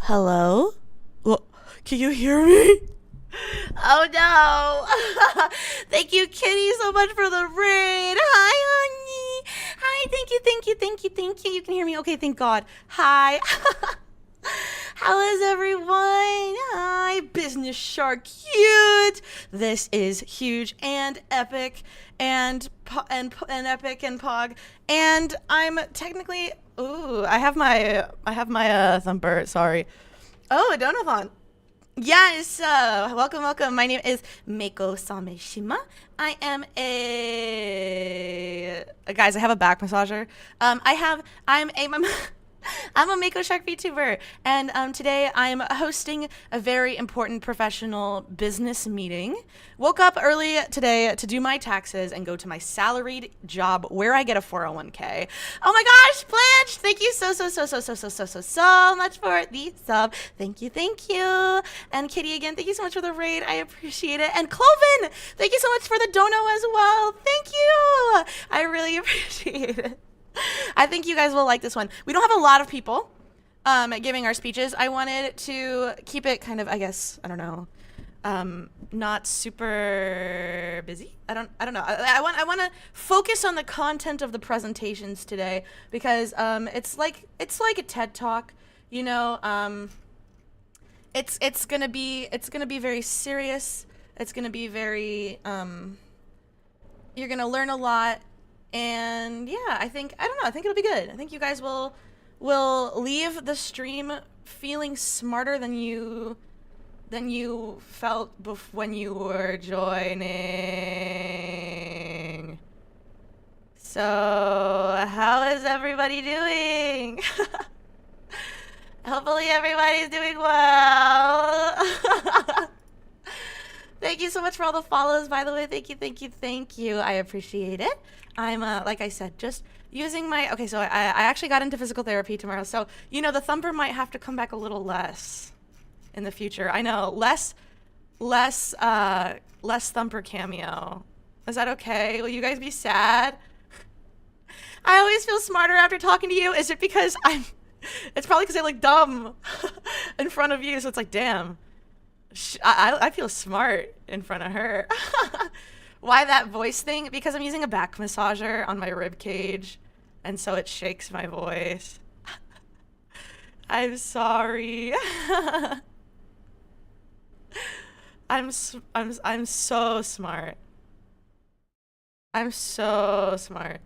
Hello? Well, can you hear me? Oh no! Thank you, Kitty, so much for the raid. Hi, honey. Hi, thank you, thank you, thank you, thank you. You can hear me? Okay, thank God. Hi. How is everyone? Hi, Business Shark Cute. This is huge and epic and epic and pog. And I'm technically I have my thumper, sorry. Oh, a donathon. Yes, welcome, welcome. My name is Mako Sameshima. I am guys, I have a back massager. I'm a Mako Shark VTuber, and today I'm hosting a very important professional business meeting. Woke up early today to do my taxes and go to my salaried job where I get a 401k. Oh my gosh, Blanche! Thank you so much for the sub. Thank you. And Kitty again, thank you so much for the raid. I appreciate it. And Cloven, thank you so much for the dono as well. Thank you. I really appreciate it. I think you guys will like this one. We don't have a lot of people giving our speeches. I wanted to keep it kind of, I guess, I don't know, not super busy. I don't know. I want to focus on the content of the presentations today because it's like a TED Talk, you know. It's gonna be very serious. It's gonna be very you're gonna learn a lot. And yeah, I think it'll be good. I think you guys will leave the stream feeling smarter than you felt when you were joining. So, how is everybody doing? Hopefully everybody's doing well. Thank you so much for all the follows, by the way. Thank you. I appreciate it. I'm, like I said, just using my, okay, so I actually got into physical therapy tomorrow. So, you know, the thumper might have to come back a little less in the future. I know, less thumper cameo. Is that okay? Will you guys be sad? I always feel smarter after talking to you. Is it because it's probably because I look dumb in front of you. So it's like, damn. I feel smart in front of her. Why that voice thing? Because I'm using a back massager on my rib cage, and so it shakes my voice. I'm sorry. I'm so smart. I'm so smart.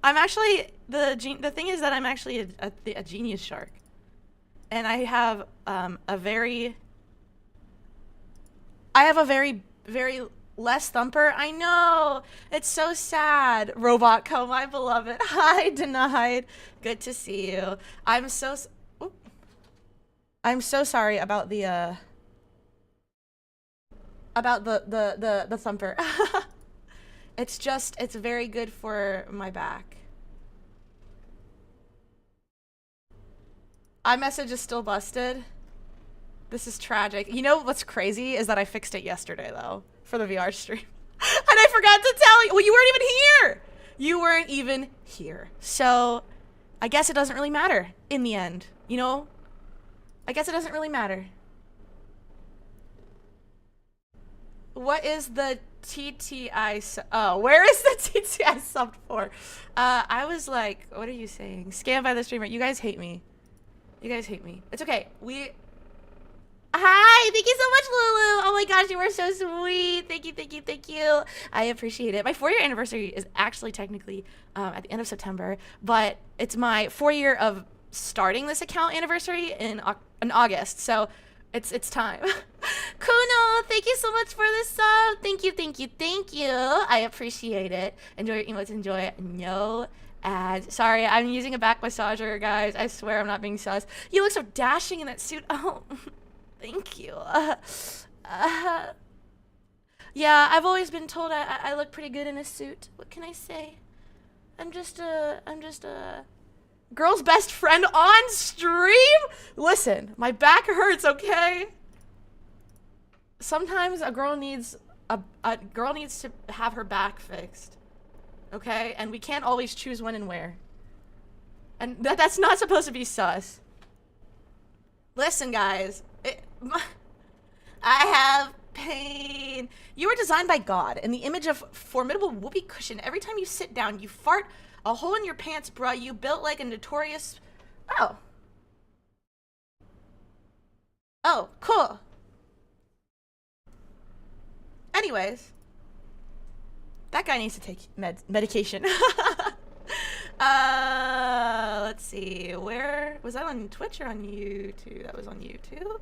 I'm actually the thing is that I'm actually a genius shark, and I have a very less thumper. I know. It's so sad. Robot Co, my beloved. Hi, Denied. Good to see you. I'm so sorry about the thumper. It's very good for my back. iMessage is still busted. This is tragic. You know what's crazy is that I fixed it yesterday, though, for the VR stream. And I forgot to tell you. Well, you weren't even here. You weren't even here. So I guess it doesn't really matter in the end, you know? I guess it doesn't really matter. What is the TTI? Oh, where is the TTI subbed for? I was like, what are you saying? Scammed by the streamer. You guys hate me. You guys hate me. It's okay. Hi, thank you so much, Lulu. Oh my gosh, you are so sweet. Thank you. I appreciate it. My 4-year anniversary is actually technically at the end of September, but it's my 4-year of starting this account anniversary in August. So it's time. Kuno, thank you so much for the sub. Thank you. I appreciate it. Enjoy your emotes. Enjoy. No ads. Sorry, I'm using a back massager, guys. I swear I'm not being sus. You look so dashing in that suit. Oh. Thank you. Yeah, I've always been told I look pretty good in a suit. What can I say? I'm just a girl's best friend on stream? Listen, my back hurts, okay? Sometimes a girl needs to have her back fixed. Okay? And we can't always choose when and where. And that's not supposed to be sus. Listen, guys. I have pain. You were designed by God in the image of formidable whoopee cushion. Every time you sit down, you fart a hole in your pants, bruh. You built like a notorious... Oh. Oh, cool. Anyways. That guy needs to take medication. Let's see. Where was that, on Twitch or on YouTube? That was on YouTube.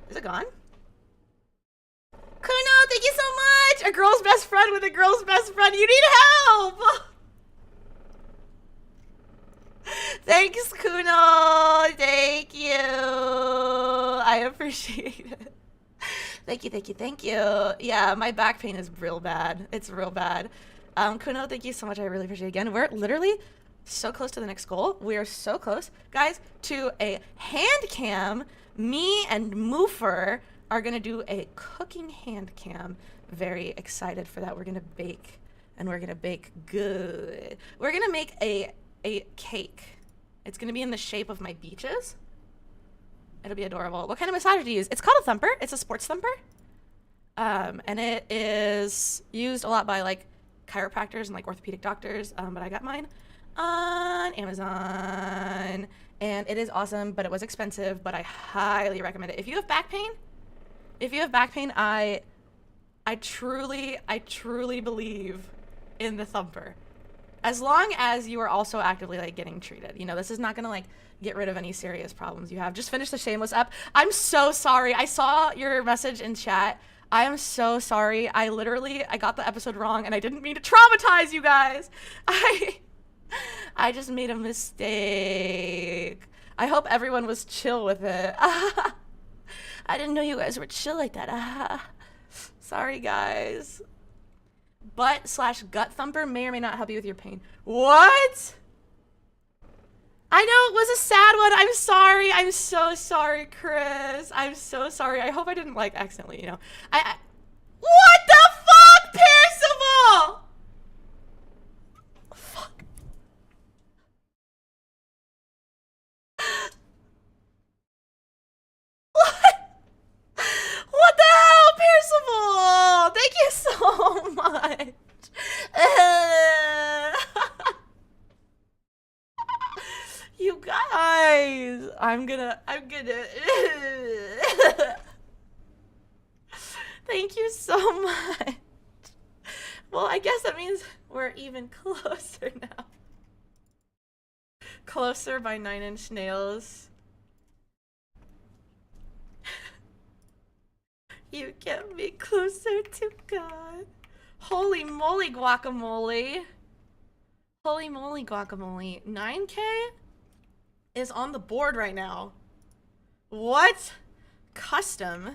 Is it gone? Kuno, thank you so much! A girl's best friend with a girl's best friend. You need help! Thanks, Kuno. Thank you. I appreciate it. Thank you, thank you, thank you. Yeah, my back pain is real bad. It's real bad. Kuno, thank you so much. I really appreciate it. Again, we're literally so close to the next goal. We are so close, guys, to a hand cam. Me and Moofer are gonna do a cooking hand cam. Very excited for that. We're gonna bake, and we're gonna bake good. We're gonna make a cake. It's gonna be in the shape of my beaches. It'll be adorable. What kind of massager do you use? It's called a thumper. It's a sports thumper. And it is used a lot by like chiropractors and like orthopedic doctors. But I got mine on Amazon, and it is awesome, but it was expensive, but I highly recommend it. If you have back pain, I truly believe in the thumper. As long as you are also actively like getting treated. You know, this is not gonna like get rid of any serious problems you have. Just finish the Shameless up. I'm so sorry. I saw your message in chat. I am so sorry. I got the episode wrong, and I didn't mean to traumatize you guys. I just made a mistake. I hope everyone was chill with it. I didn't know you guys were chill like that. Sorry, guys. Butt/gut thumper may or may not help you with your pain. What? I know it was a sad one. I'm sorry. I'm so sorry, Chris. I'm so sorry. I hope I didn't like accidentally, you know. What the fuck, Percival? Fuck. What the hell, Percival? Thank you so much. You guys, I'm gonna thank you so much. Well, I guess that means we're even closer now. Closer by 9-inch nails. You get me closer to God. Holy moly guacamole. Holy moly guacamole. 9K is on the board right now. What? Custom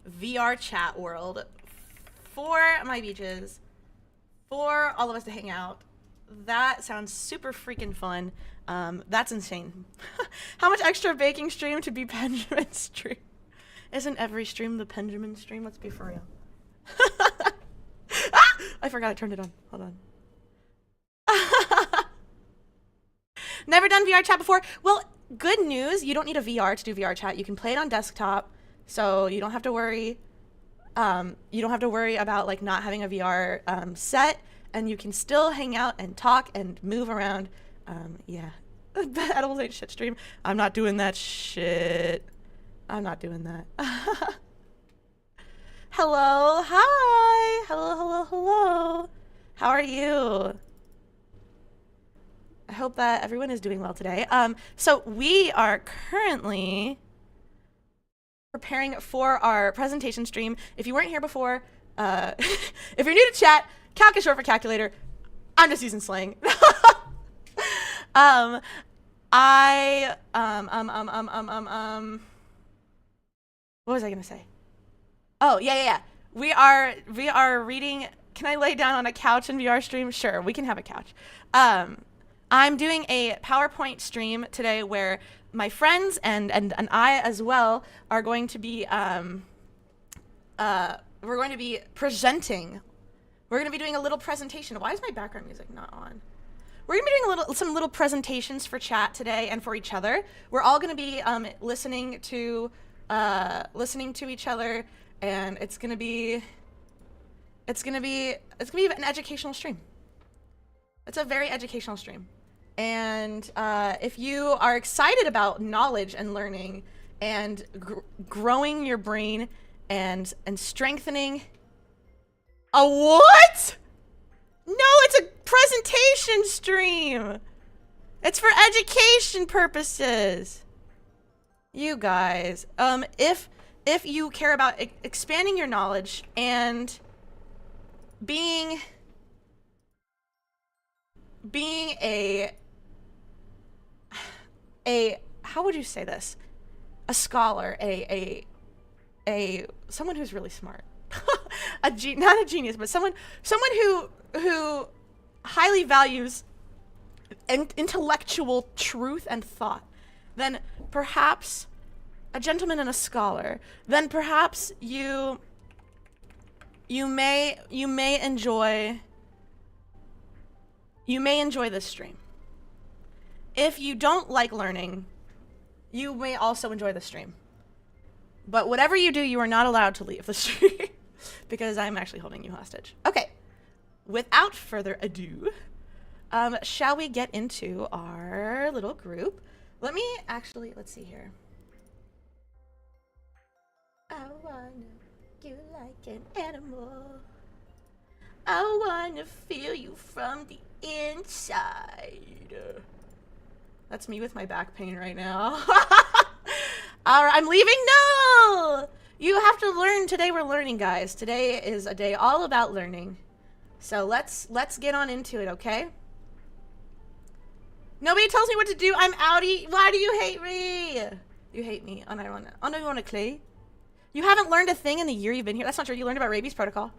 VR chat world for my beaches, for all of us to hang out. That sounds super freaking fun. That's insane. How much extra baking stream to be Benjamin stream? Isn't every stream the Benjamin stream? Let's be for real. Ah! I forgot I turned it on. Hold on. Never done VR chat before. Well, good news. You don't need a VR to do VR chat. You can play it on desktop, so you don't have to worry. You don't have to worry about like not having a VR set, and you can still hang out and talk and move around. Yeah. Edibles ain't shit stream. I'm not doing that shit. I'm not doing that. Hello. Hi. Hello, hello, hello. How are you? I hope that everyone is doing well today. So we are currently preparing for our presentation stream. If you weren't here before, if you're new to chat, calc is short for calculator. I'm just using slang. What was I gonna say? Oh, yeah. We are reading. Can I lay down on a couch in VR stream? Sure, we can have a couch. I'm doing a PowerPoint stream today where my friends and I as well are going to be we're going to be presenting. We're going to be doing a little presentation. Why is my background music not on? we're gonna be doing some little presentations for chat today and for each other. We're all gonna be listening to each other, and it's gonna be an educational stream. It's a very educational stream. And if you are excited about knowledge and learning and growing your brain and strengthening a what? No, it's a presentation stream. It's for education purposes. You guys, if you care about expanding your knowledge and being a how would you say this? A scholar, someone who's really smart. Not a genius, but someone who highly values intellectual truth and thought, then perhaps a gentleman and a scholar, then perhaps you may enjoy this stream. If you don't like learning, you may also enjoy the stream. But whatever you do, you are not allowed to leave the stream because I'm actually holding you hostage. Okay, without further ado, shall we get into our little group? Let's see here. I wanna you like an animal. I wanna feel you from the inside. That's me with my back pain right now. All right, I'm leaving. No! You have to learn. Today we're learning, guys. Today is a day all about learning. So let's get on into it, okay? Nobody tells me what to do. I'm outie. Why do you hate me? You hate me. Oh, no, you want to clay? You haven't learned a thing in the year you've been here. That's not true. You learned about rabies protocol.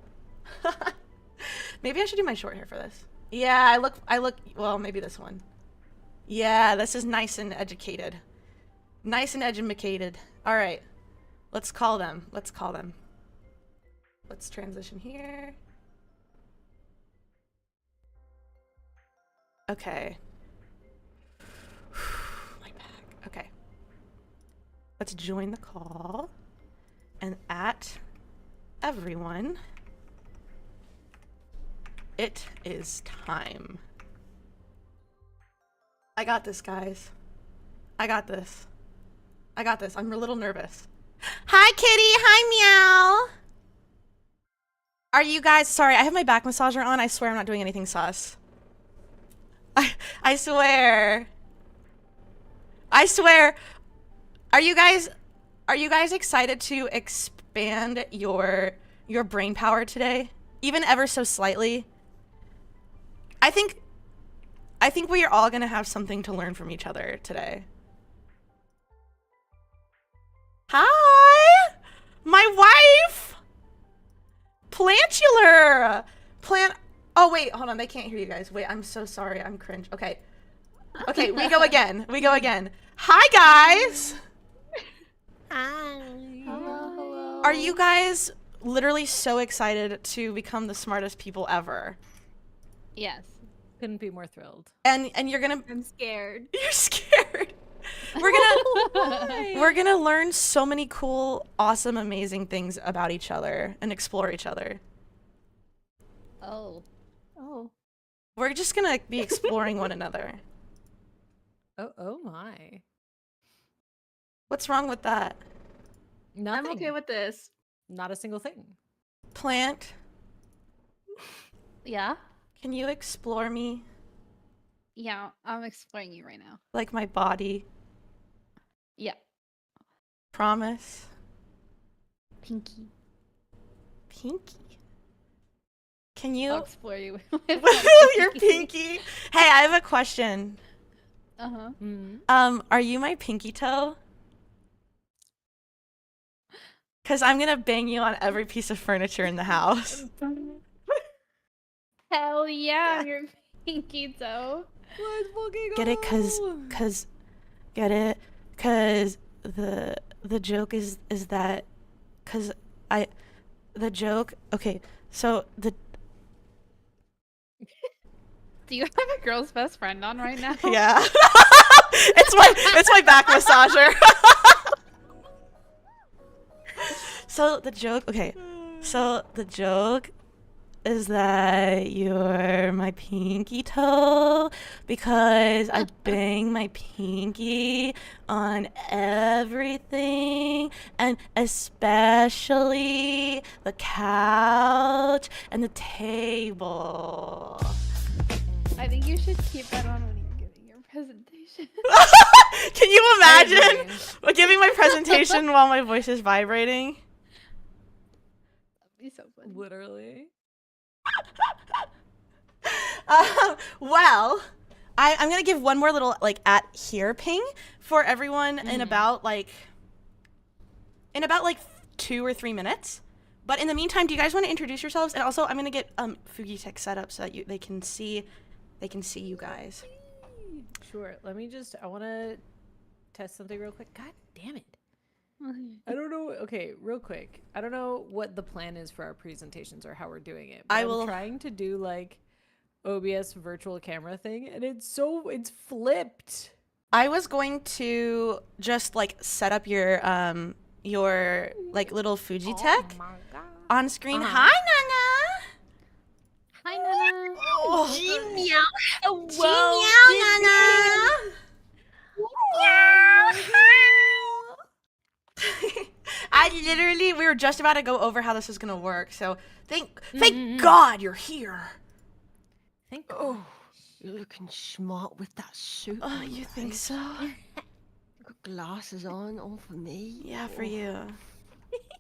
Maybe I should do my short hair for this. Yeah, I look, well, maybe this one. Yeah, this is nice and educated. Nice and educated. All right, let's call them. Let's transition here. Okay. My back. Okay. Let's join the call and at everyone. It is time. I got this, guys. I got this. I'm a little nervous. Hi, kitty. Hi, meow. Are you guys... Sorry, I have my back massager on. I swear I'm not doing anything sus. I swear. I swear. Are you guys excited to expand your brain power today? Even ever so slightly? I think we are all gonna have something to learn from each other today. Hi! My wife! Plantular! Oh, wait, hold on. They can't hear you guys. Wait, I'm so sorry. I'm cringe. Okay. Okay, we go again. Hi, guys! Hi. Hello. Are you guys literally so excited to become the smartest people ever? Yes. Couldn't be more thrilled. And you're gonna... I'm scared. You're scared. We're gonna learn so many cool, awesome, amazing things about each other and explore each other. Oh. We're just gonna be exploring one another. Oh my. What's wrong with that? Nothing. I'm okay with this. Not a single thing. Plant, Yeah? can you explore me? Yeah, I'm exploring you right now. Like my body? Yeah. Promise? Pinky. Pinky? Can I'll you... explore you. Your pinky? Hey, I have a question. Uh-huh. Are you my pinky toe? Because I'm gonna bang you on every piece of furniture in the house. Hell yeah, I'm your pinky toe. Let's fucking go. Get it? Get it? Cause the joke is that, the joke, okay, so Do you have a girl's best friend on right now? Yeah. it's my back massager. So the joke, okay. So the joke is that you're my pinky toe because I bang my pinky on everything, and especially the couch and the table. I think you should keep that on when you're giving your presentation. Can you imagine giving my presentation while my voice is vibrating? That'd be so funny. Literally. Well, I'm gonna give one more little like at here ping for everyone in about like 2 or 3 minutes. But in the meantime, do you guys want to introduce yourselves? And also, I'm gonna get Fugitek set up so that they can see you guys. Sure. Let me just. I want to test something real quick. God damn it. I don't know. Okay, real quick. I don't know what the plan is for our presentations or how we're doing it. But I'm trying to do like OBS virtual camera thing, and it's flipped. I was going to just like set up your like little Fugitek on screen. Hi, Nana. Hi, Nana. Oh, Meow. Nana. We were just about to go over how this is gonna work, so thank God you're here. Thank Oh, you're looking smart with that suit. Oh, on, you think right? so? You've got glasses on, all for me. Yeah, for you.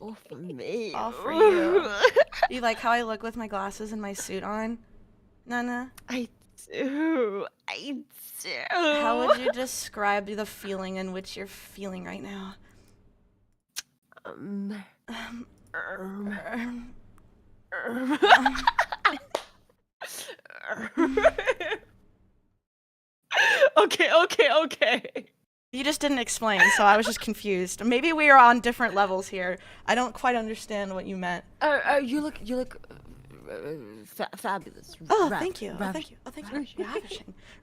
All for me. All for you. You like how I look with my glasses and my suit on, Nana? I do. How would you describe the feeling in which you're feeling right now? Okay. You just didn't explain, so I was just confused. Maybe we are on different levels here. I don't quite understand what you meant. You look fabulous. Oh, thank you. Oh, thank you. Oh, thank you.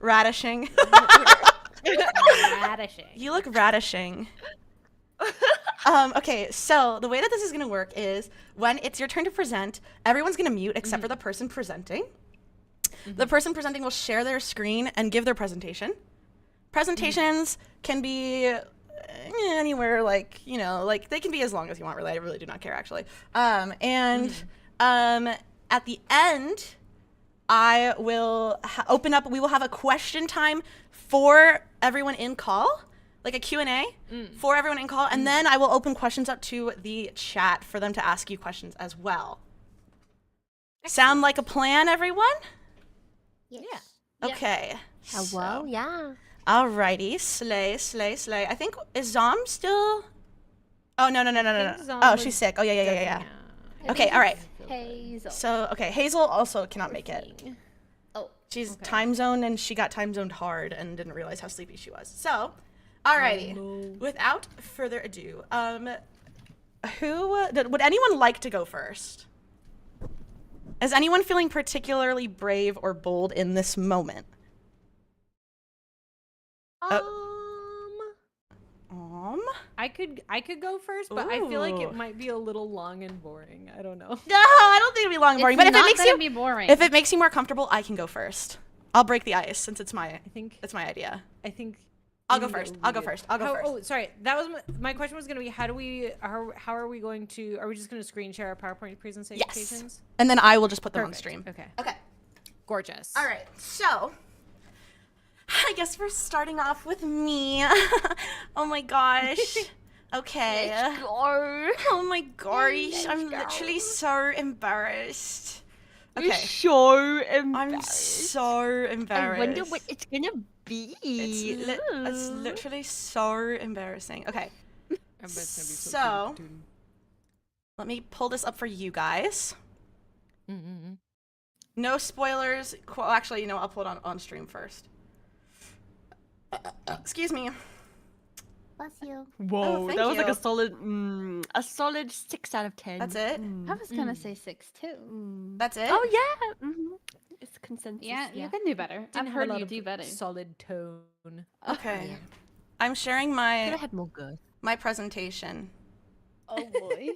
Radishing. Radishing. You look radishing. Okay, so the way that this is gonna work is when it's your turn to present, everyone's gonna mute except for the person presenting. The person presenting will share their screen and give their presentation. Presentations can be anywhere, like, you know, like they can be as long as you want, really. I really do not care, actually. At the end, I will we will have a question time for everyone in call, like a Q&A for everyone in call, and then I will open questions up to the chat for them to ask you questions as well. Sound like a plan, everyone? Yes. Yeah. Okay. Hello, yeah. Alrighty, slay. I think, is Zom still? Oh, no. Zom Oh, was she's sick. Oh, yeah. I Okay, think all right. it's Hazel. So, okay, Hazel also cannot make it. Oh. She's time zoned, and she got time zoned hard and didn't realize how sleepy she was. So, alrighty. Without further ado, would anyone like to go first? Is anyone feeling particularly brave or bold in this moment? I could go first, but I feel like it might be a little long and boring. I don't know. No, I don't think it'll be long and boring. But If it makes you more comfortable, I can go first. I'll break the ice since it's my idea. I think I'll go first. I'll go first. Oh, sorry. That was my question was going to be how are we going to, are we just going to screen share our PowerPoint presentations? Yes. And then I will just put them on stream. Okay. Okay. Gorgeous. All right. So, I guess we're starting off with me. Oh my gosh. Okay. Let's go. Oh my gosh. I'm literally so embarrassed. Okay. You're so embarrassed. I'm so embarrassed. I wonder what it's gonna be. It's literally so embarrassing. Okay. So, let me pull this up for you guys. No spoilers. Well, actually, you know, I'll pull it on stream first. Excuse me. Bless you. Whoa, thank that was like you. a solid 6 out of 10. That's it? I was gonna say 6 too. That's it? Oh yeah. It's consensus. Yeah, you can do better. Didn't I've have a heard lot you of do better. solid tone. Okay. Yeah. I'm sharing Could have my had more good. presentation. Oh boy.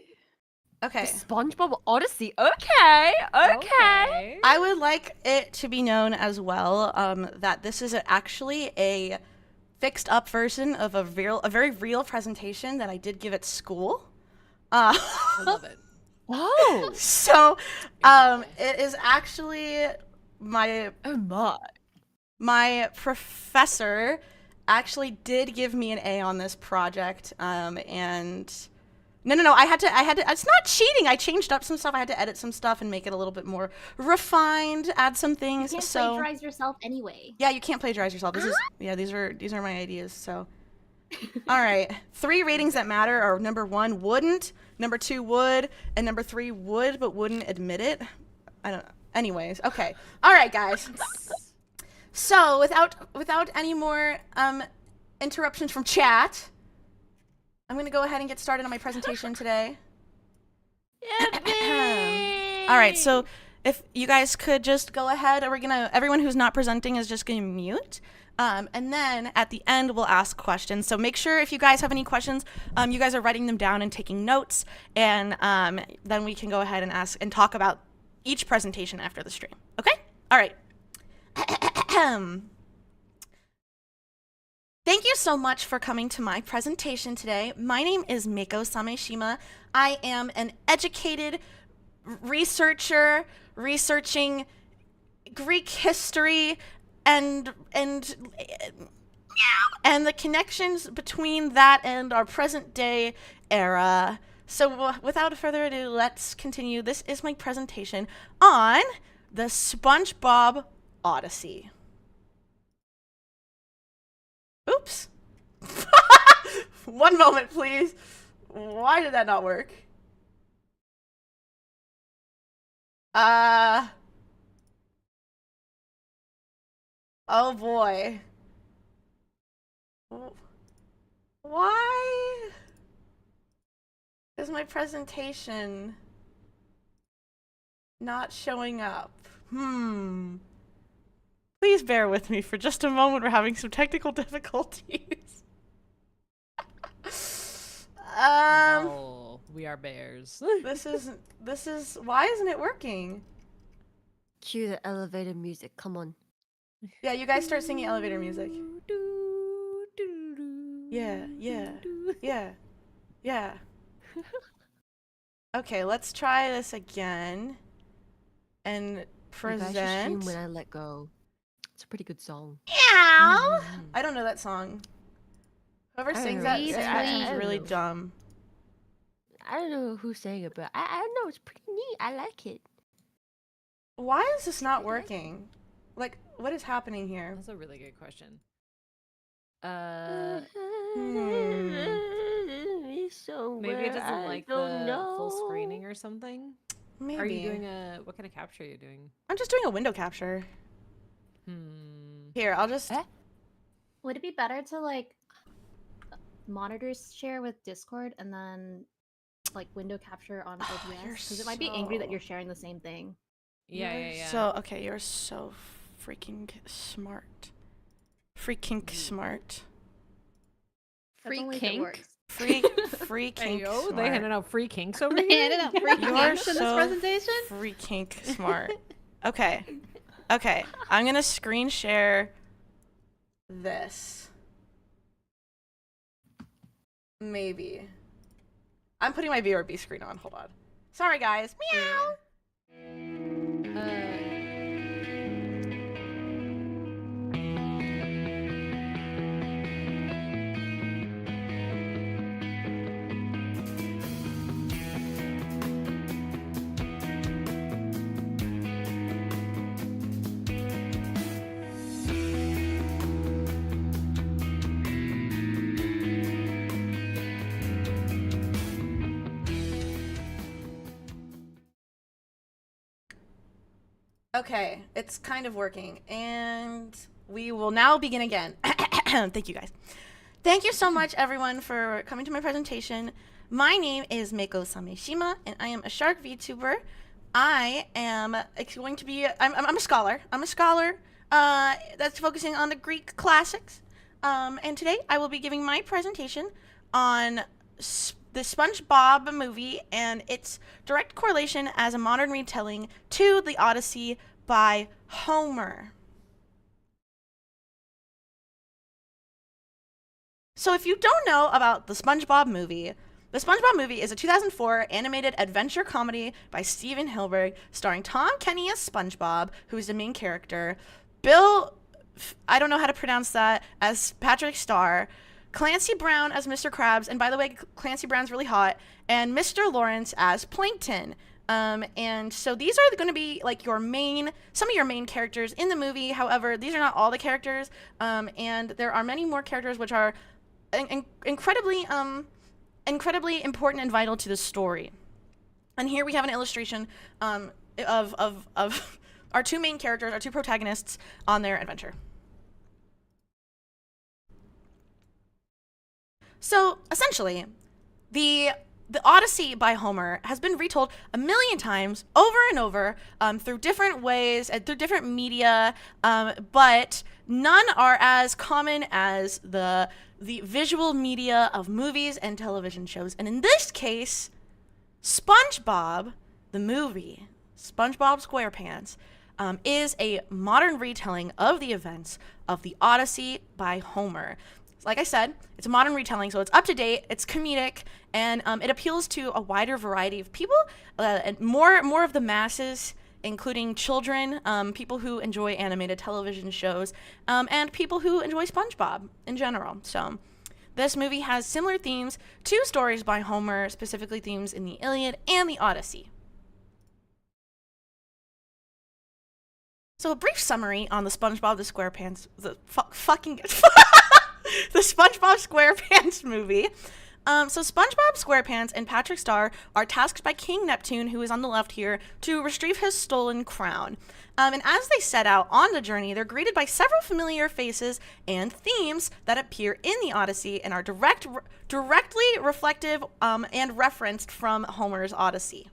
Okay. The SpongeBob Odyssey. Okay. I would like it to be known as well that this is actually a fixed up version of a very real presentation that I did give at school. I love it. Oh. So it is actually my Oh my. my professor actually did give me an A on this project, and no, I had to, it's not cheating. I changed up some stuff. I had to edit some stuff and make it a little bit more refined, add some things. You can't So plagiarize yourself anyway. yeah, you can't plagiarize yourself. This is, yeah, these are my ideas. So all right, 3 ratings that matter are number 1, wouldn't, number 2, would, and number 3, would but wouldn't admit it. I don't know. Anyways, okay. All right, guys. So without any more interruptions from chat, I'm gonna go ahead and get started on my presentation today. All right, so if you guys could just go ahead, everyone who's not presenting is just gonna mute. And then at the end, we'll ask questions. So make sure if you guys have any questions, you guys are writing them down and taking notes, and then we can go ahead and ask and talk about each presentation after the stream. Okay? All right. Thank you so much for coming to my presentation today. My name is Mako Sameshima. I am an educated researcher researching Greek history and the connections between that and our present day era. So without further ado, let's continue. This is my presentation on the SpongeBob Odyssey. Oops. One moment, please. Why did that not work? Oh boy. Why is my presentation not showing up? Please bear with me for just a moment. We're having some technical difficulties. Oh, we are bears. This is why isn't it working? Cue the elevator music. Come on. Yeah, you guys start singing elevator music. Yeah. Okay, let's try this again and Maybe I should present. stream When I Let Go. It's a pretty good song. Meow. I don't know that song. Whoever I don't sings know. that Sweet, sounds sweet. really dumb. I don't know who sang it, but I don't know. It's pretty neat. I like it. Why is this not working? Like, what is happening here? That's a really good question. Maybe it doesn't like the full screening or something. Maybe. Are you doing what kind of capture are you doing? I'm just doing a window capture. Here, I'll just. Would it be better to like monitors share with Discord and then like window capture on OBS? you're Because it might be angry that so- you're sharing the same thing. Yeah. So, okay, you're so freaking smart. Freaking smart. That's Free only if it kink? works. Free kink Hey, yo, smart. they handing out free kinks over They here. handed out free You're kinks in this so presentation? free kink smart. Okay. I'm gonna screen share this. Maybe. I'm putting my VRB screen on. Hold on. Sorry, guys. Meow. Okay, it's kind of working, and we will now begin again. Thank you, guys. Thank you so much, everyone, for coming to my presentation. My name is Mako Sameshima, and I am a shark VTuber. I am going to be, I'm a scholar. I'm a scholar that's focusing on the Greek classics. And today I will be giving my presentation on the SpongeBob movie and its direct correlation as a modern retelling to the Odyssey by Homer. So if you don't know about the SpongeBob movie is a 2004 animated adventure comedy by Steven Hilberg, starring Tom Kenny as SpongeBob, who is the main character, Bill, I don't know how to pronounce that, as Patrick Star, Clancy Brown as Mr. Krabs, and by the way, Clancy Brown's really hot, and Mr. Lawrence as Plankton. And so these are going to be like some of your main characters in the movie. However, these are not all the characters, and there are many more characters which are incredibly important and vital to the story. And here we have an illustration of our two main characters, our two protagonists on their adventure. So essentially, the Odyssey by Homer has been retold a million times over and over through different ways and through different media, but none are as common as the visual media of movies and television shows. And in this case, SpongeBob, the movie, SpongeBob SquarePants, is a modern retelling of the events of the Odyssey by Homer. Like I said, it's a modern retelling, so it's up to date, it's comedic, and it appeals to a wider variety of people, and more of the masses, including children, people who enjoy animated television shows, and people who enjoy SpongeBob in general. So this movie has similar themes to stories by Homer, specifically themes in the Iliad and the Odyssey. So a brief summary on the SpongeBob the SpongeBob SquarePants movie. So SpongeBob SquarePants and Patrick Star are tasked by King Neptune, who is on the left here, to retrieve his stolen crown. And as they set out on the journey, they're greeted by several familiar faces and themes that appear in the Odyssey and are directly reflective and referenced from Homer's Odyssey.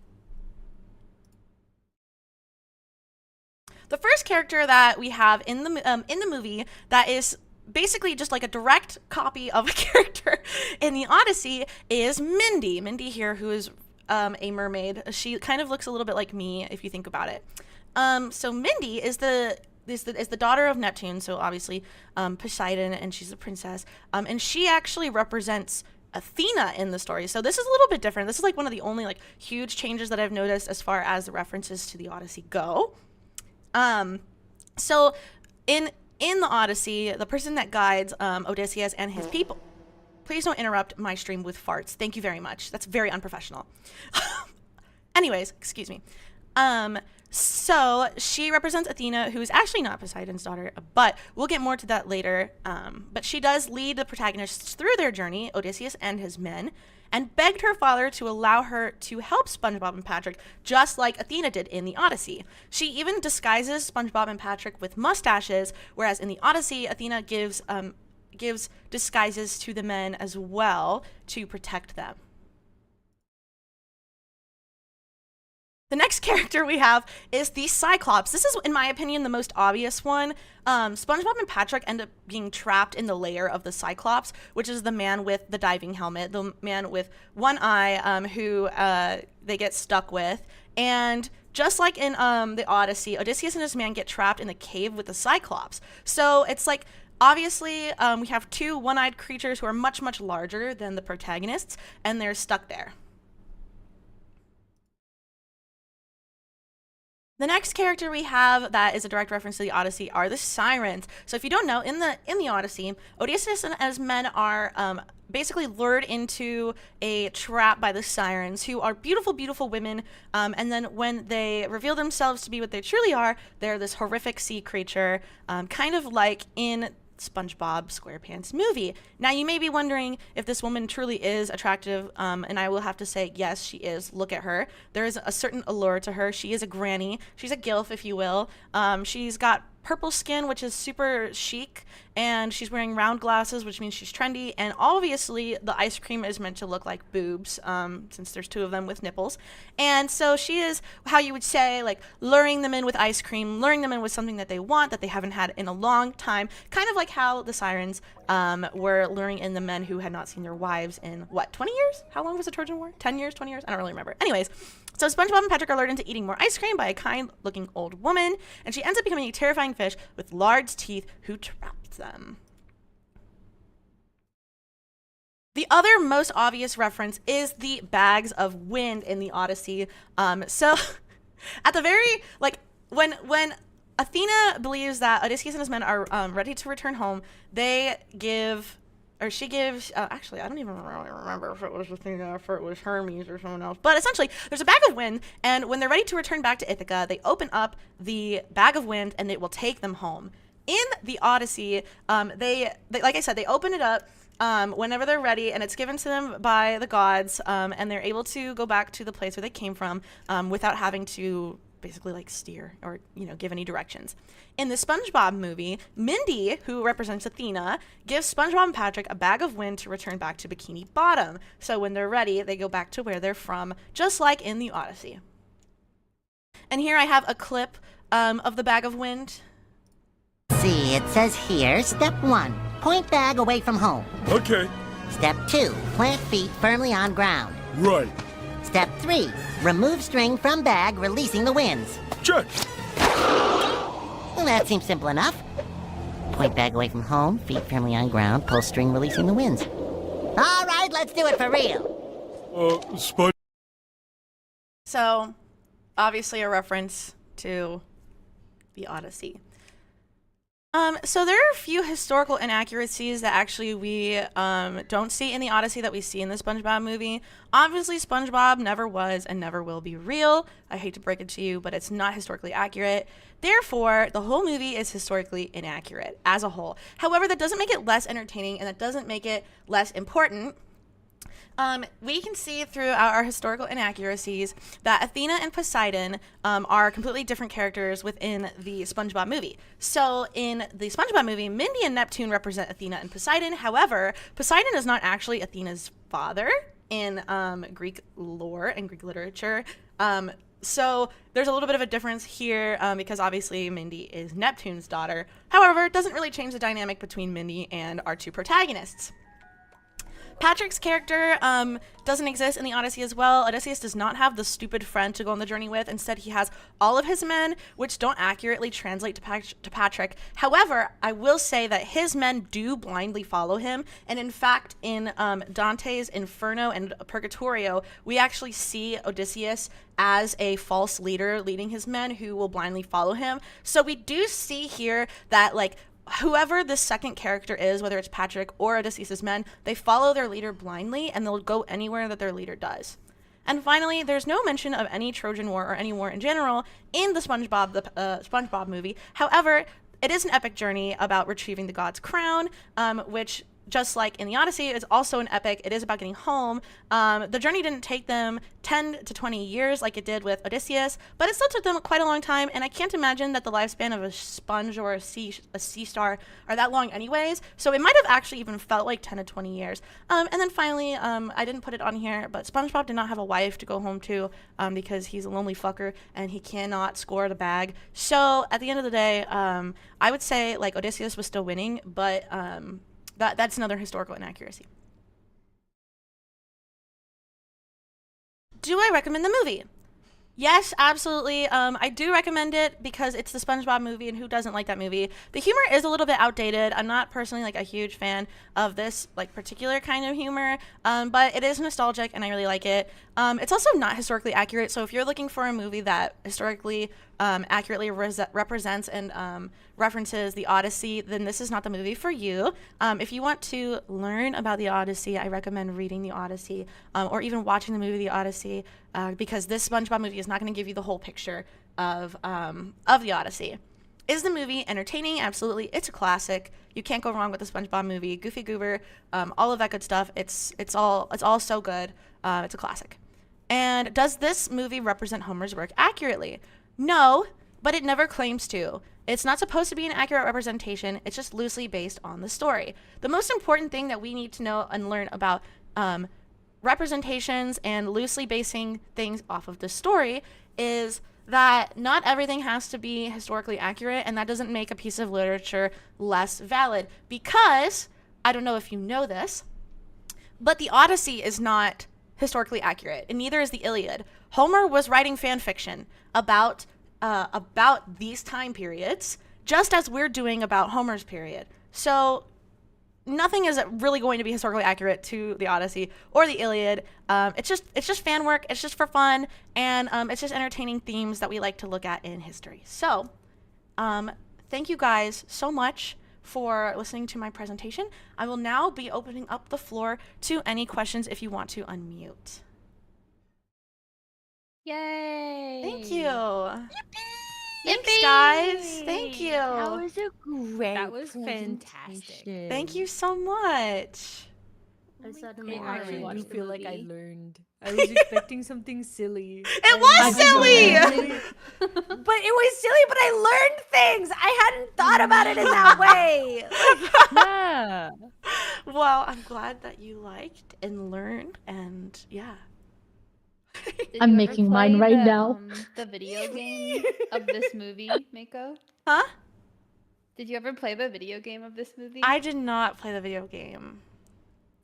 The first character that we have in the movie that is basically just like a direct copy of a character in the Odyssey is Mindy. Mindy here, who is a mermaid. She kind of looks a little bit like me if you think about it. So Mindy is the daughter of Neptune, so obviously Poseidon, and she's a princess. And she actually represents Athena in the story. So this is a little bit different. This is like one of the only like huge changes that I've noticed as far as the references to the Odyssey go. So in the Odyssey, the person that guides Odysseus and his people. Please don't interrupt my stream with farts. Thank you very much. That's very unprofessional. Anyways, excuse me. So she represents Athena, who is actually not Poseidon's daughter, but we'll get more to that later. But she does lead the protagonists through their journey, Odysseus and his men, and begged her father to allow her to help SpongeBob and Patrick, just like Athena did in the Odyssey. She even disguises SpongeBob and Patrick with mustaches, whereas in the Odyssey, Athena gives disguises to the men as well to protect them. The next character we have is the Cyclops. This is, in my opinion, the most obvious one. SpongeBob and Patrick end up being trapped in the lair of the Cyclops, which is the man with the diving helmet, the man with one eye who they get stuck with. And just like in the Odyssey, Odysseus and his man get trapped in the cave with the Cyclops. So it's like, obviously, we have two one-eyed creatures who are much, much larger than the protagonists, and they're stuck there. The next character we have that is a direct reference to the Odyssey are the Sirens. So if you don't know, in the Odyssey, Odysseus and his men are basically lured into a trap by the Sirens, who are beautiful, beautiful women. And then when they reveal themselves to be what they truly are, they're this horrific sea creature, kind of like in SpongeBob SquarePants movie. Now you may be wondering if this woman truly is attractive, and I will have to say yes, she is. Look at her. There is a certain allure to her. She is a granny. She's a gilf, if you will. She's got purple skin, which is super chic, and she's wearing round glasses, which means she's trendy, and obviously the ice cream is meant to look like boobs, since there's 2 of them with nipples. And so she is, how you would say, like, luring them in with ice cream, luring them in with something that they want, that they haven't had in a long time, kind of like how the sirens were luring in the men who had not seen their wives in, what, 20 years? How long was the Trojan War? 10 years, 20 years? I don't really remember. Anyways, so SpongeBob and Patrick are lured into eating more ice cream by a kind-looking old woman, and she ends up becoming a terrifying fish with large teeth who traps them. The other most obvious reference is the bags of wind in the Odyssey. So at the very, like, when Athena believes that Odysseus and his men are ready to return home, they give, or she gives, actually, I don't even really remember if it was Athena or if it was Hermes or someone else. But essentially, there's a bag of wind, and when they're ready to return back to Ithaca, they open up the bag of wind, and it will take them home. In the Odyssey, they like I said, they open it up whenever they're ready, and it's given to them by the gods, and they're able to go back to the place where they came from without having to basically like steer or, you know, give any directions. In the SpongeBob movie, Mindy, who represents Athena, gives SpongeBob and Patrick a bag of wind to return back to Bikini Bottom. So when they're ready, they go back to where they're from, just like in the Odyssey. And here I have a clip of the bag of wind. See, it says here, step 1, point bag away from home. Okay. Step 2, plant feet firmly on ground. Right. Step 3, remove string from bag, releasing the winds. Check. Well, that seems simple enough. Point bag away from home, feet firmly on ground, pull string, releasing the winds. All right, let's do it for real. So, obviously a reference to the Odyssey. So there are a few historical inaccuracies that actually we don't see in the Odyssey that we see in the SpongeBob movie. Obviously, SpongeBob never was and never will be real. I hate to break it to you, but it's not historically accurate. Therefore, the whole movie is historically inaccurate as a whole. However, that doesn't make it less entertaining, and that doesn't make it less important. We can see through our historical inaccuracies that Athena and Poseidon are completely different characters within the SpongeBob movie. So in the SpongeBob movie, Mindy and Neptune represent Athena and Poseidon. However, Poseidon is not actually Athena's father in Greek lore and Greek literature. So there's a little bit of a difference here because obviously Mindy is Neptune's daughter. However, it doesn't really change the dynamic between Mindy and our 2 protagonists. Patrick's character doesn't exist in the Odyssey as well. Odysseus does not have the stupid friend to go on the journey with. Instead, he has all of his men, which don't accurately translate to Patrick. However, I will say that his men do blindly follow him. And in fact, in Dante's Inferno and Purgatorio, we actually see Odysseus as a false leader leading his men who will blindly follow him. So we do see here that, like, whoever the second character is, whether it's Patrick or Odysseus' men, they follow their leader blindly, and they'll go anywhere that their leader does. And finally, there's no mention of any Trojan War or any war in general in the SpongeBob movie. However, it is an epic journey about retrieving the god's crown, which, just like in the Odyssey, is also an epic. It is about getting home. The journey didn't take them 10 to 20 years like it did with Odysseus, but it still took them quite a long time, and I can't imagine that the lifespan of a sponge or a sea star are that long anyways, so it might have actually even felt like 10 to 20 years. And then finally, I didn't put it on here, but SpongeBob did not have a wife to go home to because he's a lonely fucker, and he cannot score the bag. So at the end of the day, I would say, like, Odysseus was still winning, but that's another historical inaccuracy. Do I recommend the movie? Yes, absolutely. I do recommend it because it's the SpongeBob movie, and who doesn't like that movie? The humor is a little bit outdated. I'm not personally like a huge fan of this like particular kind of humor, but it is nostalgic, and I really like it. It's also not historically accurate, so if you're looking for a movie that historically accurately represents and references the Odyssey, then this is not the movie for you. If you want to learn about the Odyssey, I recommend reading the Odyssey or even watching the movie The Odyssey because this SpongeBob movie is not going to give you the whole picture of the Odyssey. Is the movie entertaining? Absolutely. It's a classic. You can't go wrong with the SpongeBob movie. Goofy Goober, all of that good stuff. It's all so good. It's a classic. And does this movie represent Homer's work accurately? No, but it never claims to. It's not supposed to be an accurate representation. It's just loosely based on the story. The most important thing that we need to know and learn about representations and loosely basing things off of the story is that not everything has to be historically accurate, and that doesn't make a piece of literature less valid. Because, I don't know if you know this, but the Odyssey is not historically accurate, and neither is the Iliad. Homer was writing fan fiction about these time periods, just as we're doing about Homer's period. So nothing is really going to be historically accurate to the Odyssey or the Iliad. It's just fan work. It's just for fun, and it's just entertaining themes that we like to look at in history. So, thank you guys so much for listening to my presentation. I will now be opening up the floor to any questions if you want to unmute. Yay! Thank you. Yippee! Thanks, Yippee! guys. Thank you. That was a great That was fantastic. presentation. Thank you so much. I suddenly I wanna actually rewatch do the feel like I movie. learned. I was expecting something silly. It was silly. But it was silly, but I learned things. I hadn't thought about it in that way. Yeah. Well, I'm glad that you liked and learned, and yeah. Did I'm you ever making mine play right the, now. The video game of this movie, Mako? Huh? Did you ever play the video game of this movie? I did not play the video game.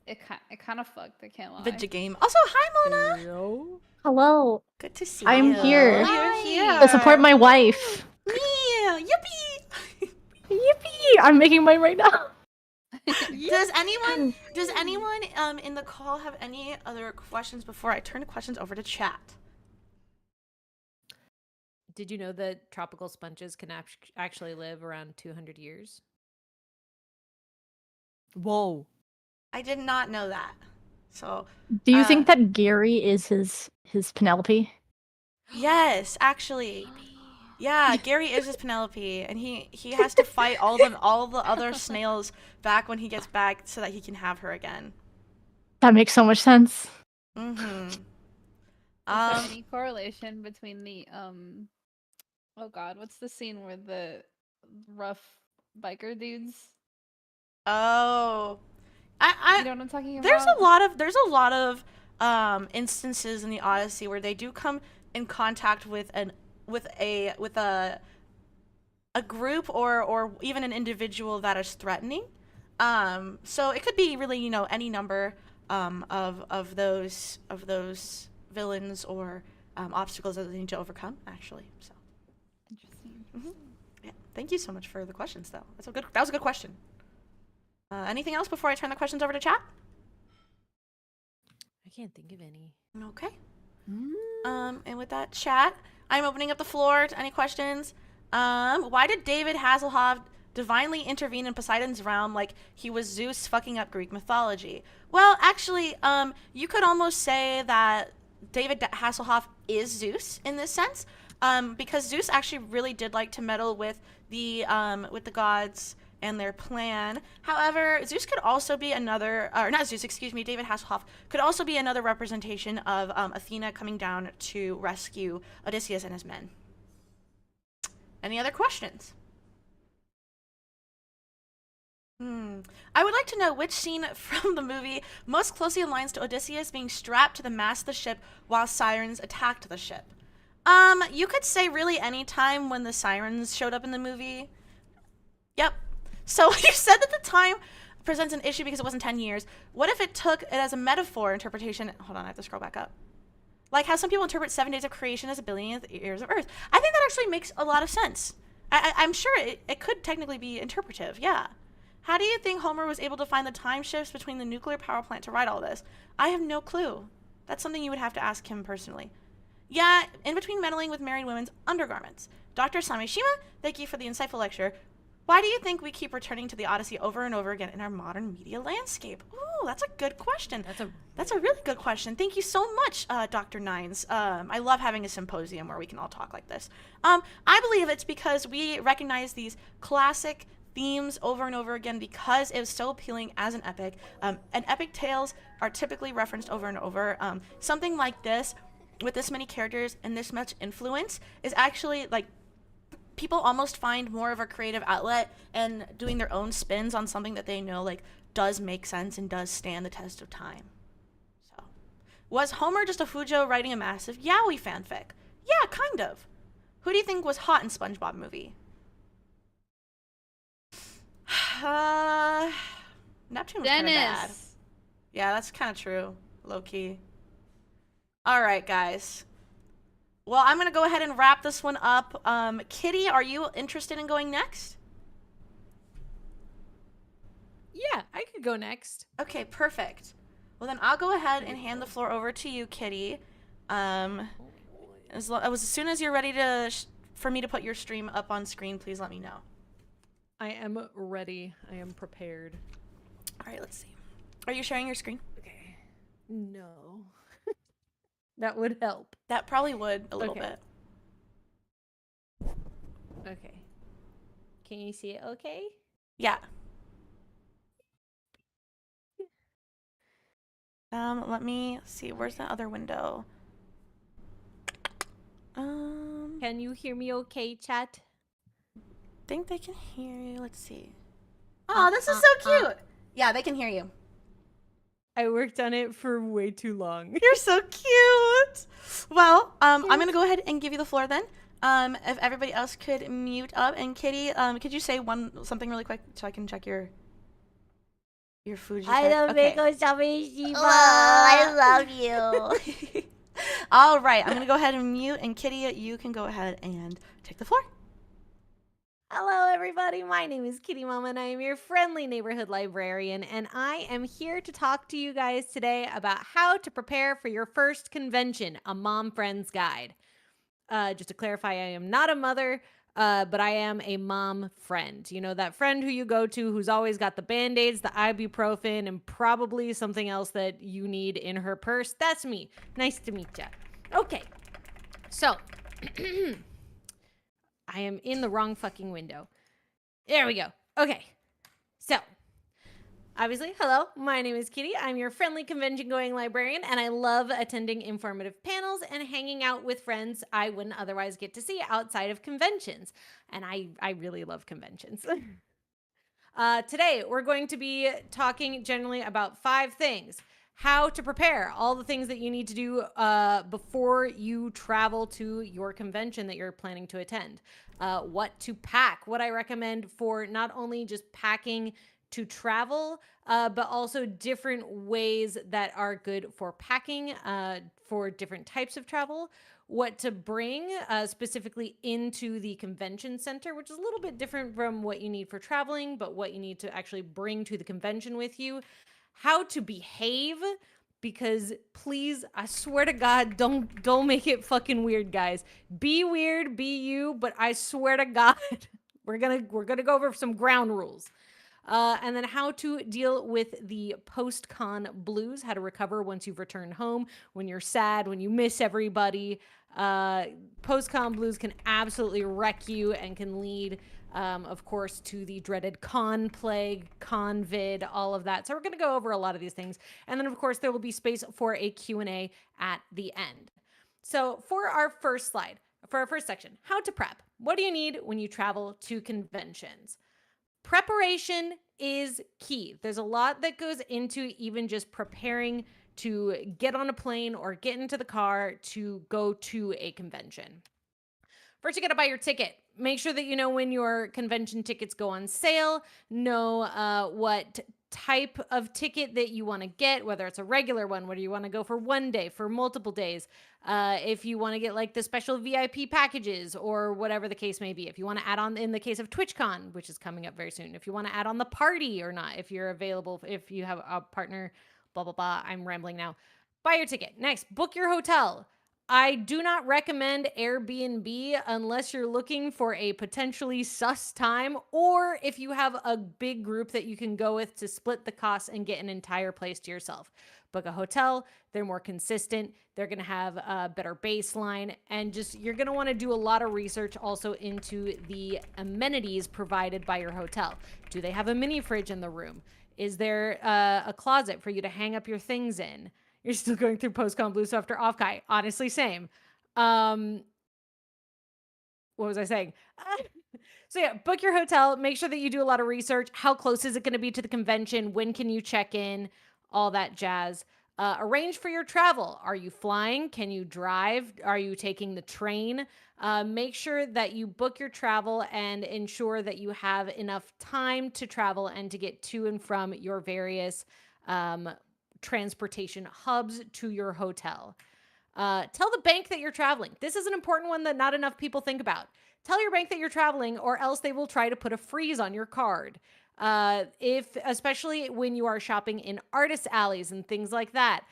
It kind of fucked. I can't lie. Video game. Also, hi, Mona. No. Hello. Good to see I'm you. here. You're here. To support my wife. Yeah, yippee. Yippee! I'm making mine right now. Does anyone in the call have any other questions before I turn the questions over to chat? Did you know that tropical sponges can actually live around 200 years? Whoa. I did not know that. So, Do you think that Gary is his Penelope? yes, actually. Yeah, Gary is his Penelope, and he has to fight all the other snails back when he gets back so that he can have her again. That makes so much sense. Mm-hmm. Is there any correlation between the oh god, what's the scene where the rough biker dudes? Oh, You know what I'm talking about? there's a lot of instances in the Odyssey where they do come in contact with a group or even an individual that is threatening. So it could be really, any number of those villains or obstacles that they need to overcome, actually. So Interesting. yeah, thank you so much for the questions, though. That was a good question. Anything else before I turn the questions over to chat? I can't think of any. Okay. And with that, chat, I'm opening up the floor to any questions. Why did David Hasselhoff divinely intervene in Poseidon's realm like he was Zeus fucking up Greek mythology? Well, actually, you could almost say that David Hasselhoff is Zeus in this sense, because Zeus actually really did like to meddle with the gods and their plan. However, Zeus could also be another, or not Zeus, excuse me, David Hasselhoff could also be another representation of Athena coming down to rescue Odysseus and his men. Any other questions? I would like to know which scene from the movie most closely aligns to Odysseus being strapped to the mast of the ship while sirens attacked the ship. You could say really any time when the sirens showed up in the movie. Yep. So you said that the time presents an issue because it wasn't 10 years. What if it took it as a metaphor interpretation? Hold on, I have to scroll back up. Like how some people interpret 7 days of creation as a billion years of Earth. I think that actually makes a lot of sense. I'm sure it could technically be interpretive, yeah. How do you think Homer was able to find the time shifts between the nuclear power plant to write all this? I have no clue. That's something you would have to ask him personally. Yeah, in between meddling with married women's undergarments. Dr. Sameshima, thank you for the insightful lecture. Why do you think we keep returning to the Odyssey over and over again in our modern media landscape? Ooh, that's a good question. That's a really good question. Thank you so much, Dr. Nines. I love having a symposium where we can all talk like this. I believe it's because we recognize these classic themes over and over again because it was so appealing as an epic. And epic tales are typically referenced over and over. Something like this, with this many characters and this much influence, is actually like people almost find more of a creative outlet and doing their own spins on something that they know like does make sense and does stand the test of time. So, was Homer just a Fujo writing a massive yaoi fanfic? Yeah, kind of. Who do you think was hot in SpongeBob movie? Neptune was kind of bad. Dennis. Yeah, that's kind of true. Low key. All right, guys. Well, I'm going to go ahead and wrap this one up. Kitty, are you interested in going next? Yeah, I could go next. Okay, perfect. Well, then I'll go ahead and hand the floor over to you, Kitty. As soon as you're ready to for me to put your stream up on screen, please let me know. I am ready. I am prepared. All right, let's see. Are you sharing your screen? Okay. No. That would help. That probably would a little bit. Okay. Can you see it okay? Yeah. Let me see. Where's the other window? Can you hear me okay, chat? Think they can hear you. Let's see. Oh, this is so cute. Yeah, they can hear you. I worked on it for way too long. You're so cute. Well, I'm gonna go ahead and give you the floor then. If everybody else could mute up, and Kitty, could you say something really quick so I can check your Fuji? I love Mako Sameshima. I love you. All right, I'm gonna go ahead and mute, and Kitty, you can go ahead and take the floor. Hello, everybody. My name is Kitty Mama, and I am your friendly neighborhood librarian, and I am here to talk to you guys today about how to prepare for your first convention, a Mom Friends Guide. Just to clarify, I am not a mother, but I am a mom friend. You know, that friend who you go to who's always got the Band-Aids, the ibuprofen, and probably something else that you need in her purse. That's me. Nice to meet ya. Okay, so... I am in the wrong fucking window. There we go. Okay. So, obviously, hello, my name is Kitty. I'm your friendly convention-going librarian, and I love attending informative panels and hanging out with friends I wouldn't otherwise get to see outside of conventions. And I really love conventions. Today, we're going to be talking generally about 5 things. How to prepare, all the things that you need to do before you travel to your convention that you're planning to attend. What to pack, what I recommend for not only just packing to travel, but also different ways that are good for packing for different types of travel. What to bring specifically into the convention center, which is a little bit different from what you need for traveling, but what you need to actually bring to the convention with you. How to behave, because please, I swear to God, don't make it fucking weird, guys. Be weird, be you, but I swear to God, we're gonna go over some ground rules. And then how to deal with the post-con blues, how to recover once you've returned home, when you're sad, when you miss everybody. Post-con blues can absolutely wreck you and can lead of course, to the dreaded con plague, con vid, all of that. So we're going to go over a lot of these things. And then, of course, there will be space for a Q&A at the end. So for our first slide, for our first section, how to prep. What do you need when you travel to conventions? Preparation is key. There's a lot that goes into even just preparing to get on a plane or get into the car to go to a convention. First, you got to buy your ticket. Make sure that you know when your convention tickets go on sale. Know what type of ticket that you want to get, whether it's a regular one, whether you want to go for one day, for multiple days. If you want to get like the special VIP packages or whatever the case may be. If you want to add on, in the case of TwitchCon, which is coming up very soon, if you want to add on the party or not, if you're available, if you have a partner, blah, blah, blah. I'm rambling now. Buy your ticket. Next, book your hotel. I do not recommend Airbnb unless you're looking for a potentially sus time, or if you have a big group that you can go with to split the costs and get an entire place to yourself. Book a hotel. They're more consistent. They're going to have a better baseline, and just you're going to want to do a lot of research also into the amenities provided by your hotel. Do they have a mini fridge in the room? Is there a closet for you to hang up your things in? You're still going through post-con blues after off-kai. Honestly, same. What what was I saying? So yeah, book your hotel. Make sure that you do a lot of research. How close is it going to be to the convention? When can you check in? All that jazz. Arrange for your travel. Are you flying? Can you drive? Are you taking the train? Make sure that you book your travel and ensure that you have enough time to travel and to get to and from your various transportation hubs to your hotel. Tell the bank that you're traveling. This is an important one that not enough people think about. Tell your bank that you're traveling, or else they will try to put a freeze on your card. Especially when you are shopping in artist alleys and things like that.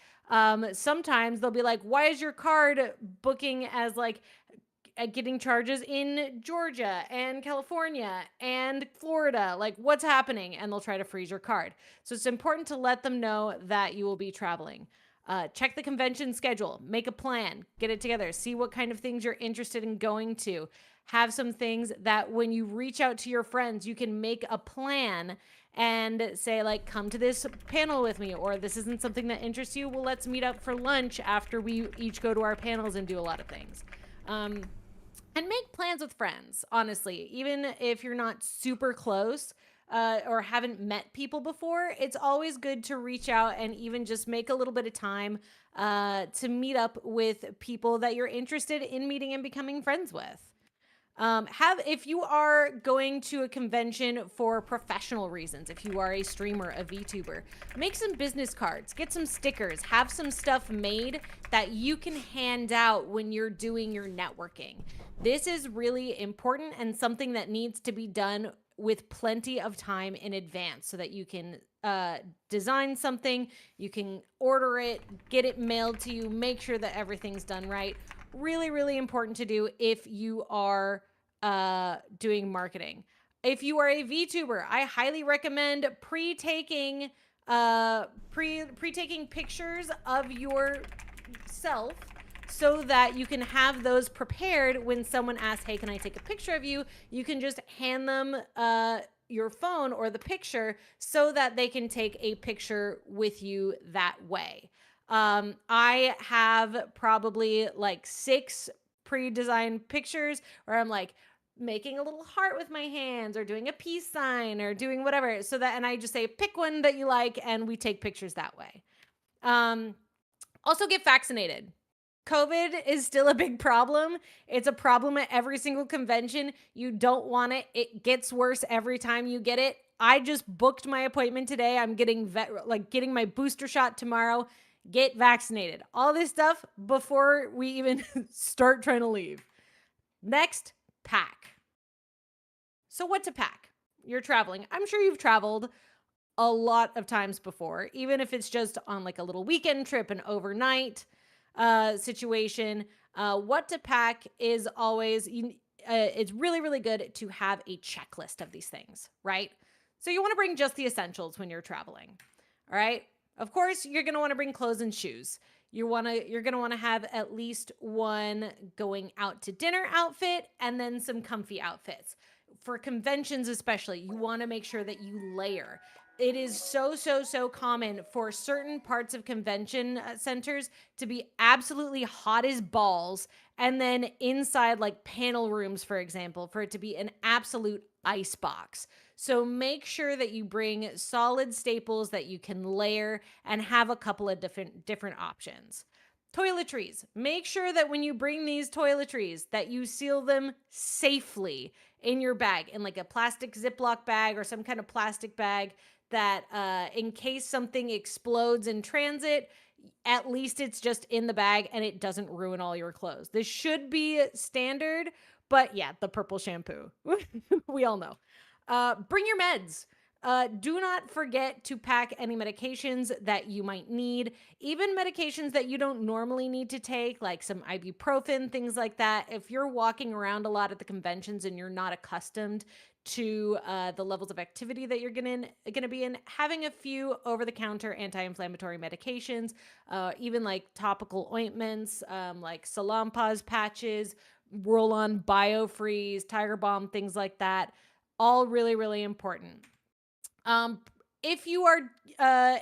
Sometimes they'll be like, why is your card booking as like getting charges in Georgia and California and Florida? Like, what's happening? And they'll try to freeze your card. So it's important to let them know that you will be traveling. Check the convention schedule, make a plan, get it together, see what kind of things you're interested in going to. Have some things that when you reach out to your friends, you can make a plan and say like, come to this panel with me, or this isn't something that interests you. Well, let's meet up for lunch after we each go to our panels and do a lot of things. And make plans with friends, honestly, even if you're not super close. Or haven't met people before, it's always good to reach out and even just make a little bit of time to meet up with people that you're interested in meeting and becoming friends with. If you are going to a convention for professional reasons, if you are a streamer, a VTuber, make some business cards, get some stickers, have some stuff made that you can hand out when you're doing your networking. This is really important and something that needs to be done with plenty of time in advance so that you can design something, you can order it, get it mailed to you, make sure that everything's done right. Really, really important to do if you are doing marketing. If you are a VTuber, I highly recommend pre-taking pictures of yourself so that you can have those prepared when someone asks, hey, can I take a picture of you? You can just hand them your phone or the picture so that they can take a picture with you that way. I have probably like 6 pre-designed pictures where I'm like making a little heart with my hands or doing a peace sign or doing whatever so that, and I just say, pick one that you like and we take pictures that way. Also get vaccinated. COVID is still a big problem. It's a problem at every single convention. You don't want it. It gets worse every time you get it. I just booked my appointment today. I'm getting getting my booster shot tomorrow. Get vaccinated. All this stuff before we even start trying to leave. Next, pack. So what to pack? You're traveling. I'm sure you've traveled a lot of times before, even if it's just on like a little weekend trip, an overnight situation. What to pack is always, it's really, really good to have a checklist of these things, right? So you want to bring just the essentials when you're traveling. All right. Of course, you're going to want to bring clothes and shoes. You're going to want to have at least one going out to dinner outfit and then some comfy outfits. For conventions especially, you want to make sure that you layer. It is so common for certain parts of convention centers to be absolutely hot as balls. And then inside like panel rooms, for example, for it to be an absolute ice box. So make sure that you bring solid staples that you can layer and have a couple of different options. Toiletries. Make sure that when you bring these toiletries that you seal them safely in your bag, in like a plastic Ziploc bag or some kind of plastic bag that in case something explodes in transit, at least it's just in the bag and it doesn't ruin all your clothes. This should be standard, but yeah, the purple shampoo. We all know. Bring your meds. Do not forget to pack any medications that you might need, even medications that you don't normally need to take, like some ibuprofen, things like that. If you're walking around a lot at the conventions and you're not accustomed to the levels of activity that you're going to be in, having a few over-the-counter anti-inflammatory medications, even like topical ointments, like Salonpas patches, roll-on BioFreeze, Tiger Balm, things like that, all really, really important. If you are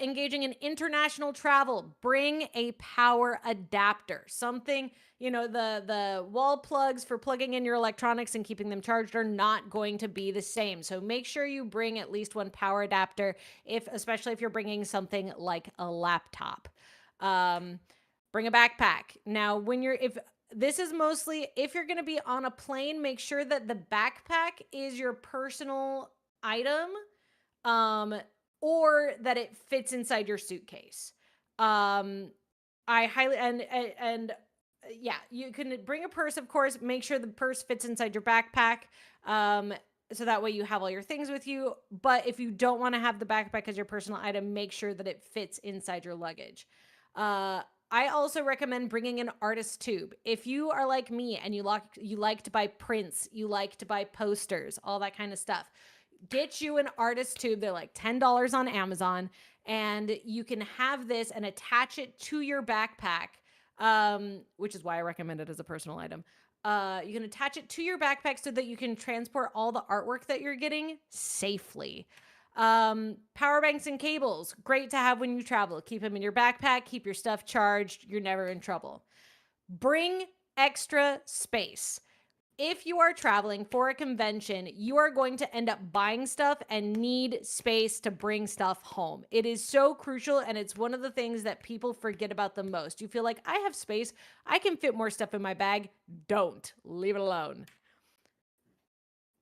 engaging in international travel, bring a power adapter. Something, you know, the wall plugs for plugging in your electronics and keeping them charged are not going to be the same. So make sure you bring at least one power adapter, especially if you're bringing something like a laptop. Bring a backpack. Now, if this is mostly if you're going to be on a plane, make sure that the backpack is your personal item. Or that it fits inside your suitcase. I highly and yeah, you can bring a purse, of course. Make sure the purse fits inside your backpack. So that way you have all your things with you. But if you don't want to have the backpack as your personal item, make sure that it fits inside your luggage. I also recommend bringing an artist tube. If you are like me and you like to buy prints, you like to buy posters, all that kind of stuff, get you an artist tube. They're like $10 on Amazon, and you can have this and attach it to your backpack, which is why I recommend it as a personal item. You can attach it to your backpack so that you can transport all the artwork that you're getting safely. Power banks and cables, great to have when you travel. Keep them in your backpack, keep your stuff charged. You're never in trouble. Bring extra space. If you are traveling for a convention, you are going to end up buying stuff and need space to bring stuff home. It is so crucial, and it's one of the things that people forget about the most. You feel like, I have space, I can fit more stuff in my bag. Don't. Leave it alone.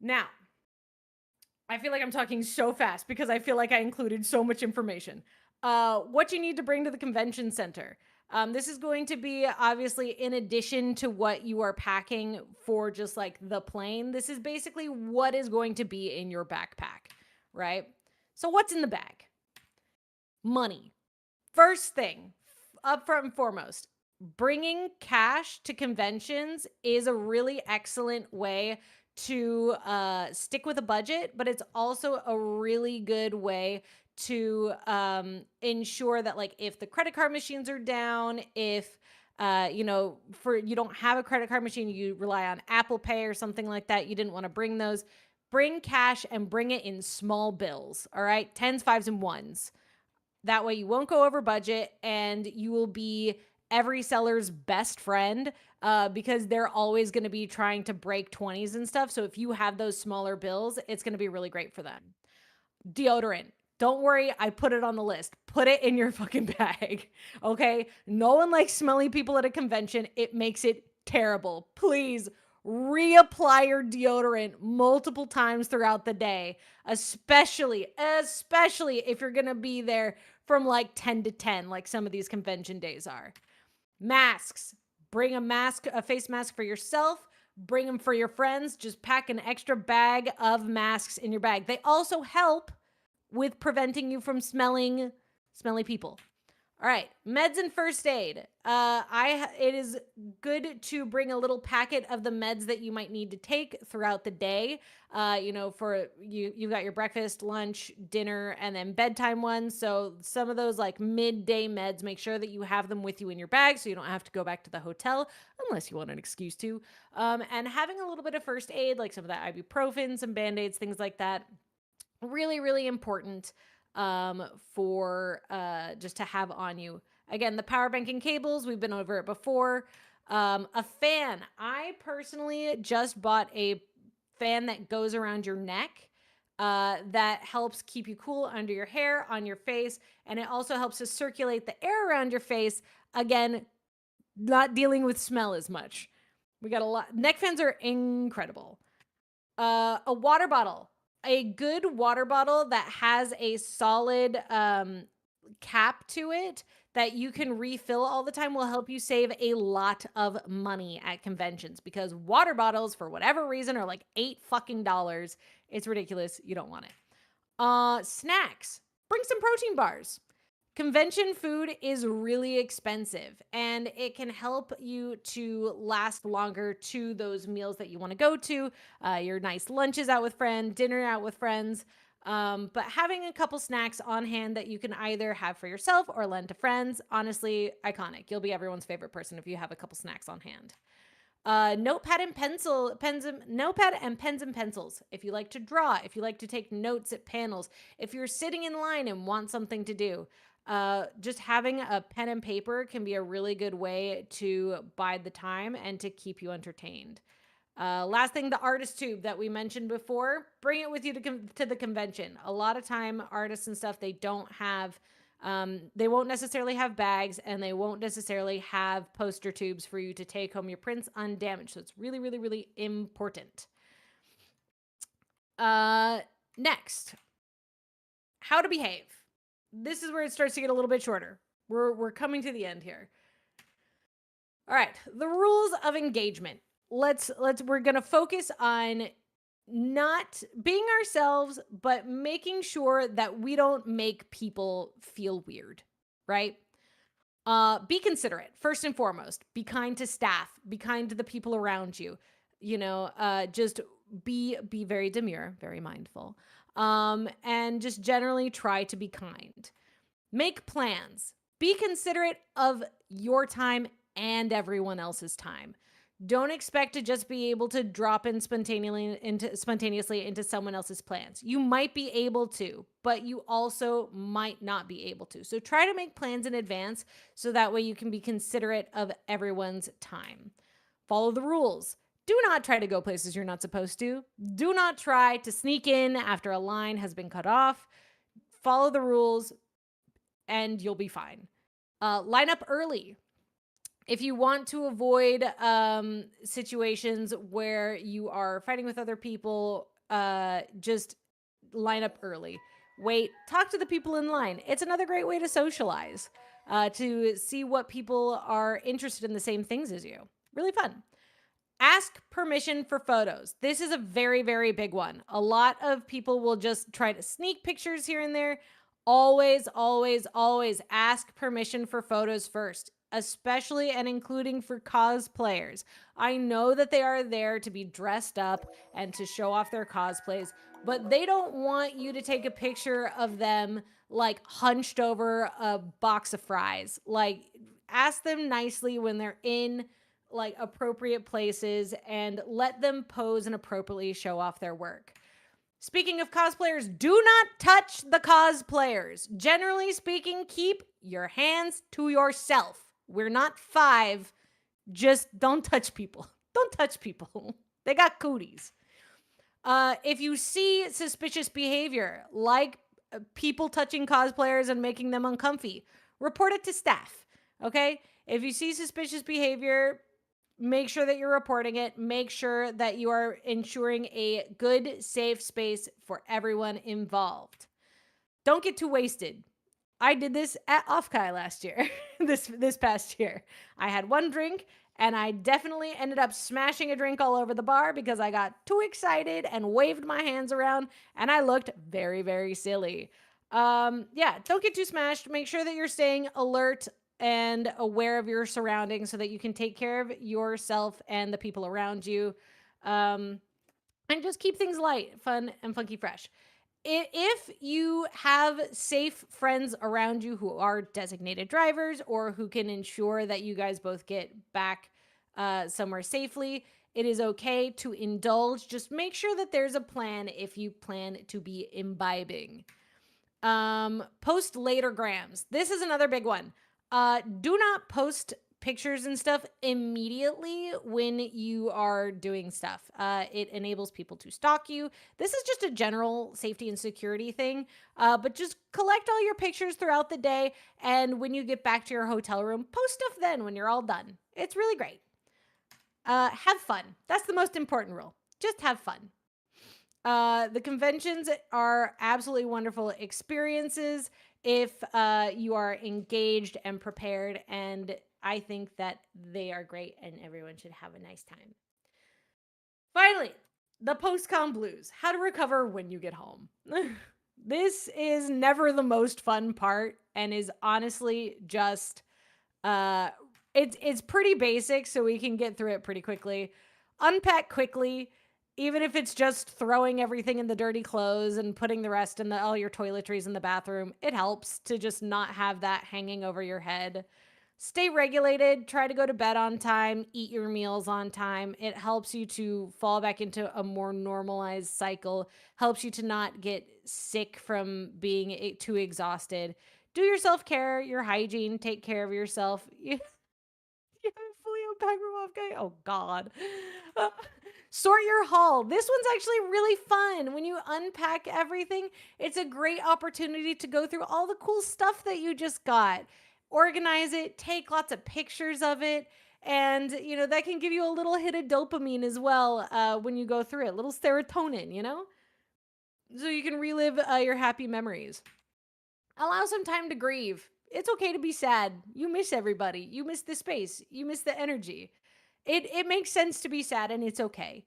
Now, I feel like I'm talking so fast because I feel like I included so much information. What you need to bring to the convention center. This is going to be obviously in addition to what you are packing for just like the plane. This is basically what is going to be in your backpack, right? So what's in the bag? Money. First thing, up front and foremost, bringing cash to conventions is a really excellent way to stick with a budget, but it's also a really good way to ensure that, like, if the credit card machines are down, if you don't have a credit card machine, you rely on Apple Pay or something like that, you didn't want to bring those, bring cash and bring it in small bills. All right, 10s, 5s, and 1s. That way you won't go over budget, and you will be every seller's best friend, because they're always going to be trying to break 20s and stuff. So if you have those smaller bills, it's going to be really great for them. Deodorant. Don't worry, I put it on the list. Put it in your fucking bag, okay? No one likes smelly people at a convention. It makes it terrible. Please reapply your deodorant multiple times throughout the day, especially if you're going to be there from like 10 to 10, like some of these convention days are. Masks. Bring a face mask for yourself. Bring them for your friends. Just pack an extra bag of masks in your bag. They also help with preventing you from smelling smelly people. All right, meds and first aid. It is good to bring a little packet of the meds that you might need to take throughout the day. For you've got your breakfast, lunch, dinner, and then bedtime ones. So some of those like midday meds, make sure that you have them with you in your bag so you don't have to go back to the hotel unless you want an excuse to. And having a little bit of first aid, like some of that ibuprofen, some Band-Aids, things like that. Really, really important for just to have on you. Again, the power bank and cables, we've been over it before. A fan. I personally just bought a fan that goes around your neck that helps keep you cool under your hair, on your face, and it also helps to circulate the air around your face. Again, not dealing with smell as much. We got a lot. Neck fans are incredible. A water bottle. A good water bottle that has a solid cap to it that you can refill all the time will help you save a lot of money at conventions, because water bottles, for whatever reason, are like $8 fucking. It's ridiculous. You don't want it. Snacks. Bring some protein bars. Convention food is really expensive, and it can help you to last longer to those meals that you want to go to, your nice lunches out with friends, dinner out with friends. But having a couple snacks on hand that you can either have for yourself or lend to friends, honestly, iconic. You'll be everyone's favorite person if you have a couple snacks on hand. Notepad and pens and pencils. If you like to draw, if you like to take notes at panels, if you're sitting in line and want something to do, just having a pen and paper can be a really good way to bide the time and to keep you entertained. Last thing, the artist tube that we mentioned before, bring it with you to the convention. A lot of time, artists and stuff, they don't have, they won't necessarily have bags, and they won't necessarily have poster tubes for you to take home your prints undamaged. So it's really, really, really important. Next, how to behave. This is where it starts to get a little bit shorter. We're coming to the end here. All right, the rules of engagement. We're going to focus on not being ourselves, but making sure that we don't make people feel weird, right? Be considerate, first and foremost. Be kind to staff, be kind to the people around you. You know, just be very demure, very mindful. And just generally try to be kind. Make plans. Be considerate of your time and everyone else's time. Don't expect to just be able to drop in spontaneously into someone else's plans. You might be able to, but you also might not be able to. So try to make plans in advance so that way you can be considerate of everyone's time. Follow the rules. Do not try to go places you're not supposed to. Do not try to sneak in after a line has been cut off. Follow the rules and you'll be fine. Line up early. If you want to avoid situations where you are fighting with other people, just line up early. Wait, talk to the people in line. It's another great way to socialize, to see what people are interested in the same things as you. Really fun. Ask permission for photos. This is a very, very big one. A lot of people will just try to sneak pictures here and there. Always, always, always ask permission for photos first, especially and including for cosplayers. I know that they are there to be dressed up and to show off their cosplays, but they don't want you to take a picture of them like hunched over a box of fries. Like, ask them nicely when they're in like appropriate places and let them pose and appropriately show off their work. Speaking of cosplayers, do not touch the cosplayers. Generally speaking, keep your hands to yourself. We're not 5. Just don't touch people. Don't touch people. They got cooties. If you see suspicious behavior, like people touching cosplayers and making them uncomfy, report it to staff, okay? If you see suspicious behavior, make sure that you're reporting it. Make sure that you are ensuring a good, safe space for everyone involved. Don't get too wasted. I did this at Offkai last year, this past year. I had one drink, and I definitely ended up smashing a drink all over the bar because I got too excited and waved my hands around, and I looked very, very silly. Yeah, don't get too smashed. Make sure that you're staying alert and aware of your surroundings so that you can take care of yourself and the people around you. And just keep things light, fun, and funky fresh. If you have safe friends around you who are designated drivers or who can ensure that you guys both get back somewhere safely, it is okay to indulge. Just make sure that there's a plan if you plan to be imbibing. Post later grams. This is another big one. Do not post pictures and stuff immediately when you are doing stuff. It enables people to stalk you. This is just a general safety and security thing, but just collect all your pictures throughout the day, and when you get back to your hotel room, post stuff then when you're all done. It's really great. Have fun. That's the most important rule. Just have fun. The conventions are absolutely wonderful experiences if you are engaged and prepared, and I think that they are great and everyone should have a nice time. Finally, the post-con blues. How to recover when you get home. This is never the most fun part and is honestly just, it's pretty basic, so we can get through it pretty quickly. Unpack quickly, even if it's just throwing everything in the dirty clothes and putting the rest in all your toiletries in the bathroom. It helps to just not have that hanging over your head. stay regulated, try to go to bed on time, eat your meals on time. It helps you to fall back into a more normalized cycle, helps you to not get sick from being too exhausted. Do your self-care, your hygiene, take care of yourself. You haven't fully unpacked from off guy. Oh God. Sort your haul. This one's actually really fun. When you unpack everything, it's a great opportunity to go through all the cool stuff that you just got. Organize it, take lots of pictures of it, and that can give you a little hit of dopamine as well when you go through it, a little serotonin, so you can relive your happy memories. Allow some time to grieve. It's okay to be sad. You miss everybody. You miss the space. You miss the energy. It makes sense to be sad, and it's okay.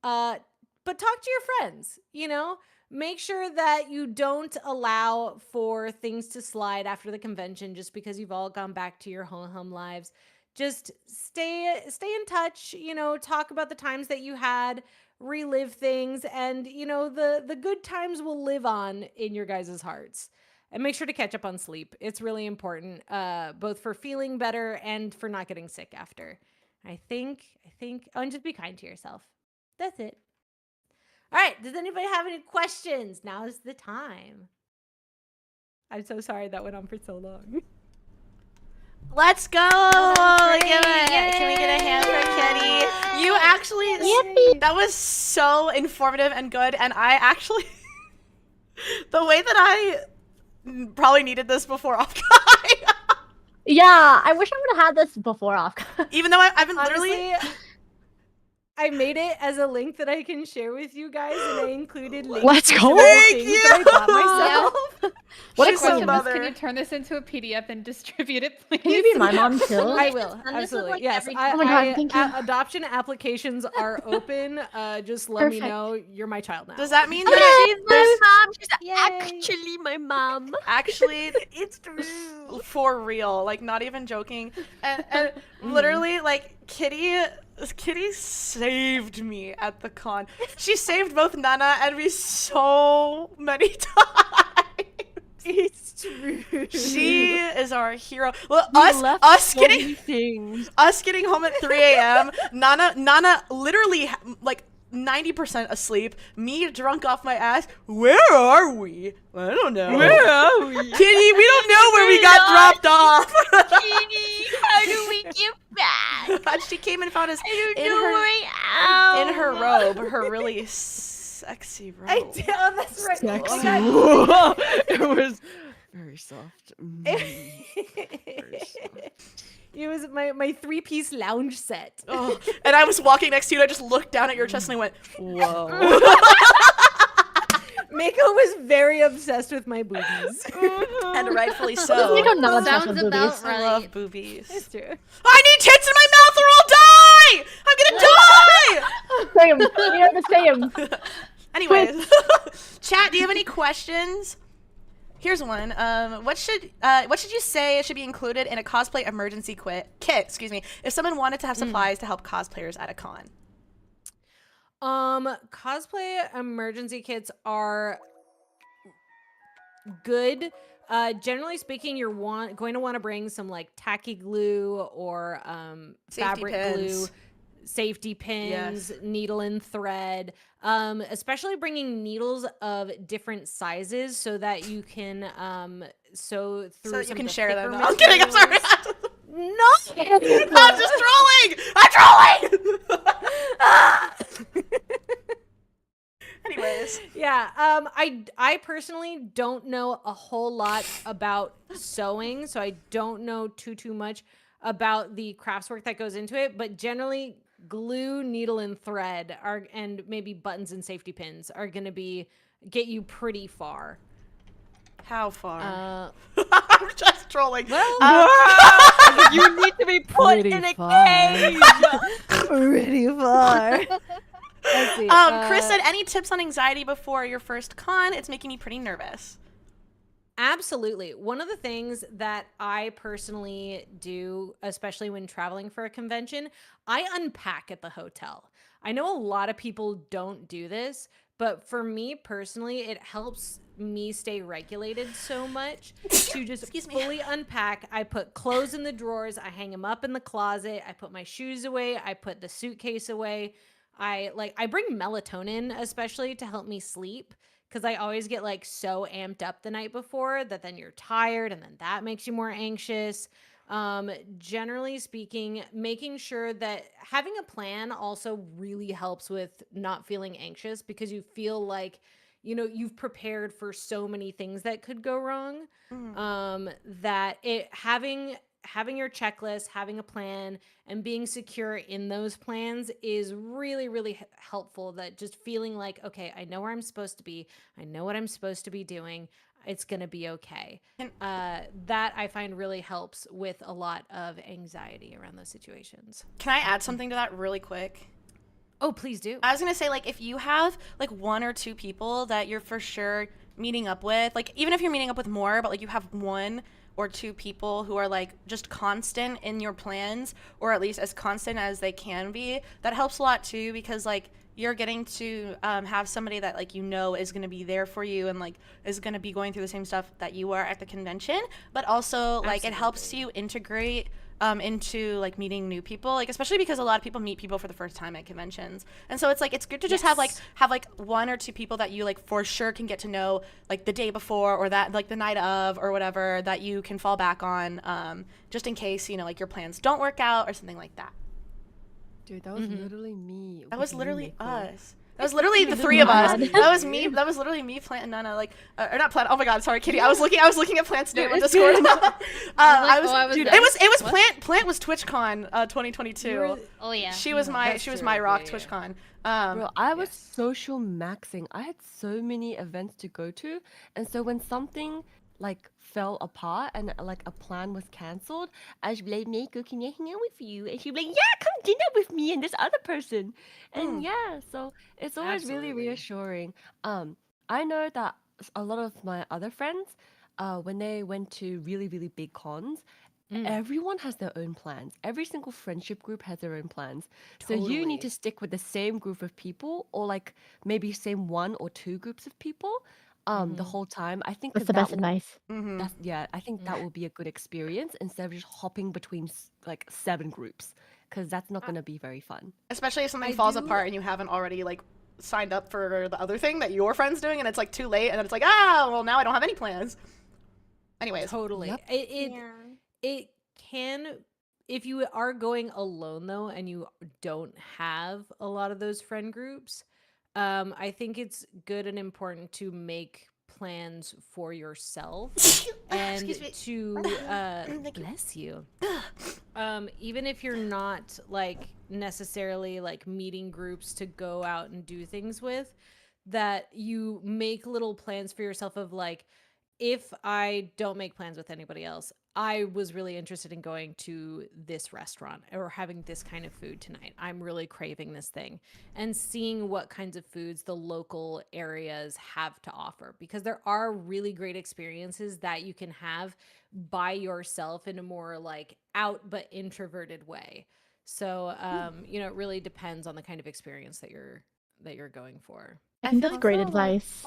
But talk to your friends, Make sure that you don't allow for things to slide after the convention just because you've all gone back to your home lives. Just stay in touch, talk about the times that you had, relive things, and the good times will live on in your guys' hearts. And make sure to catch up on sleep. It's really important, both for feeling better and for not getting sick after. I think, and just be kind to yourself. That's it. All right. Does anybody have any questions? Now is the time. I'm so sorry that went on for so long. Let's go! Can we get a hand for Kitty? You actually, that was so informative and good. And I actually, the way that I probably needed this before off guy. Yeah, I wish I would have had this before off. Even though I've been Honestly, literally... I made it as a link that I can share with you guys, and I included links Let's to go. some Thank things that I bought you. myself. What a She's so question. mother. Can you turn this into a PDF and distribute it, please? Can you be my mom too? I will, And this is, absolutely. like, Yes, every- Oh my God, thank you. Adoption applications are open. Just let me Perfect. know you're my child now. Does that mean that She's my mom. She's Yay. actually my mom. actually it's true for real, like not even joking, and literally like Kitty saved me at the con. She saved both Nana and me so many times. It's true. She is our hero. Well, You left us so many getting things. home at 3 a.m. Nana literally like 90% asleep. Me drunk off my ass. Where are we? I don't know. Where are we? Kitty, we don't know where we got dropped off. Kitty, how do we get back? She came and found us I don't in know her where I am. in her robe, her really sexy robe. I did. Oh, that's right. Sexy. Oh, God. It was very soft. Very soft. It was my 3-piece lounge set. Oh, and I was walking next to you and I just looked down at your chest and I went, whoa. Mako was very obsessed with my boobies. And rightfully Doesn't so. make a not obsessed Sounds with about boobies. I love right. boobies. It's true. I need tits in my mouth or I'll die! I'm gonna die! Same. We are the same. Anyways, chat, do you have any questions? Here's one. What should you say should be included in a cosplay emergency kit? Excuse me. If someone wanted to have supplies to help cosplayers at a con. Cosplay emergency kits are good. Generally speaking, you're going to want to bring some like tacky glue or Safety fabric pins. glue, safety pins, needle and thread. Especially bringing needles of different sizes so that you can sew through. So that you some can of the share them. thicker No, I'm kidding. I'm sorry. materials. No. I'm just trolling. I'm trolling. Anyways, Yeah, I personally don't know a whole lot about sewing, so I don't know too much about the craftswork that goes into it, but generally glue, needle, and thread and maybe buttons and safety pins are gonna get you pretty far. how far? Uh, I'm just trolling. You need to be put Pretty in a far. cage. pretty far. Let's see. Chris said, any tips on anxiety before your first con? It's making me pretty nervous. Absolutely. One of the things that I personally do, especially when traveling for a convention, I unpack at the hotel. I know a lot of people don't do this, But for me personally, it helps me stay regulated so much to just fully unpack. I put clothes in the drawers, I hang them up in the closet, I put my shoes away, I put the suitcase away. I bring melatonin especially to help me sleep, because I always get like so amped up the night before that then you're tired and then that makes you more anxious. Generally speaking, making sure that having a plan also really helps with not feeling anxious, because you feel like, you know, you've prepared for so many things that could go wrong. That having your checklist, having a plan, and being secure in those plans is really, really helpful. That just feeling like, okay, I know where I'm supposed to be. I know what I'm supposed to be doing. It's going to be okay. That I find really helps with a lot of anxiety around those situations. Can I add something to that really quick? Oh, please do. I was going to say, like, if you have, like, 1 or 2 people that you're for sure meeting up with, like, even if you're meeting up with more, but, like, you have 1 or 2 people who are, like, just constant in your plans, or at least as constant as they can be, that helps a lot, too, because, like, you're getting to have somebody that, like, you know is going to be there for you and, like, is going to be going through the same stuff that you are at the convention, but also, like, it helps you integrate into, like, meeting new people, like, especially because a lot of people meet people for the first time at conventions. And so it's, like, it's good to just have 1 or 2 people that you, like, for sure can get to know, like, the day before or that, like, the night of or whatever, that you can fall back on just in case, you know, like, your plans don't work out or something like that. Dude, that was literally me. That was literally Mako. us. That was literally the 3 of us. That was me. That was literally me, Plant, and Nana. Like, or not Plant. Oh my God, sorry, Kitty. I was looking at Plant's name on Discord. It was Plant. Plant was TwitchCon 2022. Oh yeah. She was my rock TwitchCon. Bro, I was social maxing. I had so many events to go to, and so when something like fell apart and like a plan was cancelled, I should be like, Mako, can I hang out with you? And she'd be like, yeah, come dinner with me and this other person. And yeah, so it's always really reassuring. I know that a lot of my other friends, when they went to really, really big cons, everyone has their own plans. Every single friendship group has their own plans. So you need to stick with the same group of people, or like maybe same 1 or 2 groups of people the whole time. I think That's the best advice. I think that will be a good experience instead of just hopping between like 7 groups, because that's not going to be very fun. Especially if something falls apart and you haven't already, like, signed up for the other thing that your friend's doing, and it's, like, too late, and then it's like, well, now I don't have any plans. Anyways. Totally. Yep. It can, if you are going alone though and you don't have a lot of those friend groups, I think it's good and important to make plans for yourself and to bless you. Even if you're not like necessarily like meeting groups to go out and do things with, that you make little plans for yourself of like, if I don't make plans with anybody else, I was really interested in going to this restaurant or having this kind of food tonight. I'm really craving this thing, and seeing what kinds of foods the local areas have to offer, because there are really great experiences that you can have by yourself in a more like out but introverted way. So, you know, it really depends on the kind of experience that you're going for. I think that's great Also, advice.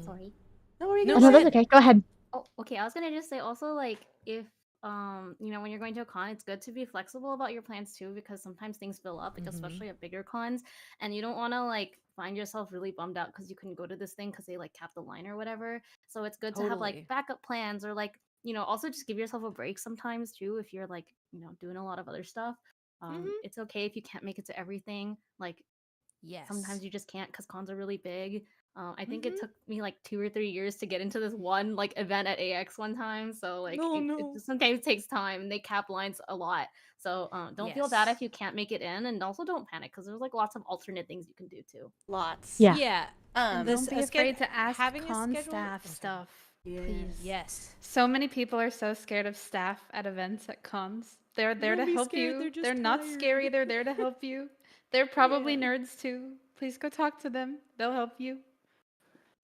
Sorry. No, where are you No, going? that's okay. Go ahead. Oh, okay. I was gonna just say also, like, if you know, when you're going to a con, it's good to be flexible about your plans too, because sometimes things fill up, like especially at bigger cons, and you don't want to like find yourself really bummed out because you couldn't go to this thing because they like capped the line or whatever. So it's good to have like backup plans, or like, you know, also just give yourself a break sometimes too if you're like, you know, doing a lot of other stuff. It's okay if you can't make it to everything. Like, sometimes you just can't because cons are really big. I think it took me like 2 or 3 years to get into this one like event at AX one time. So like it just sometimes takes time, and they cap lines a lot. So don't feel bad if you can't make it in, and also don't panic because there's like lots of alternate things you can do too. Lots. Yeah. Yeah. Don't be afraid to ask con staff stuff. Please. Yes. So many people are so scared of staff at events at cons. They're there to help you. They're not scary. They're there to help you. They're probably nerds too. Please go talk to them. They'll help you.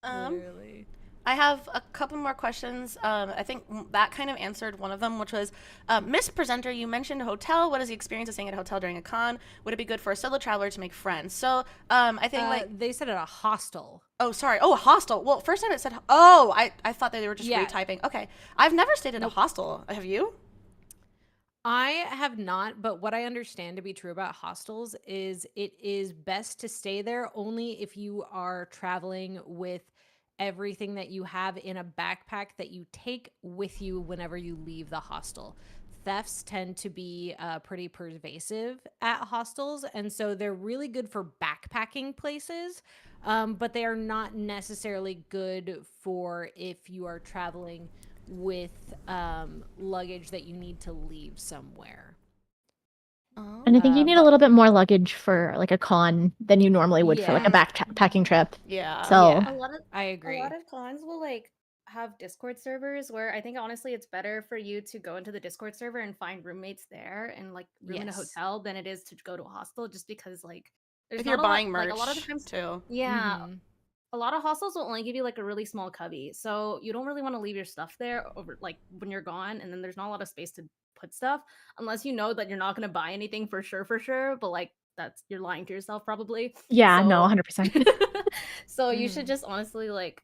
Literally. I have a couple more questions. I think that kind of answered one of them, which was, Miss Presenter, you mentioned a hotel. What is the experience of staying at a hotel during a con? Would it be good for a solo traveler to make friends? So I think they said at a hostel. Oh, sorry. Oh, a hostel. Well, first time it said, oh, I thought that they were just retyping. Okay. I've never stayed in a hostel. Have you? I have not, but what I understand to be true about hostels is it is best to stay there only if you are traveling with everything that you have in a backpack that you take with you whenever you leave the hostel. Thefts tend to be pretty pervasive at hostels, and so they're really good for backpacking places, but they are not necessarily good for if you are traveling with luggage that you need to leave somewhere. And I think you need a little bit more luggage for like a con than you normally would for like a backpacking trip. Yeah. So I agree. A lot of cons will like have Discord servers where I think honestly it's better for you to go into the Discord server and find roommates there and like room in a hotel than it is to go to a hostel, just because like there's If you're not a lot, buying merch like a lot of the times too. yeah, a lot of hostels will only give you like a really small cubby, so you don't really want to leave your stuff there over like when you're gone, and then there's not a lot of space to put stuff unless you know that you're not going to buy anything for sure, but like that's you're lying to yourself probably. yeah, no, So 100%. so you should just honestly like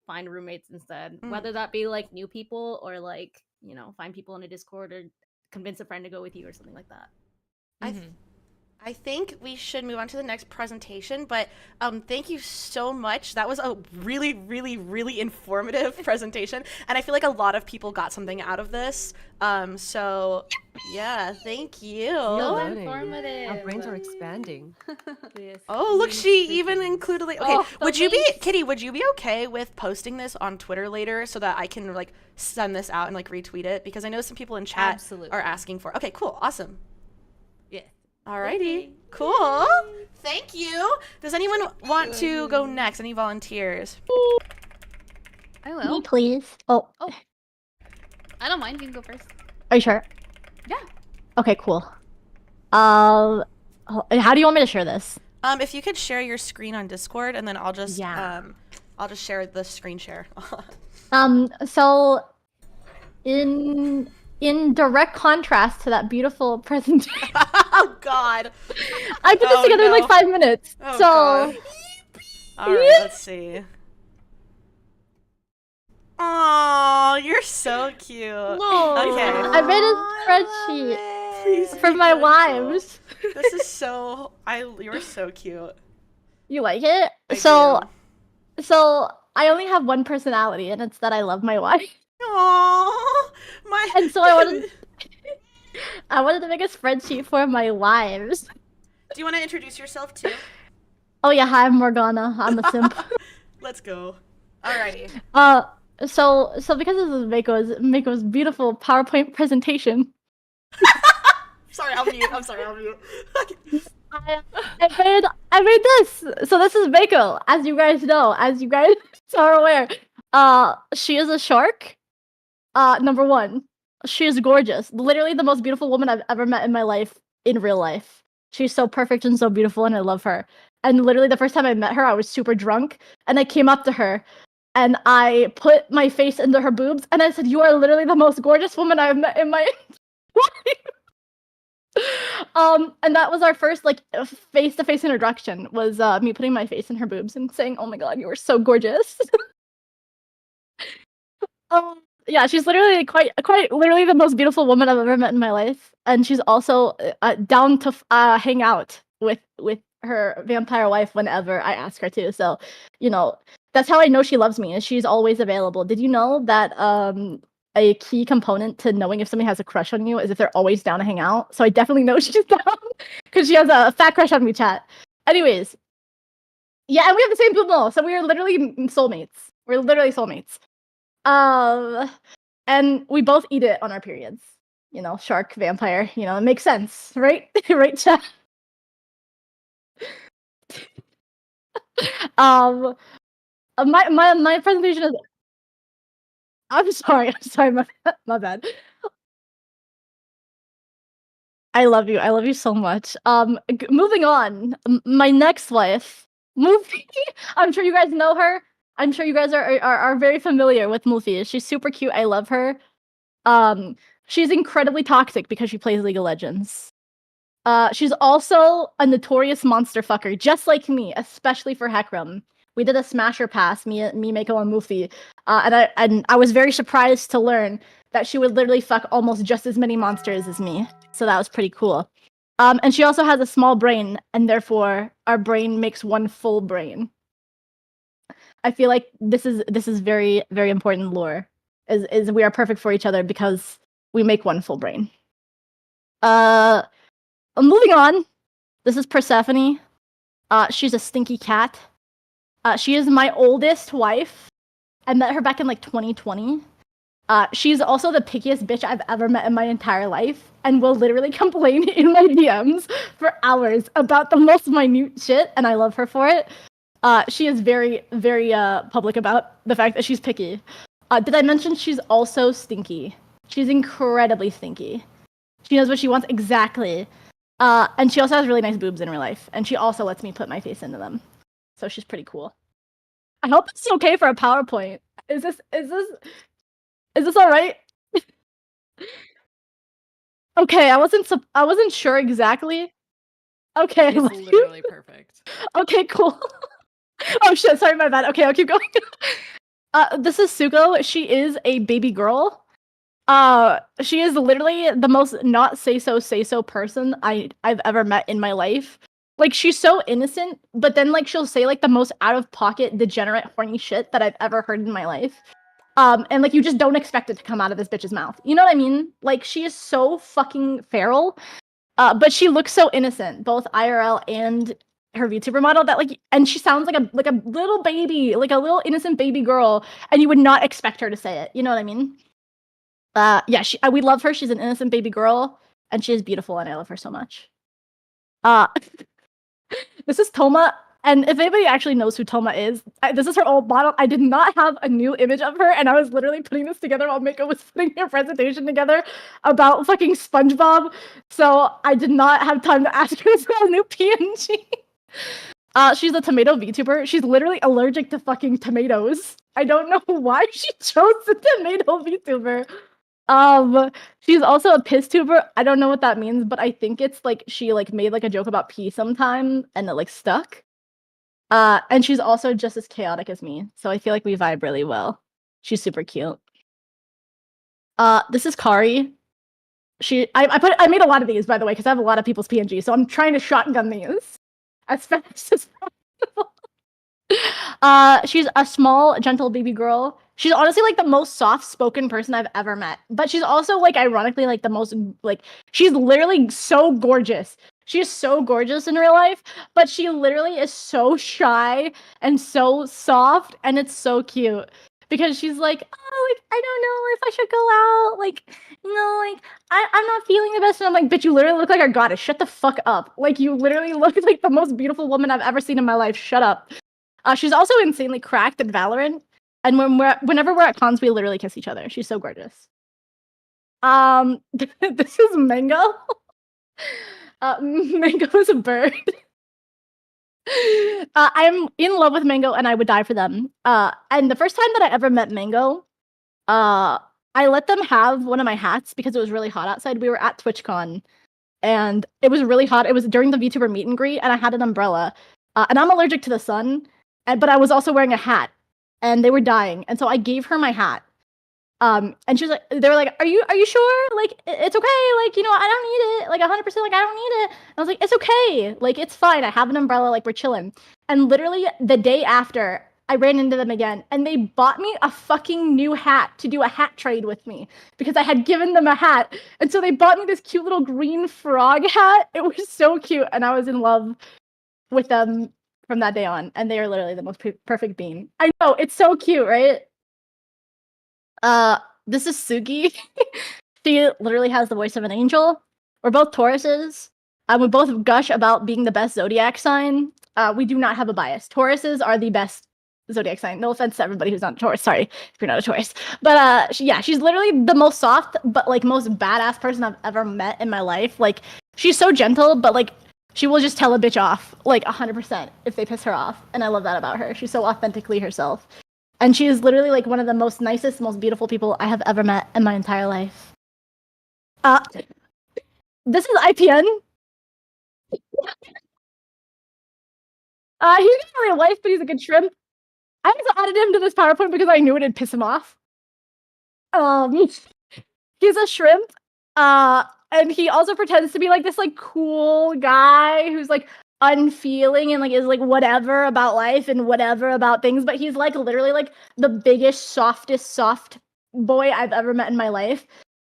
find roommates instead, whether that be like new people or like, you know, find people in a Discord or convince a friend to go with you or something like that. I think we should move on to the next presentation, but thank you so much. That was a really, really, really informative presentation, and I feel like a lot of people got something out of this. So, yeah, thank you. So learning. informative. Our brains are expanding. Oh, look, she even included like, okay, Oh, the would you be, links. Kitty, would you be okay with posting this on Twitter later so that I can like send this out and like retweet it? Because I know some people in chat Absolutely. are asking for. Okay, cool, awesome. Yeah. Alrighty, cool. Thank you. Does anyone want to go next? Any volunteers? I Me, will. please. Oh, I don't mind. You can go first. are you sure? Yeah. Okay, cool. How do you want me to share this? If you could share your screen on Discord, and then I'll just I'll just share the screen share. So in direct contrast to that beautiful presentation, Oh God. I put this together in like 5 minutes. Oh, so God. All right, let's see. Oh, you're so cute. Okay. I made a spreadsheet Please for be my gentle. wives. This is so. You're so cute. You like it? I So do. I only have one personality, and it's that I love my wife. Aww, my. And so I wanted to make a spreadsheet for my wives. Do you want to introduce yourself too? Oh yeah, hi, I'm Morgana. I'm a simp. Let's go. Alrighty. So because this is Mako's beautiful PowerPoint presentation, Sorry, I'll mute. I'm sorry, I'll mute. I made this. So this is Mako, as you guys know, as you guys are aware. She is a shark. Number one, she is gorgeous. Literally the most beautiful woman I've ever met in my life, in real life. She's so perfect and so beautiful, and I love her. And literally the first time I met her, I was super drunk, and I came up to her, and I put my face into her boobs, and I said, "You are literally the most gorgeous woman I've met in my life." And that was our first like face-to-face introduction. Was me putting my face in her boobs and saying, "Oh my God, you are so gorgeous." Yeah, she's literally quite literally the most beautiful woman I've ever met in my life, and she's also down to hang out with her vampire wife whenever I ask her to. So, you know, that's how I know she loves me, and she's always available. Did you know that a key component to knowing if somebody has a crush on you is if they're always down to hang out? So I definitely know she's down because she has a fat crush on me, chat. Anyways, yeah, and we have the same people, so we are literally soulmates. We're literally soulmates. And we both eat it on our periods. You know, shark, vampire, you know, it makes sense, right? Right, chat? My presentation is... I'm sorry, my bad. I love you so much. Moving on, my next wife, I'm sure you guys know her. I'm sure you guys are very familiar with Mufi. She's super cute. I love her. She's incredibly toxic because she plays League of Legends. She's also a notorious monster fucker, just like me, especially for Hecarim. We did a smasher pass, me, Mako, and Mufi, and I was very surprised to learn that she would literally fuck almost just as many monsters as me. So that was pretty cool. And she also has a small brain, and therefore our brain makes one full brain. I feel like this is very, very important lore. Is we are perfect for each other because we make one full brain. Moving on. This is Persephone. She's a stinky cat. She is my oldest wife. I met her back in like 2020. She's also the pickiest bitch I've ever met in my entire life, and will literally complain in my DMs for hours about the most minute shit, and I love her for it. She is very, very public about the fact that she's picky. Did I mention she's also stinky? She's incredibly stinky. She knows what she wants exactly. And she also has really nice boobs in real life, and she also lets me put my face into them. So she's pretty cool. I hope it's okay for a PowerPoint. Is this all right? Okay, I wasn't sure exactly. Okay, It's literally perfect. Okay, cool. Oh shit, sorry, my bad. Okay, I'll keep going. This is Suko. She is a baby girl. She is literally the most not say so person I've ever met in my life. Like, she's so innocent, but then like she'll say like the most out of pocket, degenerate, horny shit that I've ever heard in my life. And like you just don't expect it to come out of this bitch's mouth. You know what I mean? Like, she is so fucking feral. But she looks so innocent, both IRL and her VTuber model, that like, and she sounds like a little baby, like a little innocent baby girl, and you would not expect her to say it. You know what I mean? Yeah, we love her. She's an innocent baby girl, and she is beautiful, and I love her so much. This is Toma, and if anybody actually knows who Toma is, this is her old model. I did not have a new image of her, and I was literally putting this together while Mako was putting her presentation together about fucking SpongeBob, so I did not have time to ask her for a new PNG. She's a tomato VTuber. She's literally allergic to fucking tomatoes. I don't know why she chose the tomato VTuber. She's also a piss tuber. I don't know what that means, but I think it's like she like made like a joke about pee sometime and it like stuck. And she's also just as chaotic as me, so I feel like we vibe really well. She's super cute. This is Kari. I made a lot of these, by the way, because I have a lot of people's PNG, so I'm trying to shotgun these as fast as possible. She's a small, gentle baby girl. She's honestly like the most soft-spoken person I've ever met. But she's also like ironically like the most like she's literally so gorgeous. She is so gorgeous in real life, but she literally is so shy and so soft, and it's so cute. Because she's like, oh, like, I don't know if I should go out. Like, you know, like, I'm not feeling the best. And I'm like, bitch, you literally look like a goddess. Shut the fuck up. Like, you literally look like the most beautiful woman I've ever seen in my life. Shut up. She's also insanely cracked at Valorant. And whenever we're at cons, we literally kiss each other. She's so gorgeous. This is Mango. Mango is a bird. I'm in love with Mango, and I would die for them. And the first time that I ever met Mango, I let them have one of my hats because it was really hot outside. We were at TwitchCon, and it was really hot. It was during the VTuber meet and greet, and I had an umbrella. And I'm allergic to the sun, but I was also wearing a hat, and they were dying. And so I gave her my hat. And she was like, they were like, are you sure? Like, it's okay. Like, you know, I don't need it. Like 100%, like, I don't need it. And I was like, it's okay. Like, it's fine. I have an umbrella. Like, we're chilling. And literally the day after, I ran into them again, and they bought me a fucking new hat to do a hat trade with me because I had given them a hat. And so they bought me this cute little green frog hat. It was so cute. And I was in love with them from that day on. And they are literally the most perfect being. I know. It's so cute, right? This is Sugi. She literally has the voice of an angel. We're both Tauruses. We both gush about being the best zodiac sign. We do not have a bias. Tauruses are the best zodiac sign. No offense to everybody who's not a Taurus. Sorry if you're not a Taurus. But she's literally the most soft, but like most badass person I've ever met in my life. Like, she's so gentle, but like She will just tell a bitch off, like 100% if they piss her off. And I love that about her. She's so authentically herself. And she is literally like one of the most nicest, most beautiful people I have ever met in my entire life. This is IPN. He's not in real life, but he's a good shrimp. I just added him to this PowerPoint because I knew it'd piss him off. He's a shrimp. And he also pretends to be like this like cool guy who's like unfeeling and like is like whatever about life and whatever about things, but he's like literally like the biggest, softest soft boy I've ever met in my life.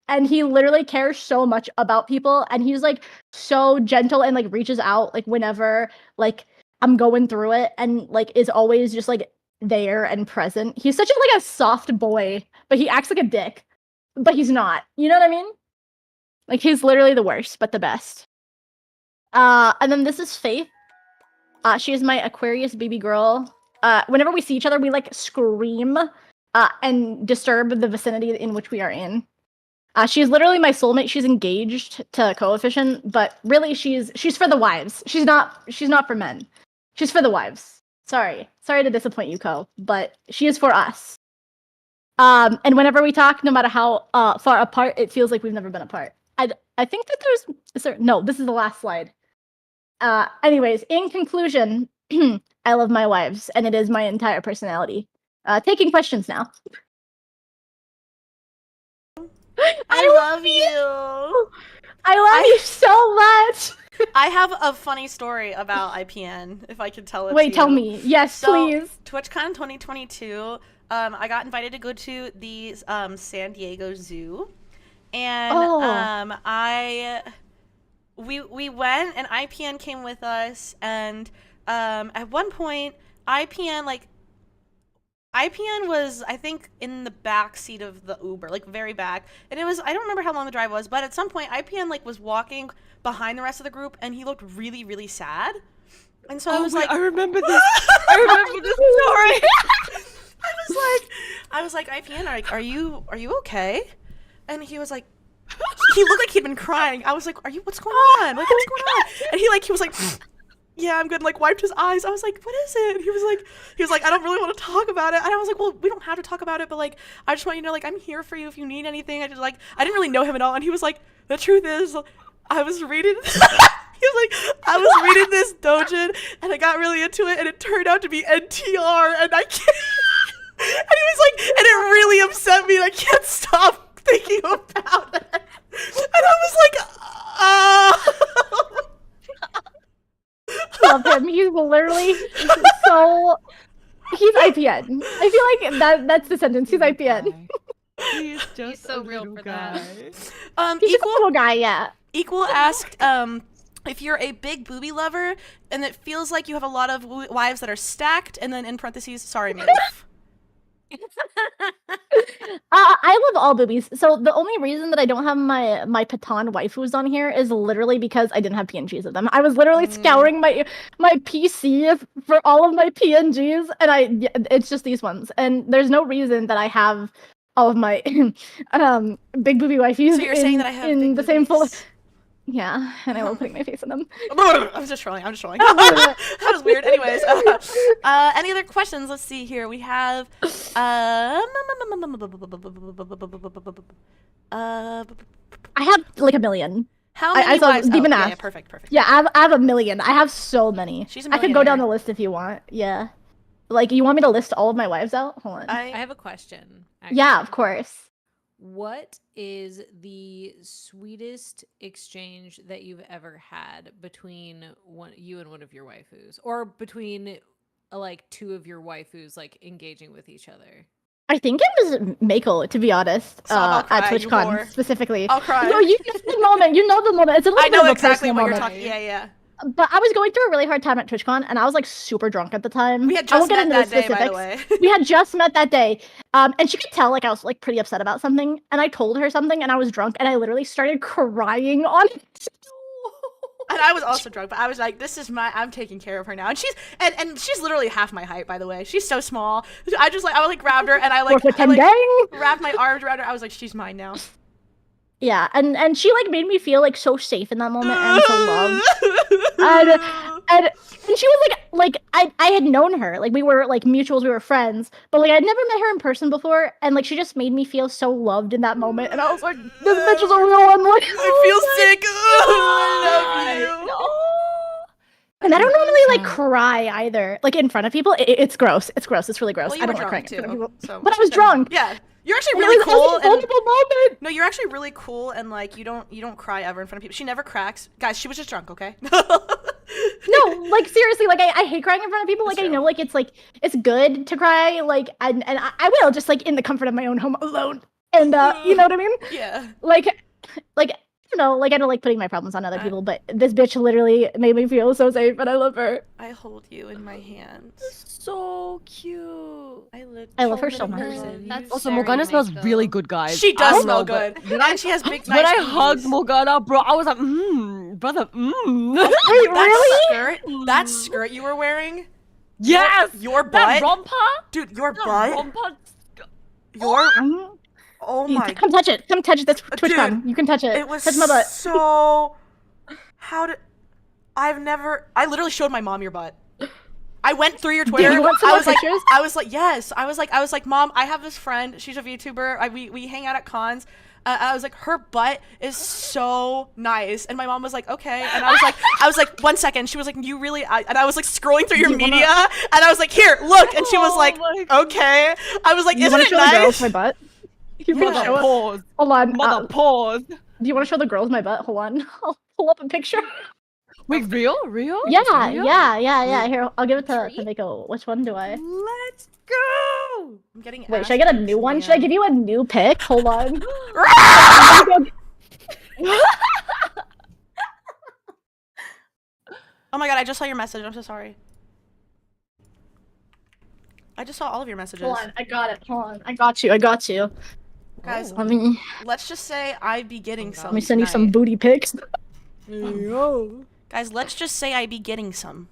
And he literally cares so much about people, and he's like so gentle and like reaches out like whenever like I'm going through it, and like is always just like there and present. He's such a soft boy, but he acts like a dick. But he's not. You know what I mean? Like he's literally the worst, but the best. And then this is Faith. She is my Aquarius baby girl. Whenever we see each other, we like scream and disturb the vicinity in which we are in. She's literally my soulmate. She's engaged to Coefficient, but really she's for the wives. She's not for men. She's for the wives. Sorry to disappoint you, Co, but she is for us. And whenever we talk, no matter how far apart, it feels like we've never been apart. I think that no, this is the last slide. Anyways, in conclusion, I love my wives, and it is my entire personality. Taking questions now. I love you. I love you so much. I have a funny story about IPN, if I could tell it to you. Wait, tell me. Yes, please. TwitchCon 2022, I got invited to go to the San Diego Zoo. And we went, and IPN came with us, and at one point IPN was, I think, in the back seat of the Uber, like very back. And it was, I don't remember how long the drive was, but at some point IPN like was walking behind the rest of the group, and he looked really, really sad. And so I was like, I remember this. I remember this story. I was like, IPN, are you okay? And he was like, he looked like he'd been crying. I was like, what's going on? Like, what's going on? And he was like, yeah, I'm good. Like, wiped his eyes. I was like, what is it? He was like, I don't really want to talk about it. And I was like, well, we don't have to talk about it, but like, I just want you to know, like, I'm here for you if you need anything. I didn't really know him at all. And he was like, the truth is, I was reading this dojin, and I got really into it, and it turned out to be NTR, and I can't. And he was like, and it really upset me, and I can't stop thinking about it. And I was like, Love him. He's literally he's IPN. I feel like that's the sentence. He's IPN. He's so real for that. He's just a little guy, yeah. Equal asked if you're a big booby lover and it feels like you have a lot of wives that are stacked, and then in parentheses, sorry, MILF. I love all boobies. So the only reason that I don't have my Patan waifus on here is literally because I didn't have PNGs of them. I was literally scouring my PC for all of my PNGs, and it's just these ones. And there's no reason that I have all of my big booby waifus. So you're saying that I have in big the same folder. boobies? Yeah, and I love putting my face in them. I'm just trolling. That was weird. Anyways, any other questions? Let's see here. We have I have like a million. how many I saw wives? Demon yeah, asked. perfect. Yeah, I have a million. I have so many. She's a I could go down millionaire. the list if you want. Yeah. Like, you want me to list all of my wives out? Hold on. I have a question. Yeah, actually. of course. What is the sweetest exchange that you've ever had between you and one of your waifus, or between like two of your waifus like engaging with each other? I think it was Mako, to be honest, Stop, I'll at cry, you TwitchCon whore. specifically. I'll cry. No, you know the moment. You know the moment. It's a little I bit know of a exactly personal what you're moment. talking. Yeah. But I was going through a really hard time at TwitchCon, and I was like super drunk at the time. We had I just won't get met into that the day, by the way. We had just met that day, and she could tell like I was like pretty upset about something, and I told her something, and I was drunk, and I literally started crying on it. And I was also drunk, but I was like, "This is I'm taking care of her now." And she's literally half my height, by the way. She's so small. I was like grabbed her, and I 4'10" like gang. wrapped my arms around her. I was like, "She's mine now." Yeah, and she like made me feel like so safe in that moment and so loved. And she was like I had known her, like we were like mutuals, we were friends, but like I'd never met her in person before, and like she just made me feel so loved in that moment, and I was like, this bitch is a real one. Like, I feel sick. I love you. And I don't normally like cry either, like in front of people. It's gross. It's gross. It's really gross. Well, you I were don't like crying drunk in front of too, people. so But I was drunk. Yeah, you're actually And it really was- it was cool. a vulnerable moment. No, you're actually really cool, and like you don't cry ever in front of people. She never cracks, guys. She was just drunk, okay? No, like seriously, like I hate crying in front of people. Like That's I know, like it's good to cry, like and I will just like in the comfort of my own home alone, and you know what I mean? Yeah. Like you know, like I don't like putting my problems on other people, but this bitch literally made me feel so safe, and I love her. I hold you in my hands. So cute. I love her so much. That's Also, very Morgana smells Mako. really good, guys. She I does don't smell know, but good, and she has big. When nice I hugged knees. Morgana, bro, I was like, brother, Wait, That really? skirt, that skirt you were wearing, Yes! your That butt, romper? dude, your That butt, romper? your. Oh my. Come touch it. Come touch this Dude, TwitchCon. You can touch it. It was touch my butt. so. How did? I literally showed my mom your butt. I went through your Twitter. you want some I more was like, pictures? I was like, yes. I was like, Mom, I have this friend. She's a VTuber. We hang out at cons. I was like, her butt is so nice, and my mom was like, okay. And I was like, 1 second. She was like, you really? And I was like scrolling through your media, and I was like, here, look. And she was like, okay. I was like, You isn't want it to show the girls nice? my butt? You Yeah. want to show it? Pause. Hold on. Mother, pause. Do you want to show the girls my butt? Hold on. I'll pull up a picture. Wait, real? Real? Yeah, Real? yeah. Here, I'll give it to Mako. Which one do I? Let's go! I'm getting. Wait, should I get a ass new one? pics Should I again. give you a new pic? Hold on. Oh my god, I just saw your message. I'm so sorry. I just saw all of your messages. Hold on, I got it. Hold on, I got you. Guys, Let me let's just say I be getting some. let me send you some tonight. booty pics. Guys, let's just say I be getting some.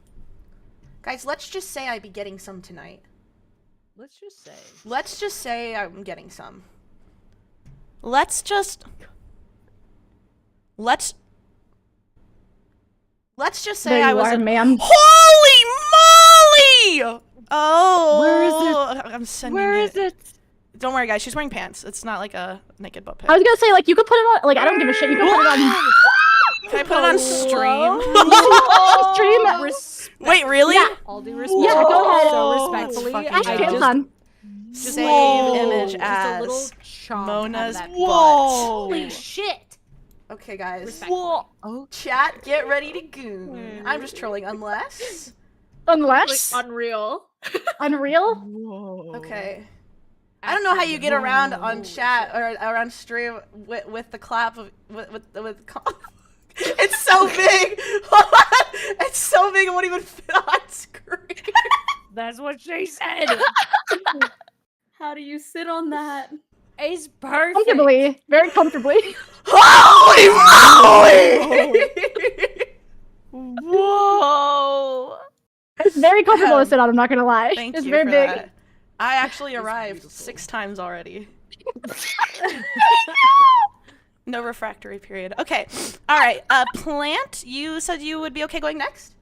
Guys, let's just say I be getting some tonight. Let's just say. Let's just say I'm getting some. Let's just say There I you was are, a- ma'am. Holy moly! Oh, Where is it? I'm sending Where it. is it? Don't worry, guys. She's wearing pants. It's not like a naked butt pic. I was gonna say like you could put it on. Like I don't give a shit. You can put it on. Can I put it on stream? Stream. Wait, really? Yeah. All due respect. Yeah, go ahead. So That's respectfully, fucking Ash dope. pants on. Save Whoa. image just a little as chomp Mona's out of that butt. Holy shit. Okay, guys. Whoa. Oh. Chat, get ready to goon. I'm just trolling, unless. Unless Unreal. Unreal. Whoa. Okay. I don't know how you get around on chat or around stream with the clap of with. It's so big. It's so big. It won't even fit on screen. That's what she said. How do you sit on that? It's perfect. Comfortably, very comfortably. Holy moly! Whoa. It's very comfortable to sit on. I'm not gonna lie. Thank it's you very for big. that. I actually arrived 6 times already. No refractory period. Okay. All right. Plant, you said you would be okay going next?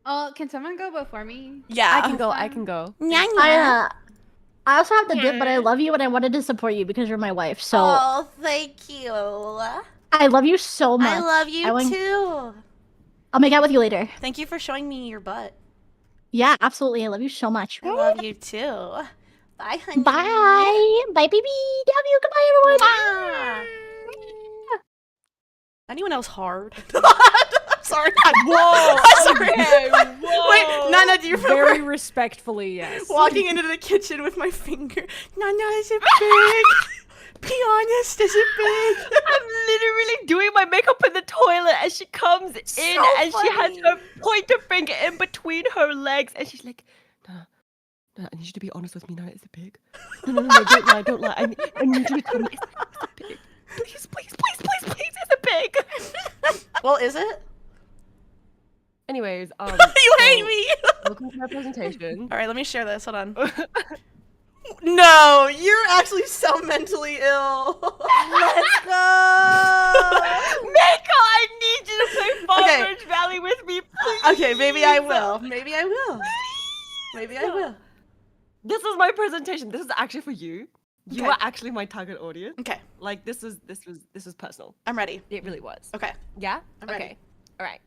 Oh, can someone go before me? Yeah. I can go. I can go. I also have the dip, but I love you and I wanted to support you because you're my wife. So Oh, thank you. I love you so much. I love you I want- too. I'll make out with you later. Thank you for showing me your butt. Yeah, absolutely. I love you so much. I love you too. Bye, honey. Bye. Bye, baby. Love you. Goodbye, everyone. Bye. Anyone else hard? Sorry. Whoa. Sorry. Okay, whoa. Wait, Nana, do you remember Very respectfully, yes. walking into the kitchen with my finger? Nana, is it big? Be honest, is it big? I'm literally doing my makeup in the toilet and she comes in So and she has funny. her pointer finger in between her legs and she's like, Nana, I need you to be honest with me. Nana, is it big? No, don't lie. I need you to tell me, is it big? Please, is it big? Well, is it? Anyways, You hate me. welcome to my presentation. All right, let me share this. Hold on. No, you're actually so mentally ill. Let's go. Okay, maybe I will. Maybe I will. Maybe I will. This is my presentation. This is actually for you. You Okay. are actually my target audience. Okay, Like this was personal. I'm ready. It really was. Okay. Yeah? I'm ready. Okay. Alright.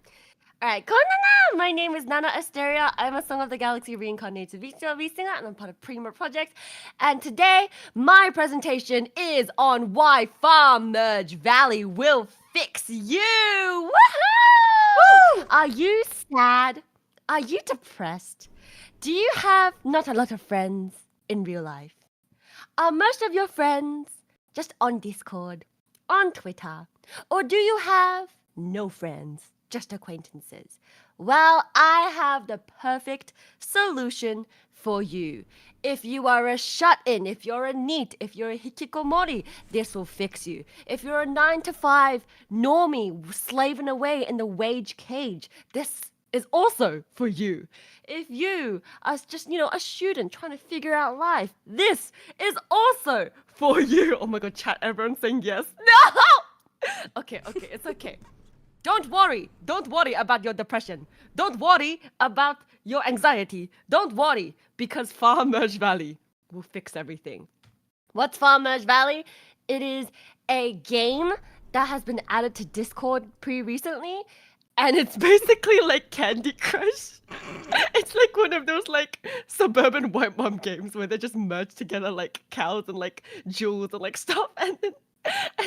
Alright. Konana! My name is Nana Asteria. I'm a Song of the Galaxy reincarnated VCLV singer and I'm part of Prima Project. And today, my presentation is on why Farm Merge Valley will fix you! Woohoo! Woo! Are you sad? Are you depressed? Do you have not a lot of friends in real life? Are most of your friends just on Discord, on Twitter? Or do you have no friends, just acquaintances? Well, I have the perfect solution for you. If you are a shut-in, if you're a NEET, if you're a hikikomori, this will fix you. If you're a 9-to-5 normie slaving away in the wage cage, this is also for you. If you are just, a student trying to figure out life, this is also for you. Oh my god, chat, everyone's saying yes. No! Okay, it's okay. Don't worry about your depression. Don't worry about your anxiety. Don't worry, because Farm Merge Valley will fix everything. What's Farm Merge Valley? It is a game that has been added to Discord recently. And it's basically like Candy Crush. It's like one of those like suburban white mom games where they just merge together like cows and like jewels and like stuff, and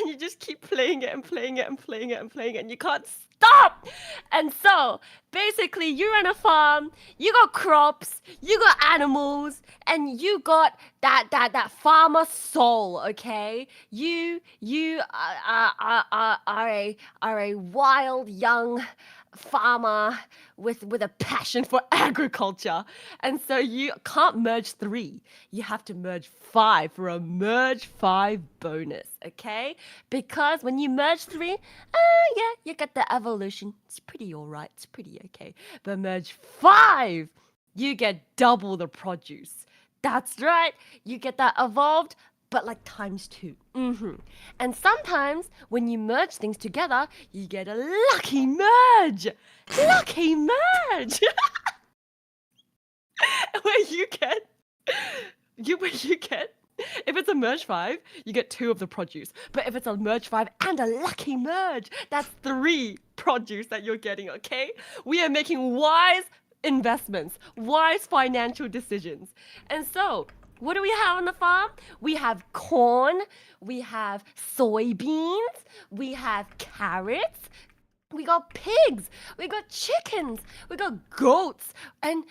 you just keep playing it and playing it and playing it and playing it, and you can't stop. And so basically, you're on a farm, you got crops, you got animals, and you got that farmer soul. Okay, you are a wild young farmer with a passion for agriculture, and so you can't merge 3, you have to merge 5 for a merge 5 bonus, okay? Because when you merge 3, yeah, you get the evolution, it's pretty alright, it's pretty okay. But merge 5, you get double the produce. That's right, you get that evolved, but like times 2. And sometimes when you merge things together, you get a lucky merge. Lucky merge. where you get, if it's a merge 5, you get 2 of the produce. But if it's a merge 5 and a lucky merge, that's 3 produce that you're getting, okay? We are making wise investments, wise financial decisions. And so, what do we have on the farm? We have corn, we have soybeans, we have carrots, we got pigs, we got chickens, we got goats, and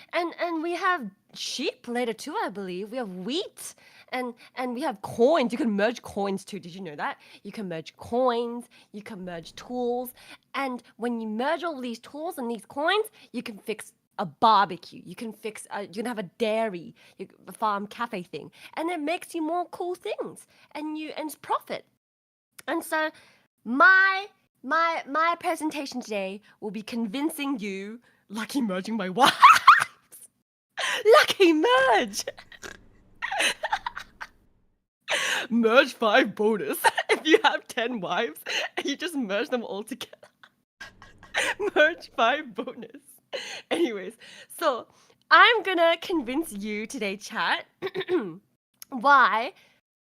we have sheep later too, I believe. We have wheat, and we have coins. You can merge coins too. Did you know that? You can merge coins, you can merge tools, and when you merge all these tools and these coins, you can fix a barbecue, you can fix, you can have a dairy, a farm cafe thing, and it makes you more cool things, and it's profit. And so my presentation today will be convincing you, lucky merging my wives, lucky merge, merge 5 bonus. If you have 10 wives and you just merge them all together, merge 5 bonus. Anyways, so I'm gonna convince you today, chat, why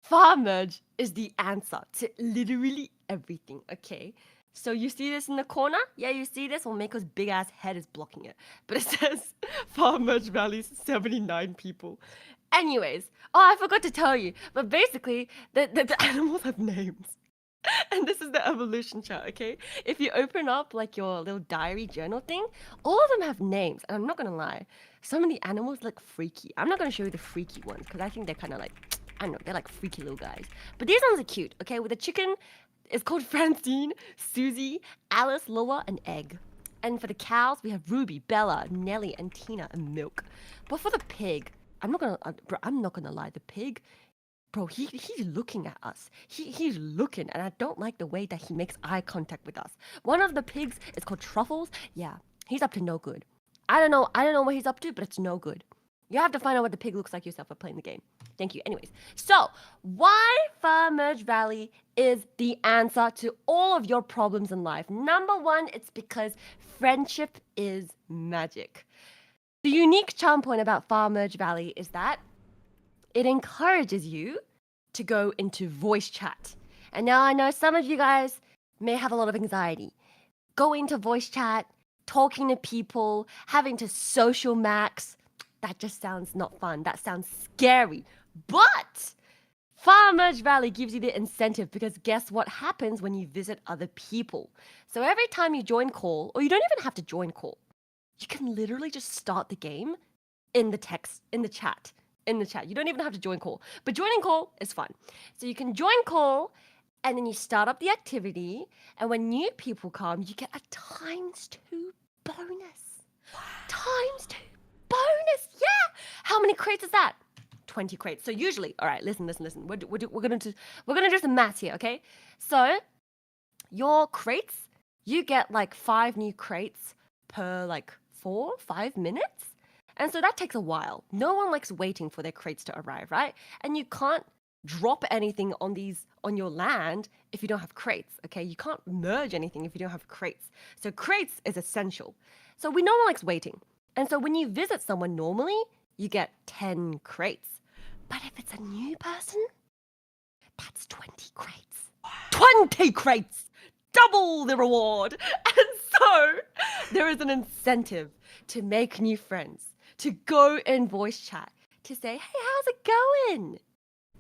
farm merge is the answer to literally everything, okay? So you see this in the corner? Yeah, you see this? Well, Mako's big ass head is blocking it. But it says Farm Merge Valley's 79 people. Anyways, I forgot to tell you, but basically, the animals have names. And this is the evolution chart, okay? If you open up like your little diary journal thing, all of them have names. And I'm not gonna lie, some of the animals look freaky. I'm not gonna show you the freaky ones because I think they're kind of like, I don't know, they're like freaky little guys. But these ones are cute, okay? With the chicken, it's called Francine, Susie, Alice, Loa, and Egg. And for the cows, we have Ruby, Bella, Nellie, and Tina, and Milk. But for the pig, I'm not gonna lie, the pig, bro, he's looking at us. He's looking, and I don't like the way that he makes eye contact with us. One of the pigs is called Truffles. Yeah, he's up to no good. I don't know what he's up to, but it's no good. You have to find out what the pig looks like yourself by playing the game. Thank you. Anyways, so why Far Merge Valley is the answer to all of your problems in life. Number one, it's because friendship is magic. The unique charm point about Far Merge Valley is that it encourages you to go into voice chat. And now I know some of you guys may have a lot of anxiety. Going to voice chat, talking to people, having to social max, that just sounds not fun. That sounds scary. But Far Merge Valley gives you the incentive because guess what happens when you visit other people? So every time you join call, or you don't even have to join call, you can literally just start the game in the text, in the chat. You don't even have to join call. But joining call is fun. So you can join call and then you start up the activity. And when new people come, you get a ×2 bonus. ×2 bonus. Yeah. How many crates is that? 20 crates. So usually, all right, listen. We're gonna do some math here, okay? So your crates, you get like 5 new crates per like 4-5 minutes. And so that takes a while. No one likes waiting for their crates to arrive, right? And you can't drop anything on your land if you don't have crates, okay? You can't merge anything if you don't have crates. So crates is essential. So no one likes waiting. And so when you visit someone normally, you get 10 crates. But if it's a new person, that's 20 crates. 20 crates! Double the reward! And so there is an incentive to make new friends, to go in voice chat, to say, hey, how's it going?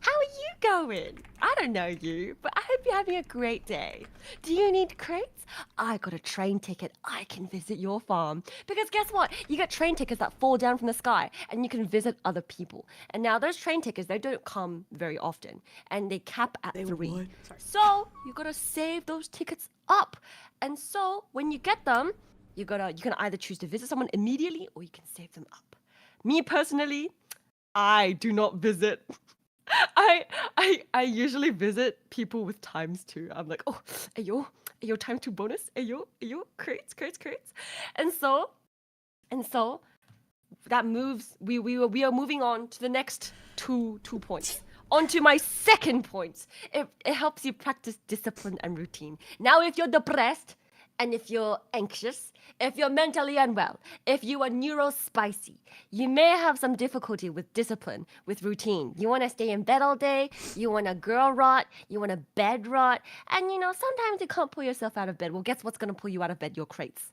How are you going? I don't know you, but I hope you're having a great day. Do you need crates? I got a train ticket. I can visit your farm. Because guess what? You get train tickets that fall down from the sky and you can visit other people. And now those train tickets, they don't come very often and they cap at 3. So you got to save those tickets up. And so when you get them, you can either choose to visit someone immediately or you can save them up. Me personally, I do not visit. I usually visit people with ×2. I'm like, oh, ayo ×2 bonus, ayo, crates. And so that moves, we are moving on to the next two points. On to my second point. It helps you practice discipline and routine. Now, if you're depressed, and if you're anxious, if you're mentally unwell, if you are neurospicy, you may have some difficulty with discipline, with routine. You want to stay in bed all day, you want a girl rot, you want a bed rot, and sometimes you can't pull yourself out of bed. Well, guess what's going to pull you out of bed? Your crates,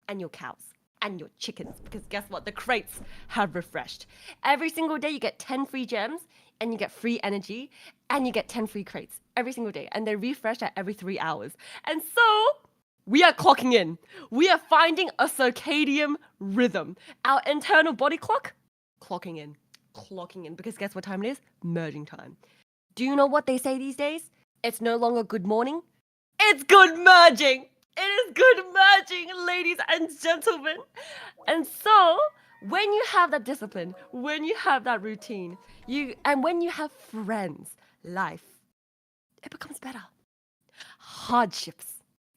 and your cows, and your chickens, because guess what? The crates have refreshed. Every single day you get 10 free gems, and you get free energy, and you get 10 free crates every single day, and they refresh at every 3 hours. And so we are clocking in. We are finding a circadian rhythm. Our internal body clock, clocking in. Because guess what time it is? Merging time. Do you know what they say these days? It's no longer good morning. It's good merging. It is good merging, ladies and gentlemen. And so when you have that discipline, when you have that routine, and when you have friends, life, it becomes better. Hardships,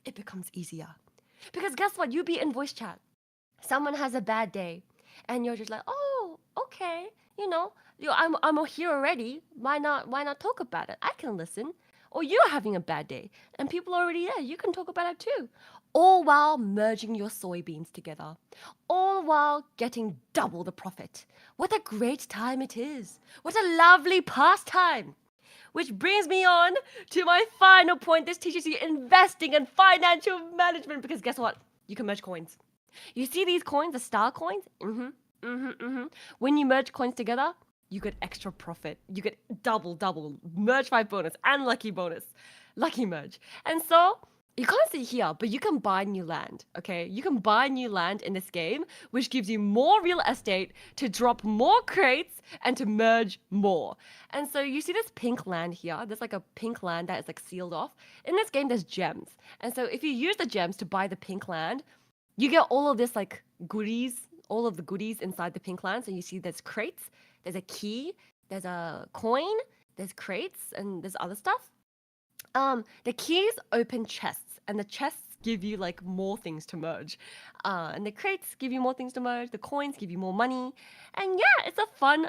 it becomes easier. Because guess what? You be in voice chat. Someone has a bad day, and you're just like, oh, okay, I'm here already. Why not talk about it? I can listen. Or you're having a bad day, and people are already there. You can talk about it too. All while merging your soybeans together. All while getting double the profit. What a great time it is. What a lovely pastime. Which brings me on to my final point. This teaches you investing and financial management. Because guess what? You can merge coins. You see these coins, the star coins? When you merge coins together, you get extra profit. You get double, merge 5 bonus and lucky bonus. Lucky merge. And so you can't see here, but you can buy new land, okay? You can buy new land in this game, which gives you more real estate to drop more crates and to merge more. And so you see this pink land here. There's like a pink land that is like sealed off. In this game, there's gems. And so if you use the gems to buy the pink land, you get all of this like goodies, all of the goodies inside the pink land. So you see there's crates, there's a key, there's a coin, there's crates, and there's other stuff. The keys open chests, and the chests give you like more things to merge. And the crates give you more things to merge. The coins give you more money. And yeah, it's a fun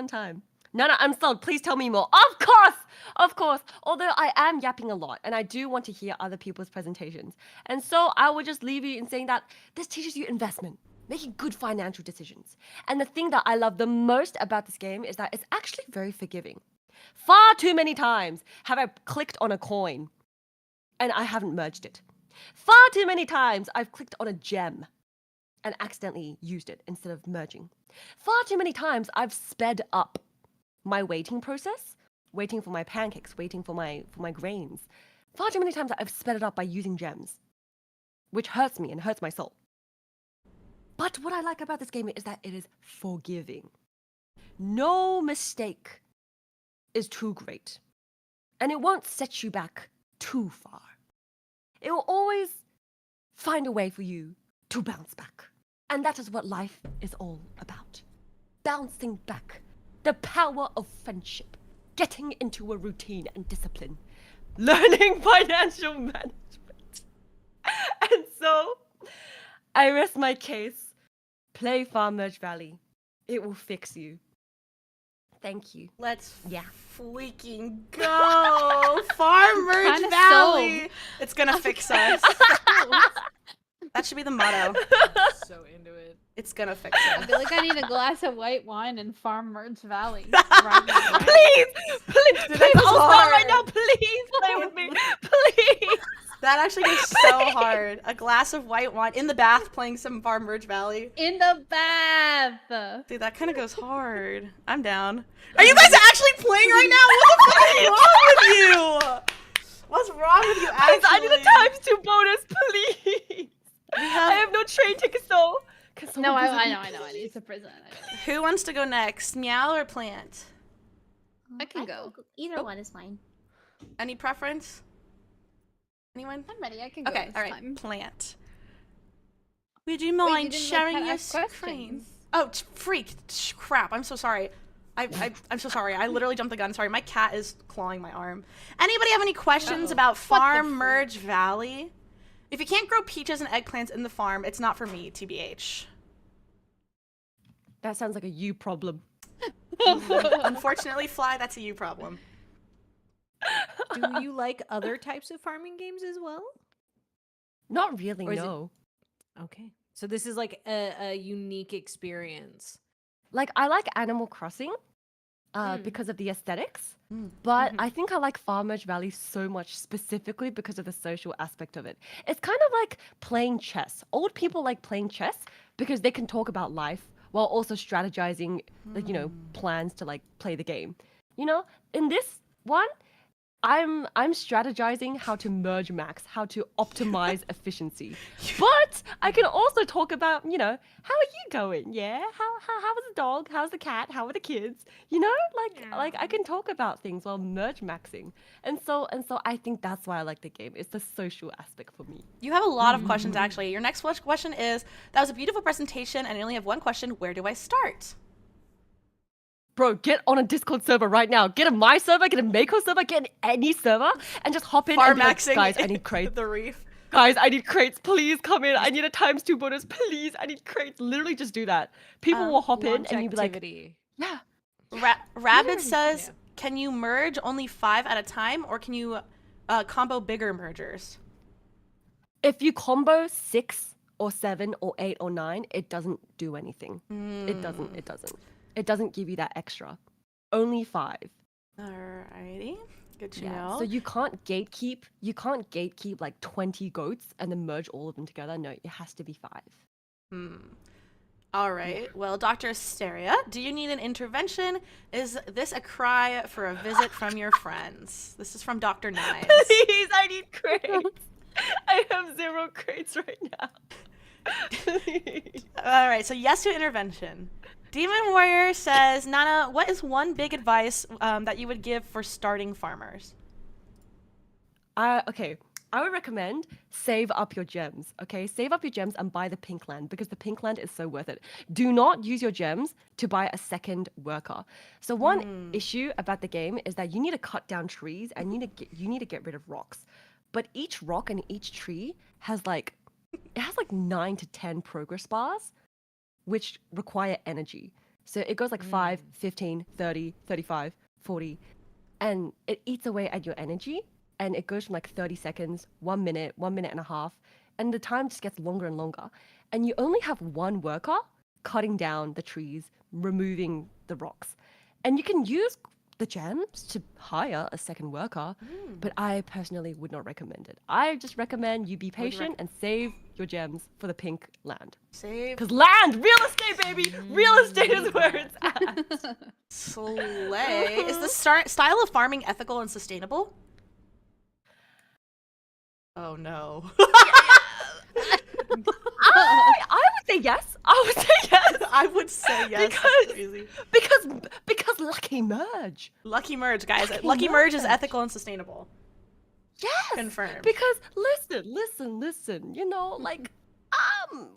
time. No, I'm sold. Please tell me more. Of course! Of course. Although I am yapping a lot and I do want to hear other people's presentations. And so I will just leave you in saying that this teaches you investment, making good financial decisions. And the thing that I love the most about this game is that it's actually very forgiving. Far too many times have I clicked on a coin and I haven't merged it. Far too many times I've clicked on a gem and accidentally used it instead of merging. Far too many times I've sped up my waiting process, waiting for my pancakes, waiting for my grains. Far too many times I've sped it up by using gems, which hurts me and hurts my soul. But what I like about this game is that it is forgiving. No mistake is too great, and it won't set you back too far. It will always find a way for you to bounce back. And that is what life is all about. Bouncing back. The power of friendship. Getting into a routine and discipline. Learning financial management. And so, I rest my case. Play Farm Merge Valley. It will fix you. Thank you. Let's Yeah. freaking go! Farm Merge Kinda Valley! sold. It's gonna fix us. That should be the motto. So into it. It's gonna fix I us. feel like I need a glass of white wine in Farm Merge Valley. Right now. Please! Please! Dude, that Please! goes I'll start hard. right now! Please play with me! Please! That actually goes so hard. A glass of white wine in the bath playing some Farm Merge Valley. In the bath. Dude, that kind of goes hard. I'm down. Are you guys actually playing right now? What the fuck is wrong with you? What's wrong with you, Guys, actually? I need a ×2 bonus, please! We I have... have no train tickets though. No, I know. It's a prison. Who wants to go next? Meow or Plant? I can go. Either one is fine. Any preference? Anyone? I'm ready. I can go. Okay, this all right. time. Plant. Would you Wait, mind you didn't let sharing Kat your ask screen? questions. Oh, freak! Crap! I'm so sorry. I'm so sorry. I literally jumped the gun. Sorry, my cat is clawing my arm. Anybody have any questions about Farm freak? Merge Valley? If you can't grow peaches and eggplants in the farm, it's not for me, TBH. That sounds like a you problem. Unfortunately, Fly, that's a you problem. Do you like other types of farming games as well? Not really, Or is it- no. Okay. So this is like a unique experience. Like, I like Animal Crossing Mm. because of the aesthetics, Mm. but I think I like Farm Merge Valley so much specifically because of the social aspect of it. It's kind of like playing chess. Old people like playing chess because they can talk about life while also strategizing, like, you know, plans to like play the game. You know, in this one, I'm strategizing how to merge max, how to optimize efficiency. But I can also talk about, you know, how are you going? Yeah, how was the dog? How's the cat? How are the kids? You know, like I can talk about things while merge maxing. And so I think that's why I like the game. It's the social aspect for me. You have a lot of questions, actually. Your next question is, that was a beautiful presentation, and I only have one question. Where do I start? Bro, get on a Discord server right now. Get a my server, get a Mako server, get any server, and just hop in Farm and be like, maxing guys, I need crates. the reef. Guys, I need crates. Please come in. I need a ×2 bonus. Please, I need crates. Literally just do that. People will hop in Launch and you'll be like, activity. yeah. Rabbit says, Yeah. can you merge only 5 at a time, or can you combo bigger mergers? If you combo 6 or 7 or 8 or 9, it doesn't do anything. It doesn't. It doesn't give you that extra. Only 5. Alrighty, good to Yeah. know. So you can't gatekeep. You can't gatekeep like 20 goats and then merge all of them together. No, it has to be 5. All right. Well, Dr. Asteria, do you need an intervention? Is this a cry for a visit from your friends? This is from Dr. Knives. Please, I need crates. I have 0 crates right now. Please. All right. So yes to intervention. Demon Warrior says, Nana, what is one big advice that you would give for starting farmers? Okay. I would recommend save up your gems, okay? Save up your gems and buy the pink land because the pink land is so worth it. Do not use your gems to buy a second worker. So one issue about the game is that you need to cut down trees and you need to get rid of rocks. But each rock and each tree has like 9 to 10 progress bars which require energy. So it goes like 5, 15, 30, 35, 40, and it eats away at your energy. And it goes from like 30 seconds, 1 minute, 1 minute and a half, and the time just gets longer and longer. And you only have one worker cutting down the trees, removing the rocks. And you can use the gems to hire a second worker, but I personally would not recommend it. I just recommend you be patient and save your gems for the pink land. Save. Because land, real estate, baby! Real estate is where it's at. Slay. Is the style of farming ethical and sustainable? Oh no. I would say yes. I would say yes. I would say yes. That's crazy. Because Lucky Merge. Lucky Merge, guys. Lucky Merge is ethical and sustainable. Yes. Confirmed. Because listen. You know, like,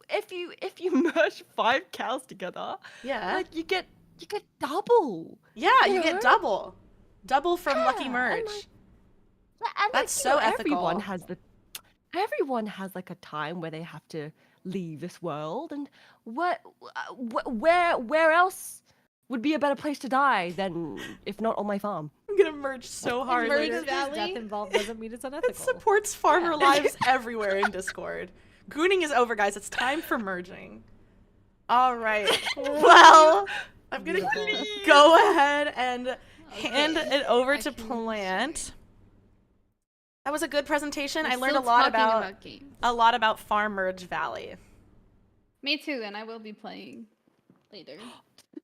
if you merge 5 cows together, Yeah. like you get double. Yeah, you get know? double from Lucky Yeah, Merge. And That's you know, so ethical. Everyone has like a time where they have to leave this world, and where else would be a better place to die than if not on my farm? I'm gonna merge so hard Merge later. that- Valley? Death involved doesn't mean it's unethical. It supports farmer lives everywhere in Discord. Gooning is over, guys. It's time for merging. All right. Well, I'm gonna go ahead and hand it over to Plant. That was a good presentation. I learned a lot about games. Farm Merge Valley. Me too, and I will be playing later.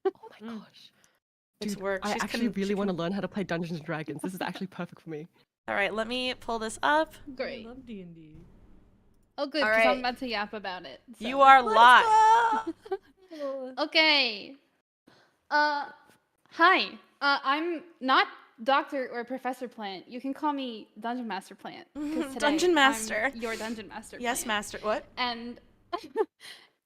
Oh my gosh. It's Dude, work. I She's actually really want to learn how to play Dungeons and Dragons. This is actually perfect for me. All right, let me pull this up. Great. I love D&D. Oh, good, All because right. I'm about to yap about it. So. You are live. Okay. Hi. I'm not Doctor or Professor Plant. You can call me Dungeon Master Plant. 'Cause today Dungeon Master. I'm your Dungeon Master. Yes, Plant. Master. What? And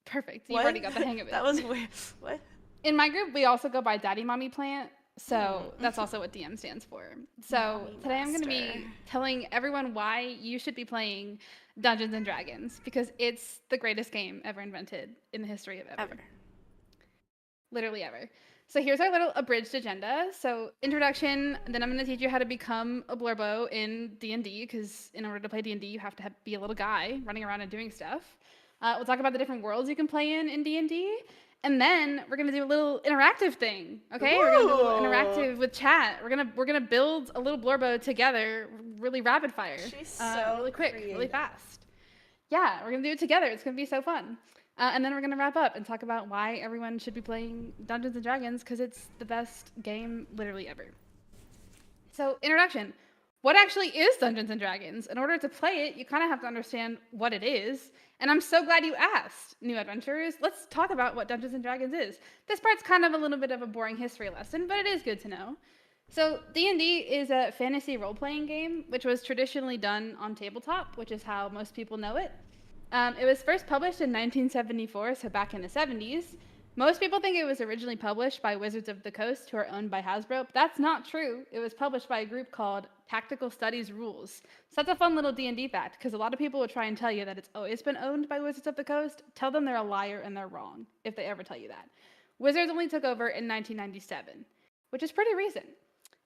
perfect. You've What? already got the hang of it. That was weird. What? In my group, we also go by Daddy Mommy Plant. So that's also what DM stands for. So Mommy today I'm going to Master. be telling everyone why you should be playing Dungeons and Dragons, because it's the greatest game ever invented in the history of ever. Literally ever. So here's our little abridged agenda. So introduction, then I'm going to teach you how to become a blurbo in D&D, because in order to play D&D, you have to be a little guy running around and doing stuff. We'll talk about the different worlds you can play in D&D. And then we're gonna do a little interactive thing, okay? We're gonna do a little interactive with chat. We're gonna build a little blurbo together, really rapid fire. She's so really quick, really creative. fast. Yeah, we're gonna do it together. It's gonna be so fun. And then we're gonna wrap up and talk about why everyone should be playing Dungeons and Dragons, because it's the best game literally ever. So introduction. What actually is Dungeons and Dragons? In order to play it, you kind of have to understand what it is. And I'm so glad you asked, new adventurers. Let's talk about what Dungeons and Dragons is. This part's kind of a little bit of a boring history lesson, but it is good to know. So D&D is a fantasy role-playing game, which was traditionally done on tabletop, which is how most people know it. It was first published in 1974, so back in the 70s. Most people think it was originally published by Wizards of the Coast, who are owned by Hasbro, but that's not true. It was published by a group called Tactical Studies Rules. So that's a fun little D&D fact, because a lot of people will try and tell you that it's always been owned by Wizards of the Coast. Tell them they're a liar and they're wrong, if they ever tell you that. Wizards only took over in 1997, which is pretty recent.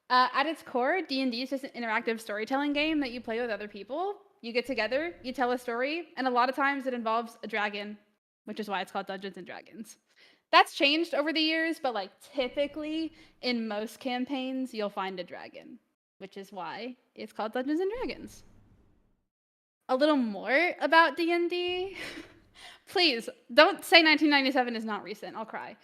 At its core, D&D is just an interactive storytelling game that you play with other people. You get together, you tell a story, and a lot of times it involves a dragon, which is why it's called Dungeons and Dragons. That's changed over the years, but like typically in most campaigns, you'll find a dragon, which is why it's called Dungeons and Dragons. A little more about D&D. Please, don't say 1997 is not recent. I'll cry.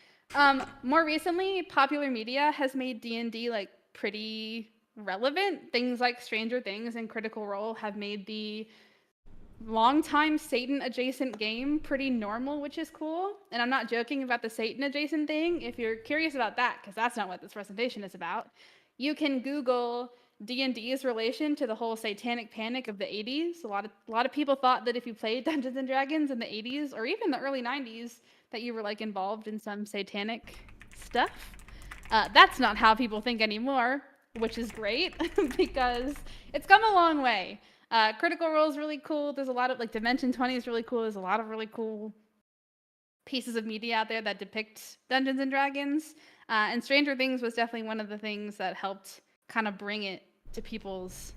More recently, popular media has made D&D like pretty relevant. Things like Stranger Things and Critical Role have made the long-time Satan-adjacent game pretty normal, which is cool. And I'm not joking about the Satan-adjacent thing. If you're curious about that, because that's not what this presentation is about, you can Google D&D's relation to the whole satanic panic of the 80s. A lot of people thought that if you played Dungeons and Dragons in the 80s or even the early 90s, that you were like involved in some satanic stuff. That's not how people think anymore, which is great because it's come a long way. Critical Role is really cool. There's a lot of like Dimension 20 is really cool. There's a lot of really cool pieces of media out there that depict Dungeons and Dragons. And Stranger Things was definitely one of the things that helped kind of bring it to people's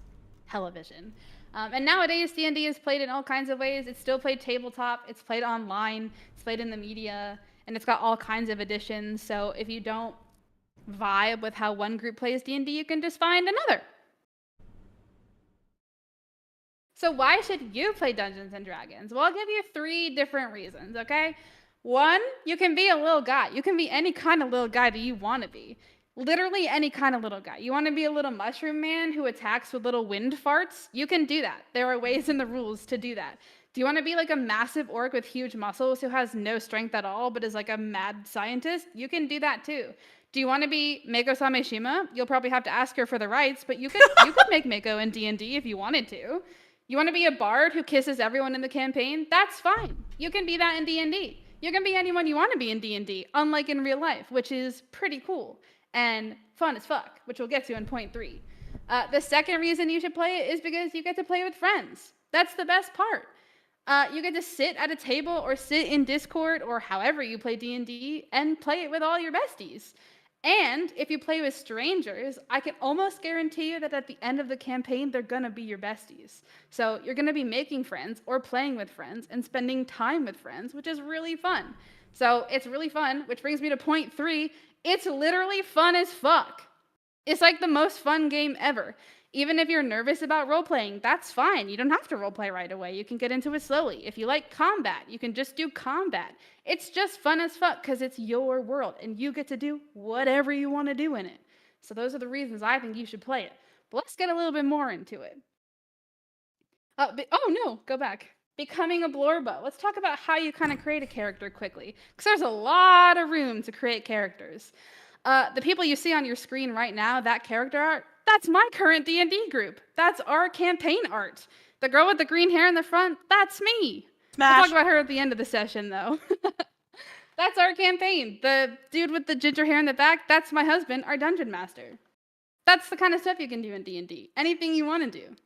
television. And nowadays, D&D is played in all kinds of ways. It's still played tabletop, it's played online, it's played in the media, and it's got all kinds of editions. So if you don't vibe with how one group plays D&D, you can just find another. So why should you play Dungeons and Dragons? Well, I'll give you 3 different reasons, okay? 1, you can be a little guy. You can be any kind of little guy that you want to be. Literally any kind of little guy. You want to be a little mushroom man who attacks with little wind farts? You can do that. There are ways in the rules to do that. Do you want to be like a massive orc with huge muscles who has no strength at all but is like a mad scientist? You can do that too. Do you want to be Mako Sameshima? You'll probably have to ask her for the rights, but you could make Mako in D&D if you wanted to. You want to be a bard who kisses everyone in the campaign? That's fine. You can be that in D&D. You can be anyone you want to be in D&D, unlike in real life, which is pretty cool and fun as fuck, which we'll get to in point 3. The second reason you should play it is because you get to play with friends. That's the best part. You get to sit at a table or sit in Discord or however you play D&D and play it with all your besties. And if you play with strangers, I can almost guarantee you that at the end of the campaign, they're gonna be your besties. So you're gonna be making friends or playing with friends and spending time with friends, which is really fun. So it's really fun, which brings me to point 3. It's literally fun as fuck. It's like the most fun game ever. Even if you're nervous about role-playing, that's fine. You don't have to role-play right away. You can get into it slowly. If you like combat, you can just do combat. It's just fun as fuck because it's your world, and you get to do whatever you want to do in it. So those are the reasons I think you should play it. But let's get a little bit more into it. Oh, no, go back. Becoming a blorbo. Let's talk about how you kind of create a character quickly, because there's a lot of room to create characters. The people you see on your screen right now, that character art, that's my current D&D group. That's our campaign art. The girl with the green hair in the front, that's me. Smash. We'll talk about her at the end of the session, though. That's our campaign. The dude with the ginger hair in the back, that's my husband, our dungeon master. That's the kind of stuff you can do in D&D. Anything you want to do.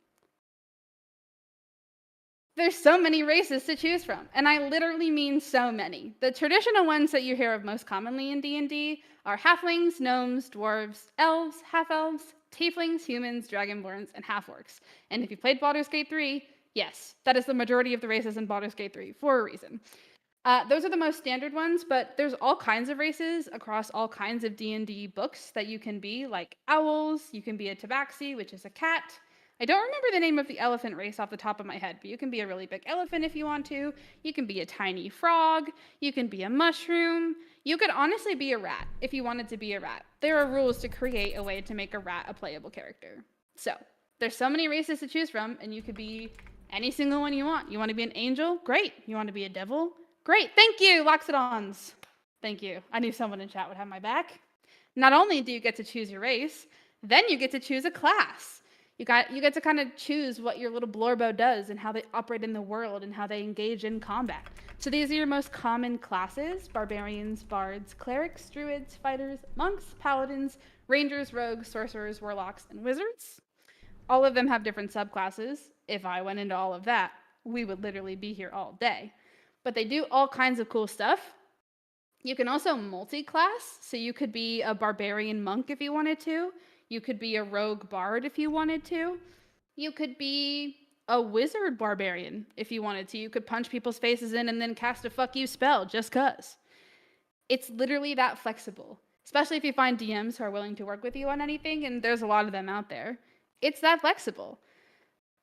There's so many races to choose from, and I literally mean so many. The traditional ones that you hear of most commonly in D&D are halflings, gnomes, dwarves, elves, half-elves, tieflings, humans, dragonborns, and half-orcs. And if you played Baldur's Gate 3, yes, that is the majority of the races in Baldur's Gate 3 for a reason. Those are the most standard ones, but there's all kinds of races across all kinds of D&D books that you can be, like owls, you can be a tabaxi, which is a cat. I don't remember the name of the elephant race off the top of my head, but you can be a really big elephant if you want to. You can be a tiny frog. You can be a mushroom. You could honestly be a rat if you wanted to be a rat. There are rules to create a way to make a rat a playable character. So there's so many races to choose from, and you could be any single one you want. You want to be an angel? Great. You want to be a devil? Great. Thank you, Loxodons. Thank you. I knew someone in chat would have my back. Not only do you get to choose your race, then you get to choose a class. You get to kind of choose what your little blorbo does and how they operate in the world and how they engage in combat. So these are your most common classes: barbarians, bards, clerics, druids, fighters, monks, paladins, rangers, rogues, sorcerers, warlocks, and wizards. All of them have different subclasses. If I went into all of that, we would literally be here all day. But they do all kinds of cool stuff. You can also multi-class, so you could be a barbarian monk if you wanted to. You could be a rogue bard if you wanted to. You could be a wizard barbarian if you wanted to. You could punch people's faces in and then cast a fuck you spell just cuz. It's literally that flexible, especially if you find DMs who are willing to work with you on anything, and there's a lot of them out there. It's that flexible.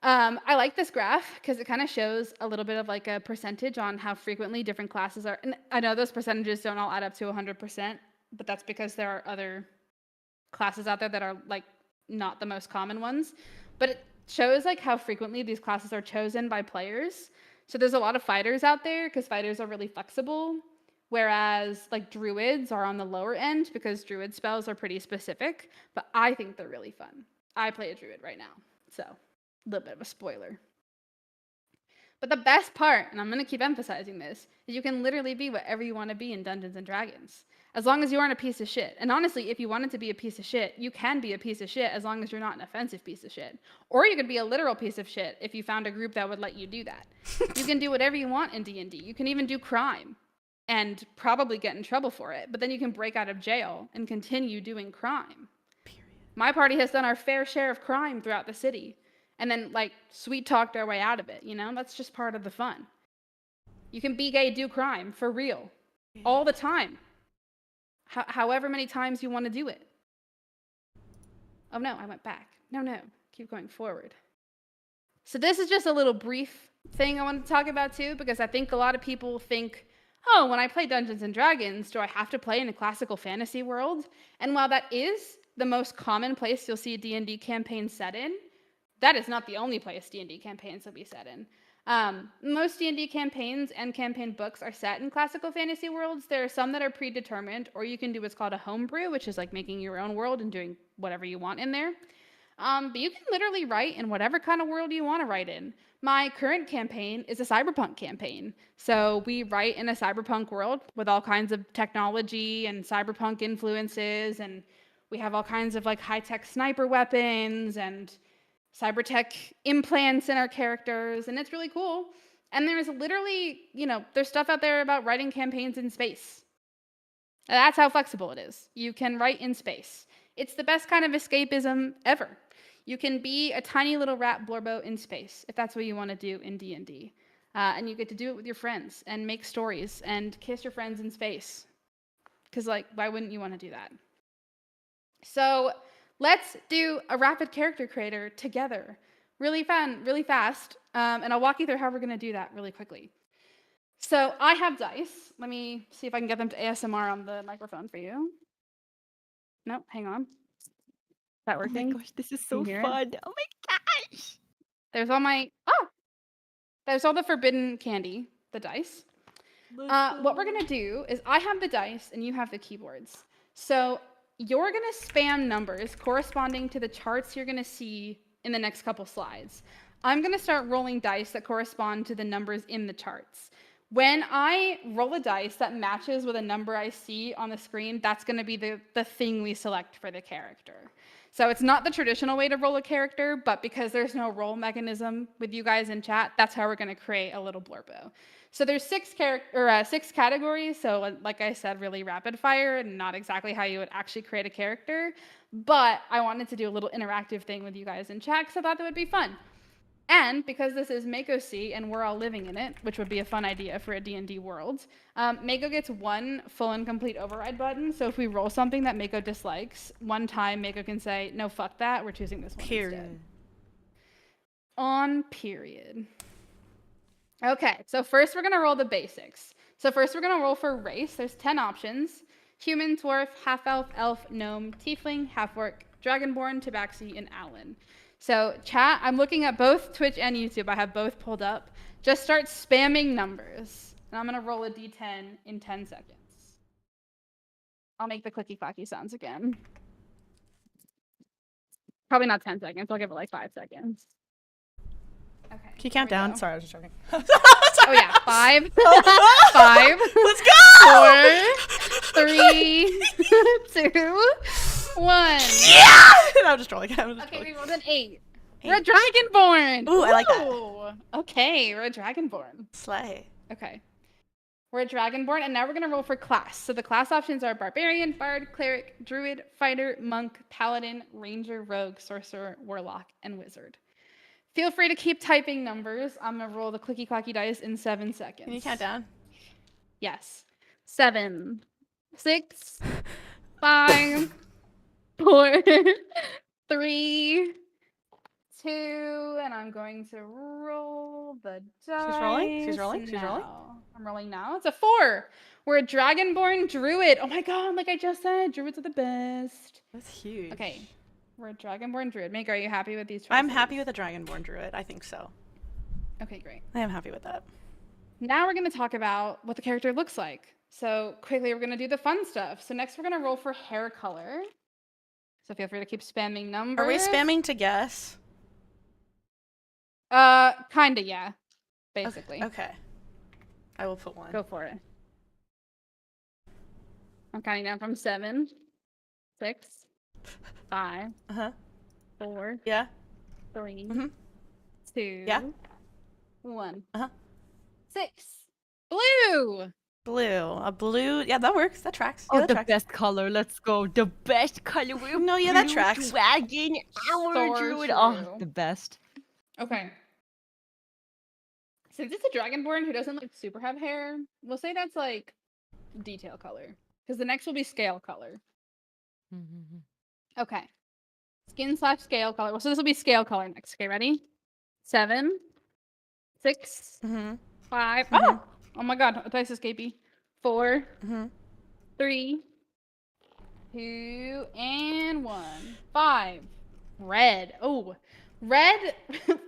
I like this graph because it kind of shows a little bit of like a percentage on how frequently different classes are. And I know those percentages don't all add up to 100%, but that's because there are other classes out there that are like not the most common ones. But it shows like how frequently these classes are chosen by players. So there's a lot of fighters out there because fighters are really flexible, whereas like druids are on the lower end because druid spells are pretty specific, but I think they're really fun. I play a druid right now, so a little bit of a spoiler. But the best part, and I'm going to keep emphasizing this, is you can literally be whatever you want to be in Dungeons & Dragons, as long as you aren't a piece of shit. And honestly, if you wanted to be a piece of shit, you can be a piece of shit as long as you're not an offensive piece of shit. Or you could be a literal piece of shit if you found a group that would let you do that. You can do whatever you want in D&D. You can even do crime. and probably get in trouble for it, but then you can break out of jail and continue doing crime. My party has done our fair share of crime throughout the city and then like sweet talked our way out of it, you know? That's just part of the fun. You can be gay, do crime for real all the time. However many times you want to do it. Oh no, I went back. No, keep going forward. So this is just a little brief thing I wanted to talk about too, because I think a lot of people think, oh, when I play Dungeons and Dragons, do I have to play in a classical fantasy world? And while that is the most common place you'll see D&D campaigns set in, that is not the only place D&D campaigns will be set in. Most D&D campaigns and campaign books are set in classical fantasy worlds. There are some that are predetermined, or you can do what's called a homebrew, which is like making your own world and doing whatever you want in there. But you can literally write in whatever kind of world you want to write in. My current campaign is a cyberpunk campaign. So we write in a cyberpunk world with all kinds of technology and cyberpunk influences, and we have all kinds of like high-tech sniper weapons and cybertech implants in our characters, and it's really cool. And there's literally, there's stuff out there about writing campaigns in space. That's how flexible it is. You can write in space. It's the best kind of escapism ever. You can be a tiny little rat blorbo in space, if that's what you want to do in D&D. And you get to do it with your friends and make stories and kiss your friends in space. Because, why wouldn't you want to do that? So let's do a rapid character creator together. Really fun, really fast. And I'll walk you through how we're going to do that really quickly. So I have dice. Let me see if I can get them to ASMR on the microphone for you. No, hang on. Is that working? Oh my gosh, this is so fun. Oh my gosh. There's all the forbidden candy, the dice. What we're going to do is I have the dice and you have the keyboards. So you're going to spam numbers corresponding to the charts you're going to see in the next couple slides. I'm going to start rolling dice that correspond to the numbers in the charts. When I roll a dice that matches with a number I see on the screen, that's going to be the thing we select for the character. So it's not the traditional way to roll a character, but because there's no roll mechanism with you guys in chat, that's how we're going to create a little blurbo. So there's six categories. So like I said, really rapid fire, and not exactly how you would actually create a character. But I wanted to do a little interactive thing with you guys in chat, because I thought that would be fun. And because this is Mako C and we're all living in it, which would be a fun idea for a D&D world, Mako gets one full and complete override button. So if we roll something that Mako dislikes, one time Mako can say, no, fuck that, we're choosing this one instead. On period. Okay, so first we're going to roll the basics. So first we're going to roll for race. There's 10 options. Human, dwarf, half-elf, elf, gnome, tiefling, half-orc, dragonborn, tabaxi, and owlin. So chat, I'm looking at both Twitch and YouTube. I have both pulled up. Just start spamming numbers. And I'm going to roll a d10 in 10 seconds. I'll make the clicky-clacky sounds again. Probably not 10 seconds. I'll give it like 5 seconds. Okay. Can you count down? Sorry, I was just joking. Oh yeah, 5, 5. Let's go! 4, 3, 2, 1. Yeah! I'm just trolling. Okay, we rolled an 8. We're a dragonborn. Ooh, I like that. Okay, we're a dragonborn. Slay. Okay. We're a dragonborn, and now we're going to roll for class. So the class options are barbarian, bard, cleric, druid, fighter, monk, paladin, ranger, rogue, sorcerer, warlock, and wizard. Feel free to keep typing numbers. I'm going to roll the clicky-clacky dice in 7 seconds. Can you count down? Yes. 7, 6, 5, 4, 3, 2, and I'm going to roll the dice. She's rolling? She's rolling? She's rolling? I'm rolling now. It's a 4. We're a dragonborn druid. Oh my god, like I just said, druids are the best. That's huge. Okay. We're a dragonborn druid. Meg, are you happy with these choices? I'm happy with a dragonborn druid. I think so. Okay, great. I am happy with that. Now we're going to talk about what the character looks like. So quickly, we're going to do the fun stuff. So next, we're going to roll for hair color. So feel free to keep spamming numbers. Are we spamming to guess? Kinda, yeah. Basically. Okay. I will put 1. Go for it. I'm counting down from 7, 6, 5, 4, Yeah. 3, Mhm. 2, Yeah. 1. 6. 6. Blue! Blue. A blue. Yeah, that works. That tracks. Oh, Yeah, that the tracks. best color. Let's go. The best color. No, yeah, that Blue tracks. Dragon, our So druid. true. Oh, the best. Okay. Since it's a dragonborn who doesn't like super have hair, we'll say that's like detail color. Because the next will be scale color. Okay. Skin/scale color. Well, so this will be scale color next. Okay, ready? 7, 6, 5. Oh my god, dice escapee. 4, 3, 2, and 1. 5. Red. Oh, red.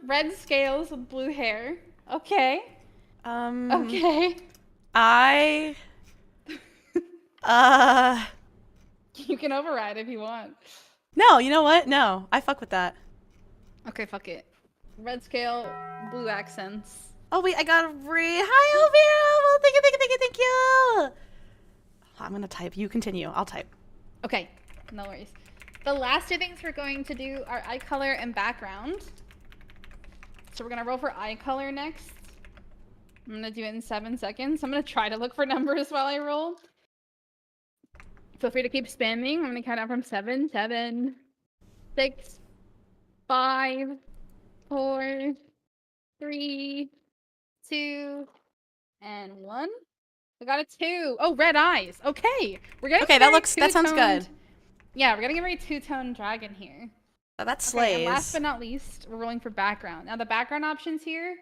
Red scales with blue hair. Okay. Okay. You can override if you want. No, you know what? No, I fuck with that. Okay, fuck it. Red scale, blue accents. Oh wait, I got a hi, Elvira. Well, thank you. I'm gonna type. You continue. I'll type. Okay, no worries. The last two things we're going to do are eye color and background. So we're gonna roll for eye color next. I'm gonna do it in 7 seconds. I'm gonna try to look for numbers while I roll. Feel free to keep spamming. I'm gonna count down from 7, 7, 6, 5, 4, 3, 2, and 1. We got a 2. Oh, red eyes. Okay, we're getting that sounds good. Yeah, we're getting a very two-tone dragon here. Oh, that Okay, slays. and last but not least, we're rolling for background. Now the background options here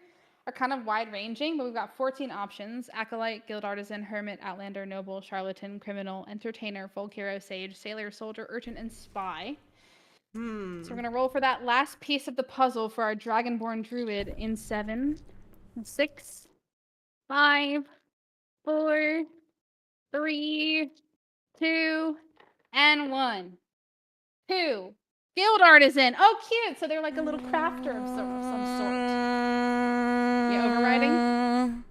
are kind of wide-ranging, but we've got 14 options: acolyte, guild artisan, hermit, outlander, noble, charlatan, criminal, entertainer, folk hero, sage, sailor, soldier, urchin, and spy. So we're gonna roll for that last piece of the puzzle for our dragonborn druid in 7, 6, 5, 4, 3, 2, and 1. 2. Guild artisan. Oh, cute. So they're like a little crafter of some sort. You overriding?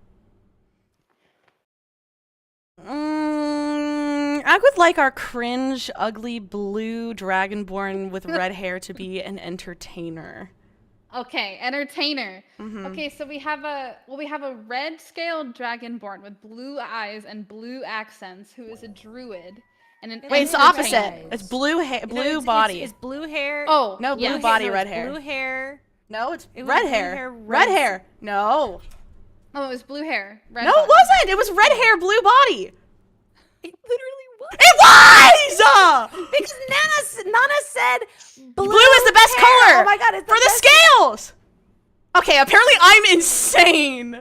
I would like our cringe, ugly blue dragonborn with red hair to be an entertainer. Okay, entertainer. Okay, so we have a red scaled dragonborn with blue eyes and blue accents who is a druid. And an Wait, it's the entertainer. opposite. It's blue blue body. It's blue hair. Oh, No, blue yes. body, So red it's hair. Blue hair. No, it's It was red blue hair. hair, Red red hair. No. Oh, it was blue hair. Red No, it body. wasn't. It was red hair, blue body. It literally was. It was! Because Nana said blue, Blue is the best hair. color. Oh my god, it's for the scales. Okay, apparently I'm insane.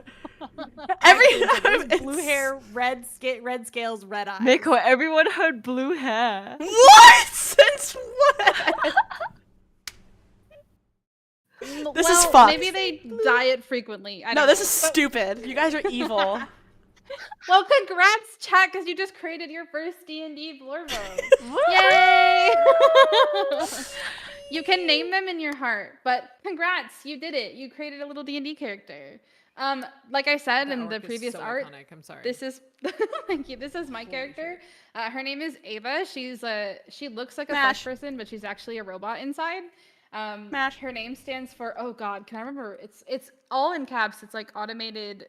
It was blue hair, red scales, red eyes. Mako, everyone heard blue hair. What? Since when? This is fucked. Maybe they diet frequently. I No, don't this know. is stupid. You guys are evil. Well, congrats, chat, because you just created your first D&D blurbo. Yay! You can name them in your heart, but congrats, you did it. You created a little D&D character. Like I said in the previous so art, iconic. I'm sorry. this is thank you. This is my character. Her name is Ava. She looks like a flesh person, but she's actually a robot inside. Her name stands for, oh god, can I remember? It's all in caps. It's like automated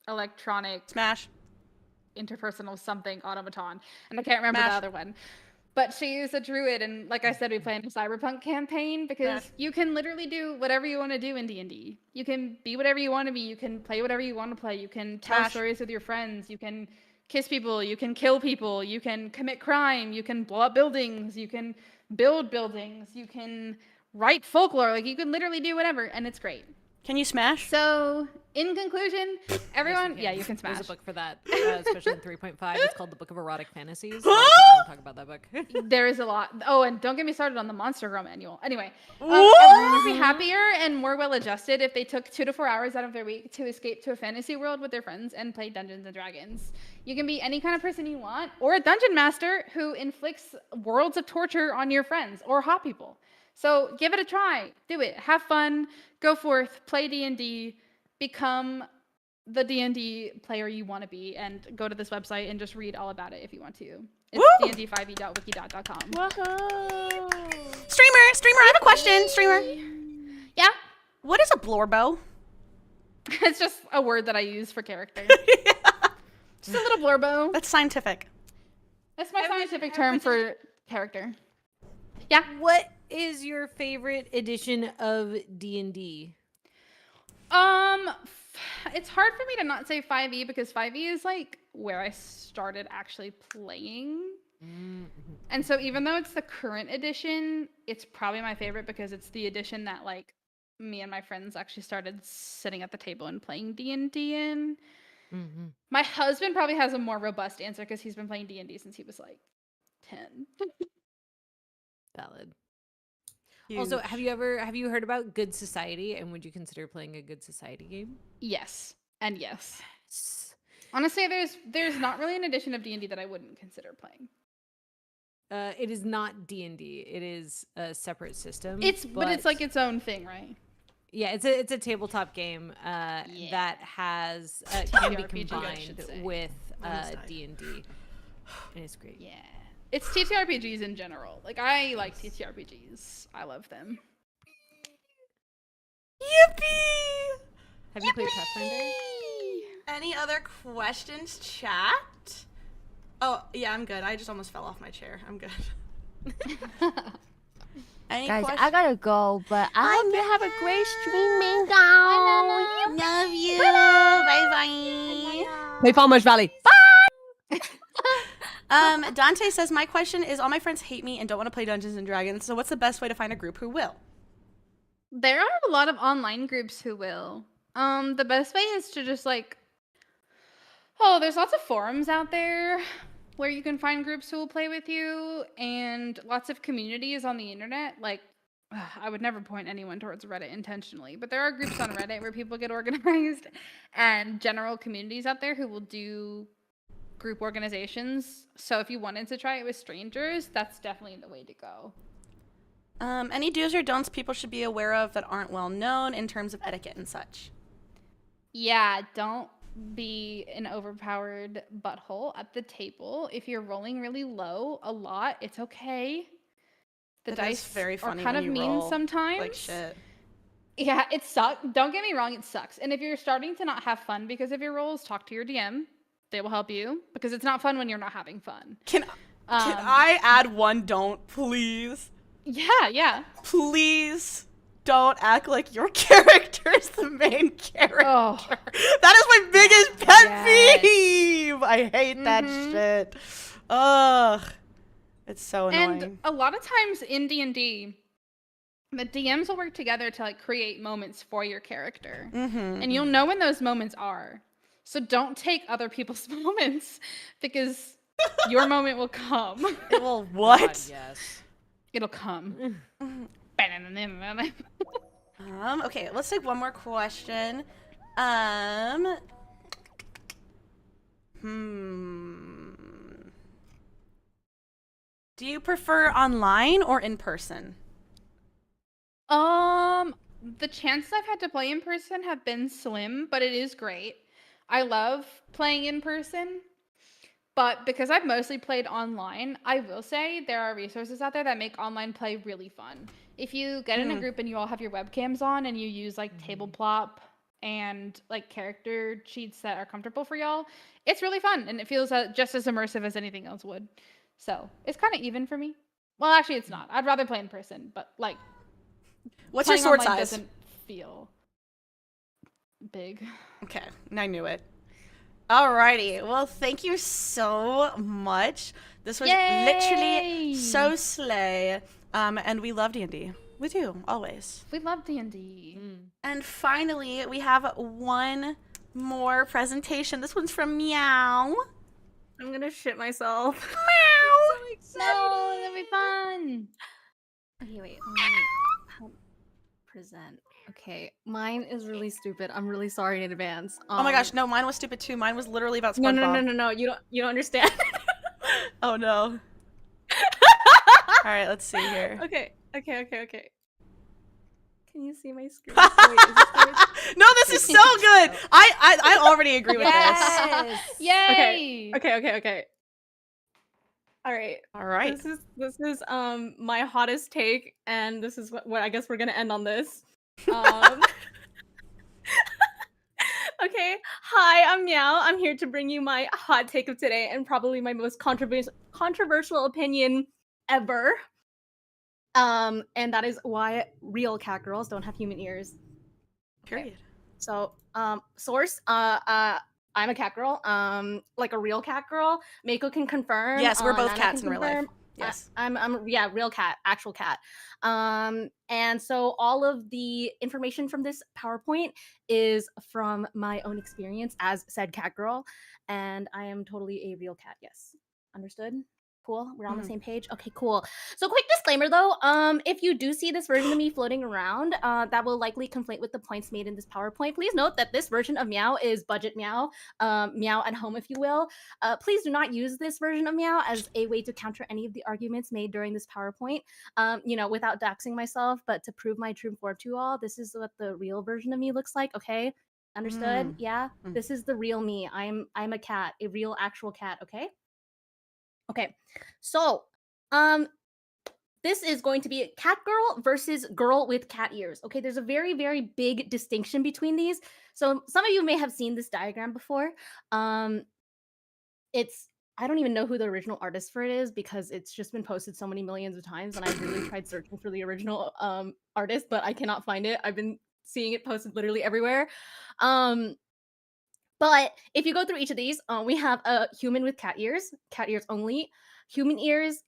electronic Smash. interpersonal something automaton, and I can't remember the other one. But she is a druid, and like I said, we planned a cyberpunk campaign because you can literally do whatever you want to do in D&D. You can be whatever you want to be. You can play whatever you want to play. You can tell stories with your friends. You can kiss people. You can kill people. You can commit crime. You can blow up buildings. You can build buildings. You can write folklore. Like, you can literally do whatever, and it's great. Can you smash? So, in conclusion, everyone, you can smash. There's a book for that, especially in 3.5. It's called The Book of Erotic Fantasies. A lot of people don't talk about that book. There is a lot. Oh, and don't get me started on the Monster Girl manual. Anyway, everyone would be happier and more well-adjusted if they took 2 to 4 hours out of their week to escape to a fantasy world with their friends and play Dungeons and Dragons. You can be any kind of person you want, or a dungeon master who inflicts worlds of torture on your friends or hot people. So give it a try. Do it. Have fun. Go forth. Play D&D. Become the D&D player you want to be, and go to this website and just read all about it if you want to. It's dnd5e.wiki.com. Whoa. Streamer, I have a question. Streamer. Yeah? What is a blorbo? It's just a word that I use for character. Just a little blurbo. That's scientific. That's my scientific term for character. Yeah. What is your favorite edition of D&D? It's hard for me to not say 5e because 5e is like where I started actually playing. And so even though it's the current edition, it's probably my favorite because it's the edition that like me and my friends actually started sitting at the table and playing D&D in. My husband probably has a more robust answer because he's been playing D&D since he was like 10. Valid. Huge. Also, have you heard about Good Society, and would you consider playing a Good Society game? Yes. And yes. Honestly, there's not really an edition of D&D that I wouldn't consider playing. It is not D&D. It is a separate system. But it's like its own thing, right? Yeah, it's a tabletop game that has can be TTRPG, combined with D&D, and it's great. Yeah. It's TTRPGs in general. Like, I like TTRPGs. I love them. Yippee! Have you played Pathfinder? Any other questions, chat? Oh, yeah, I'm good. I just almost fell off my chair. I'm good. Any Guys, questions? I gotta go, but I hope you have a great stream, Mango. Love you. Bye-bye. Play Farmers Valley. Dante says, my question is, all my friends hate me and don't want to play Dungeons and Dragons, so what's the best way to find a group who will? There are a lot of online groups who will. The best way is to just like, there's lots of forums out there where you can find groups who will play with you, and lots of communities on the internet. Like, I would never point anyone towards Reddit intentionally, but there are groups on Reddit where people get organized, and general communities out there who will do group organizations. So if you wanted to try it with strangers, that's definitely the way to go. Any do's or don'ts people should be aware of that aren't well known in terms of etiquette and such? Yeah, don't be an overpowered butthole at the table. If you're rolling really low a lot, it's okay. The That is dice very funny are kind of when you mean roll sometimes. like shit. Yeah, it sucks. Don't get me wrong, it sucks. And if you're starting to not have fun because of your rolls, talk to your DM. They will help you because it's not fun when you're not having fun. Can I add one don't, please? Yeah. Please don't act like your character is the main character. Oh. That is my biggest pet Yes. peeve. I hate that shit. Ugh. It's so annoying. And a lot of times in D&D, the DMs will work together to like create moments for your character. And you'll know when those moments are. So don't take other people's moments because your moment will come. It will what? God, yes. It'll come. Okay, let's take one more question. Do you prefer online or in person? The chances I've had to play in person have been slim, but it is great. I love playing in person, but because I've mostly played online, I will say there are resources out there that make online play really fun. If you get in a group and you all have your webcams on and you use like table plop and like character sheets that are comfortable for y'all, it's really fun and it feels just as immersive as anything else would. So it's kind of even for me. Well, actually, it's not. I'd rather play in person, but like, What's your playing sword online size? doesn't feel big. Okay, I knew it. Alrighty, well, thank you so much. This was literally so slay, and we love D&D with you always. We love D&D. And finally, we have one more presentation. This one's from Meow. I'm gonna shit myself. Meow. No, that'll be fun. Okay, wait. Let me present. Okay, mine is really stupid. I'm really sorry in advance. Oh my gosh, no, mine was stupid too. Mine was literally about SpongeBob. No. You don't understand. Oh no. All right, let's see here. Okay. Can you see my screen? Wait, is this good? No, this is so good. I already agree with this. Yes. Yay! Okay. All right. All right. This is my hottest take, and this is what I guess we're gonna end on this. Okay. Hi, I'm Meow. Meow. I'm here to bring you my hot take of today and probably my most controversial opinion ever. And that is why real cat girls don't have human ears. Period. So, source, I'm a cat girl, like a real cat girl. Mako can confirm. Yes, we're both Nana cats can in real life. confirm. Yes. I'm yeah, real cat, actual cat. And so all of the information from this PowerPoint is from my own experience as said cat girl, and I am totally a real cat. Yes, understood. Cool. We're on the same page. Okay, cool. So quick disclaimer though, if you do see this version of me floating around, that will likely conflate with the points made in this PowerPoint. Please note that this version of Meow is budget Meow, Meow at home, if you will. Please do not use this version of Meow as a way to counter any of the arguments made during this PowerPoint, without doxing myself, but to prove my true form to all, this is what the real version of me looks like, okay? Understood? Yeah? This is the real me. I'm a cat, a real actual cat, okay? Okay, so this is going to be a cat girl versus girl with cat ears. Okay, there's a very, very big distinction between these. So some of you may have seen this diagram before. It's I don't even know who the original artist for it is because it's just been posted so many millions of times, and I really tried searching for the original artist, but I cannot find it. I've been seeing it posted literally everywhere. But if you go through each of these, we have a human with cat ears only, human ears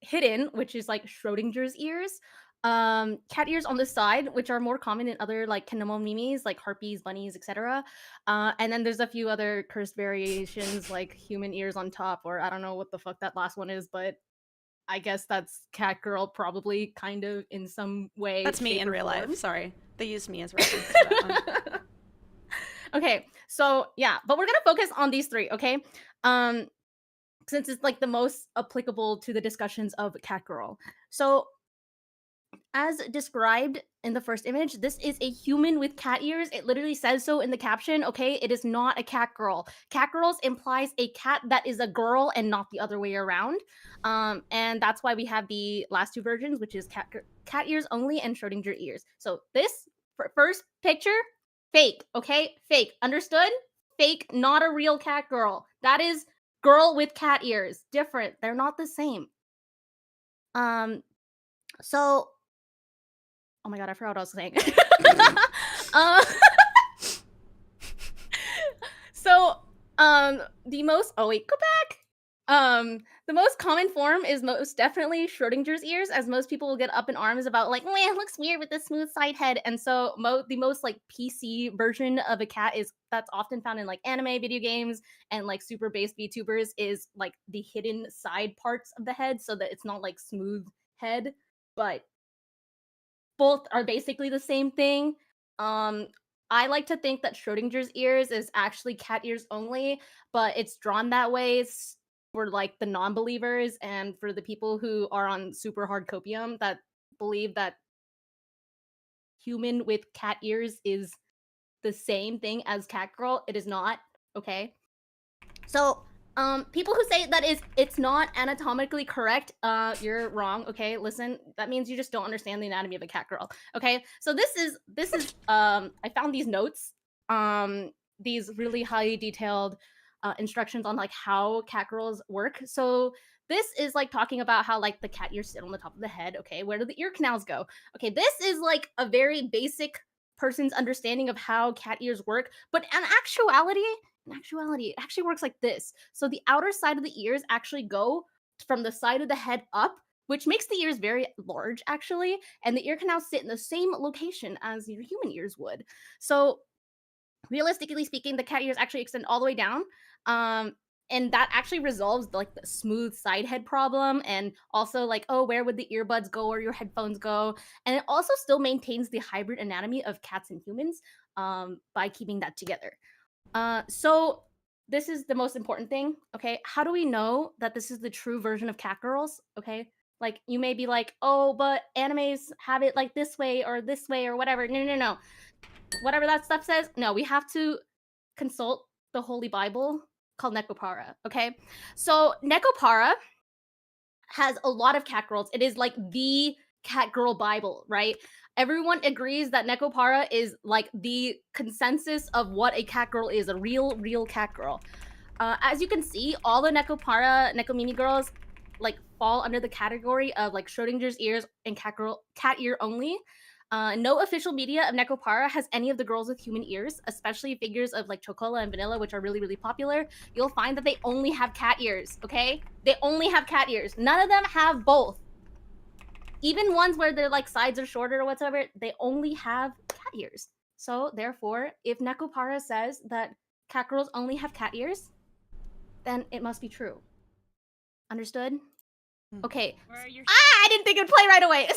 hidden, which is like Schrodinger's ears, cat ears on the side, which are more common in other like Kinemon mimes, like harpies, bunnies, etc. And then there's a few other cursed variations, like human ears on top, or I don't know what the fuck that last one is, but I guess that's cat girl, probably, kind of, in some way. That's me shape, in or real form. life. Sorry. They used me as reference to that one. Okay, so yeah, but we're gonna focus on these three, okay? Since it's like the most applicable to the discussions of cat girl. So as described in the first image, this is a human with cat ears. It literally says so in the caption, okay? It is not a cat girl. Cat girls implies a cat that is a girl and not the other way around. And that's why we have the last two versions, which is cat ears only and Schrodinger ears. So this first picture, fake, okay? Fake, understood? Fake, not a real cat girl. That is girl with cat ears. Different. They're not the same. So oh my god, I forgot what I was saying. The most go back. The most common form is most definitely Schrodinger's ears, as most people will get up in arms about like, oh, it looks weird with the smooth side head. And so the most like PC version of a cat is that's often found in like anime video games and like super base VTubers is like the hidden side parts of the head so that it's not like smooth head, but both are basically the same thing. I like to think that Schrodinger's ears is actually cat ears only, but it's drawn that way for like the non-believers and for the people who are on super hard copium that believe that human with cat ears is the same thing as cat girl. It is not, okay? So people who say that it's not anatomically correct, you're wrong, okay? Listen, that means you just don't understand the anatomy of a cat girl, okay? So this is I found these notes, these really highly detailed instructions on like how cat girls work. So this is like talking about how like the cat ears sit on the top of the head, okay? Where do the ear canals go? Okay, this is like a very basic person's understanding of how cat ears work, but in actuality, it actually works like this. So the outer side of the ears actually go from the side of the head up, which makes the ears very large, actually, and the ear canals sit in the same location as your human ears would. So realistically speaking, the cat ears actually extend all the way down. And that actually resolves like the smooth side head problem, and also like, oh, where would the earbuds go or your headphones go? And it also still maintains the hybrid anatomy of cats and humans by keeping that together. So this is the most important thing, okay? How do we know that this is the true version of cat girls, okay? Like, you may be like, oh, but animes have it like this way or whatever. No. Whatever that stuff says, no, we have to consult the Holy Bible called Nekopara, okay? So Nekopara has a lot of cat girls. It is like the cat girl Bible, right? everyone agrees that Nekopara is like the consensus of what a cat girl is, a real cat girl. As you can see, all the Nekomimi girls like fall under the category of like Schrodinger's ears and cat ear only. No official media of Nekopara has any of the girls with human ears, especially figures of like Chocola and Vanilla, which are really popular. You'll find that they only have cat ears, okay? They only have cat ears. None of them have both. Even ones where their like sides are shorter or whatever, they only have cat ears. So therefore, if Nekopara says that cat girls only have cat ears, then it must be true. Understood? Okay. I didn't think it'd play right away.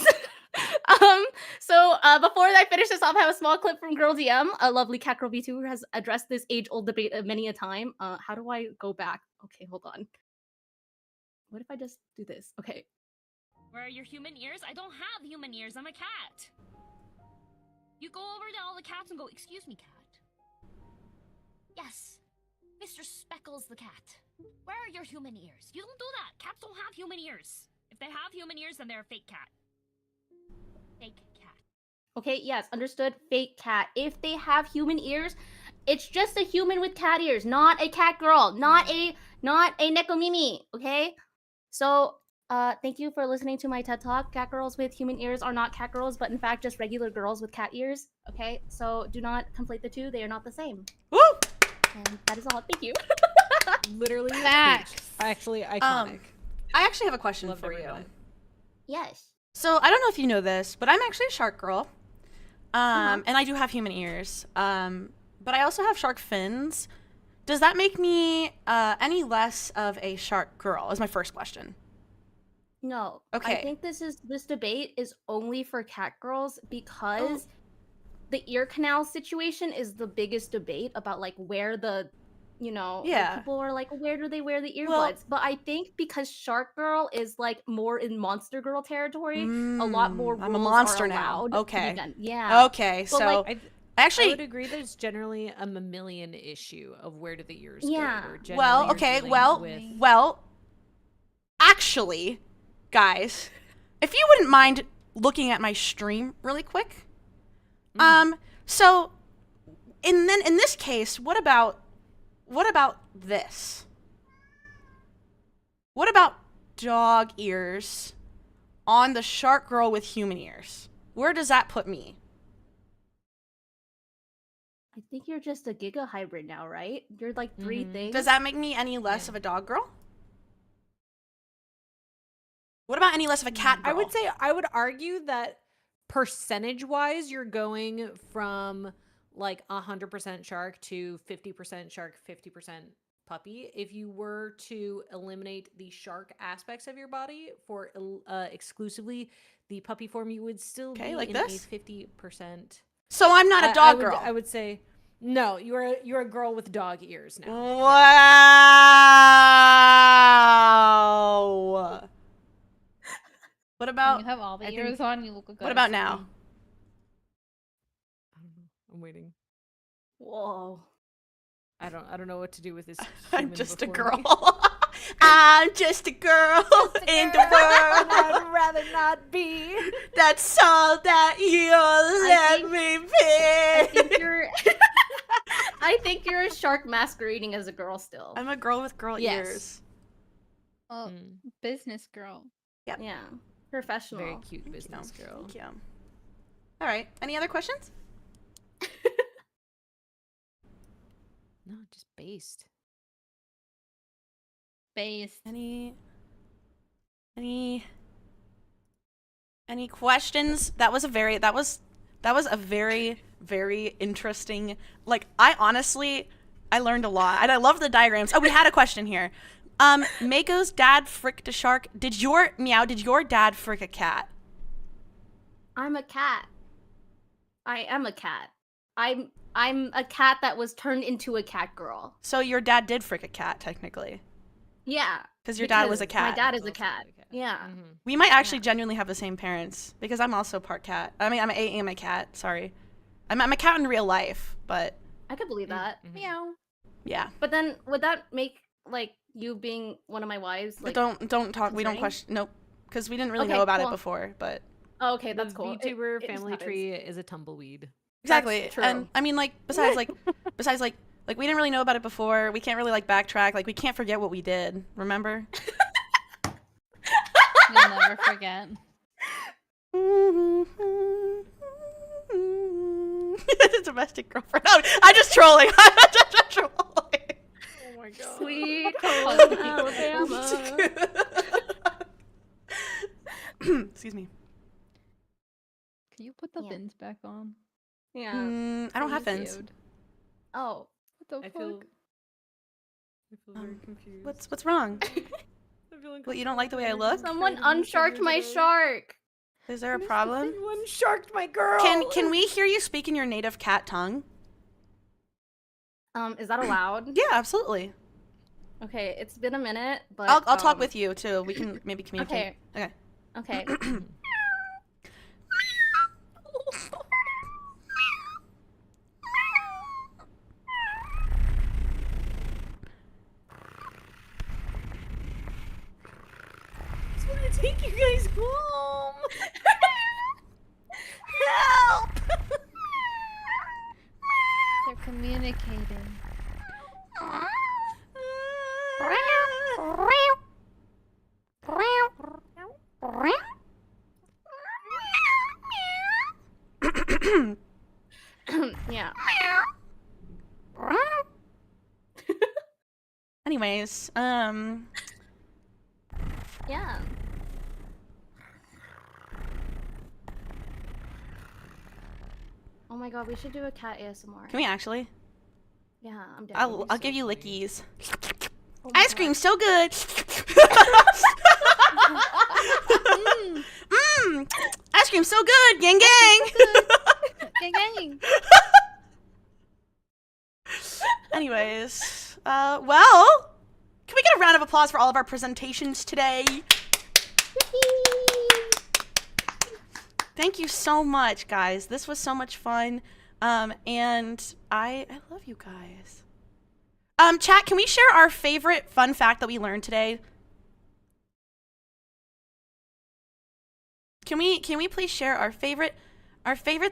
So before I finish this off, I have a small clip from Girl DM, a lovely cat girl V2 who has addressed this age-old debate many a time. How do I go back? Okay, hold on. What if I just do this? Okay. Where are your human ears? I don't have human ears. I'm a cat. You go over to all the cats and go, excuse me, cat. Yes, Mr. Speckles the cat. Where are your human ears? You don't do that. Cats don't have human ears. If they have human ears, then they're a fake cat. Fake cat. Okay, yes, understood. Fake cat. If they have human ears, it's just a human with cat ears, not a cat girl, not a Nekomimi, okay? So, thank you for listening to my TED Talk. Cat girls with human ears are not cat girls, but in fact just regular girls with cat ears, okay? So do not conflate the two. They are not the same. Woo! And that is all. Thank you. Literally, Facts. actually iconic. I actually have a question Love for every you. line. Yes. So I don't know if you know this, but I'm actually a shark girl. And I do have human ears. But I also have shark fins. Does that make me any less of a shark girl? Is my first question. No. Okay. I think this debate is only for cat girls because the ear canal situation is the biggest debate about like where the like, people are like, where do they wear the earbuds? But I think because Shark Girl is like more in Monster Girl territory, a lot more rules I'm a monster are now. allowed to be Okay. done. Yeah. Okay. But, So like, actually, I would agree. There's generally a mammalian issue of where do the ears Yeah. go. Where generally well, you're okay. dealing Well, with- well. Actually, guys, if you wouldn't mind looking at my stream really quick. So in this case, what about this? What about dog ears on the shark girl with human ears? Where does that put me? I think you're just a Giga hybrid now, right? You're like three things. Does that make me any less of a dog girl? What about any less of a cat girl? I would argue that percentage-wise, you're going from like 100% shark to 50% shark, 50% puppy. If you were to eliminate the shark aspects of your body for exclusively the puppy form, you would still be like in this? a 50%. So I'm not a dog girl. I would say no. You're a girl with dog ears now. Wow. What about? When you have all the I ears think- on, you look good. What about now? I don't know. I'm waiting. Whoa. I don't know what to do with this. I'm human just a before girl. me. I'm just a girl in the world. I'd rather not be. That's all that you'll let me I be. think you're I think you're a shark masquerading as a girl still. I'm a girl with girl Yes. ears. Oh, business girl. Yeah. Professional. Very cute business girl. Thank you. All right. Any other questions? No, just based. Based. Any questions? That was a very very interesting. Like I learned a lot. And I love the diagrams. Oh, we had a question here. Mako's dad fricked a shark. Did your dad frick a cat? I'm a cat. I am a cat. I'm a cat that was turned into a cat girl. So your dad did frick a cat, technically. Yeah. Because your dad was a My cat. dad is a Also cat. a cat. Yeah. We might actually genuinely have the same parents because I'm also part cat. I mean, I am a cat. Sorry, I'm a cat in real life, but I could believe that. Meow. yeah. But then would that make like you being one of my wives like But don't talk. We don't concerning? question. Nope. Because we didn't really Okay, know about it cool. before. But Oh, okay, that's cool. VTuber It just family happens. tree is a tumbleweed. Exactly. That's true. And I mean, like, besides like we didn't really know about it before. We can't really like backtrack. Like we can't forget what we did. Remember? You'll never forget. Domestic girlfriend. Oh, I'm just trolling. I'm just trolling. Oh my god. Sweet home Alabama. Excuse me. Can you put the Yeah. fins back on? Yeah. I don't have fins. Dude. Oh. What the I fuck? feel very confused. What's wrong? I feel What, you don't like the way I look? Someone unsharked my shark. Is there a problem? One sharked my girl. Can we hear you speak in your native cat tongue? Is that allowed? Yeah, absolutely. Okay, it's been a minute, but I'll talk with you too. We can maybe communicate. Okay. Okay. I just want to take you guys home. Help! They're communicating. Yeah. Anyways, Yeah. Oh my god, we should do a cat ASMR. can we actually? Yeah, I'm down. I'll give you lickies. Oh my Ice cream so good. Ice cream so good. Gang gang. Gang, gang. Anyways, well, can we get a round of applause for all of our presentations today? Thank you so much, guys. This was so much fun. And I love you guys. Chat, can we share our favorite fun fact that we learned today? Can we please share our favorite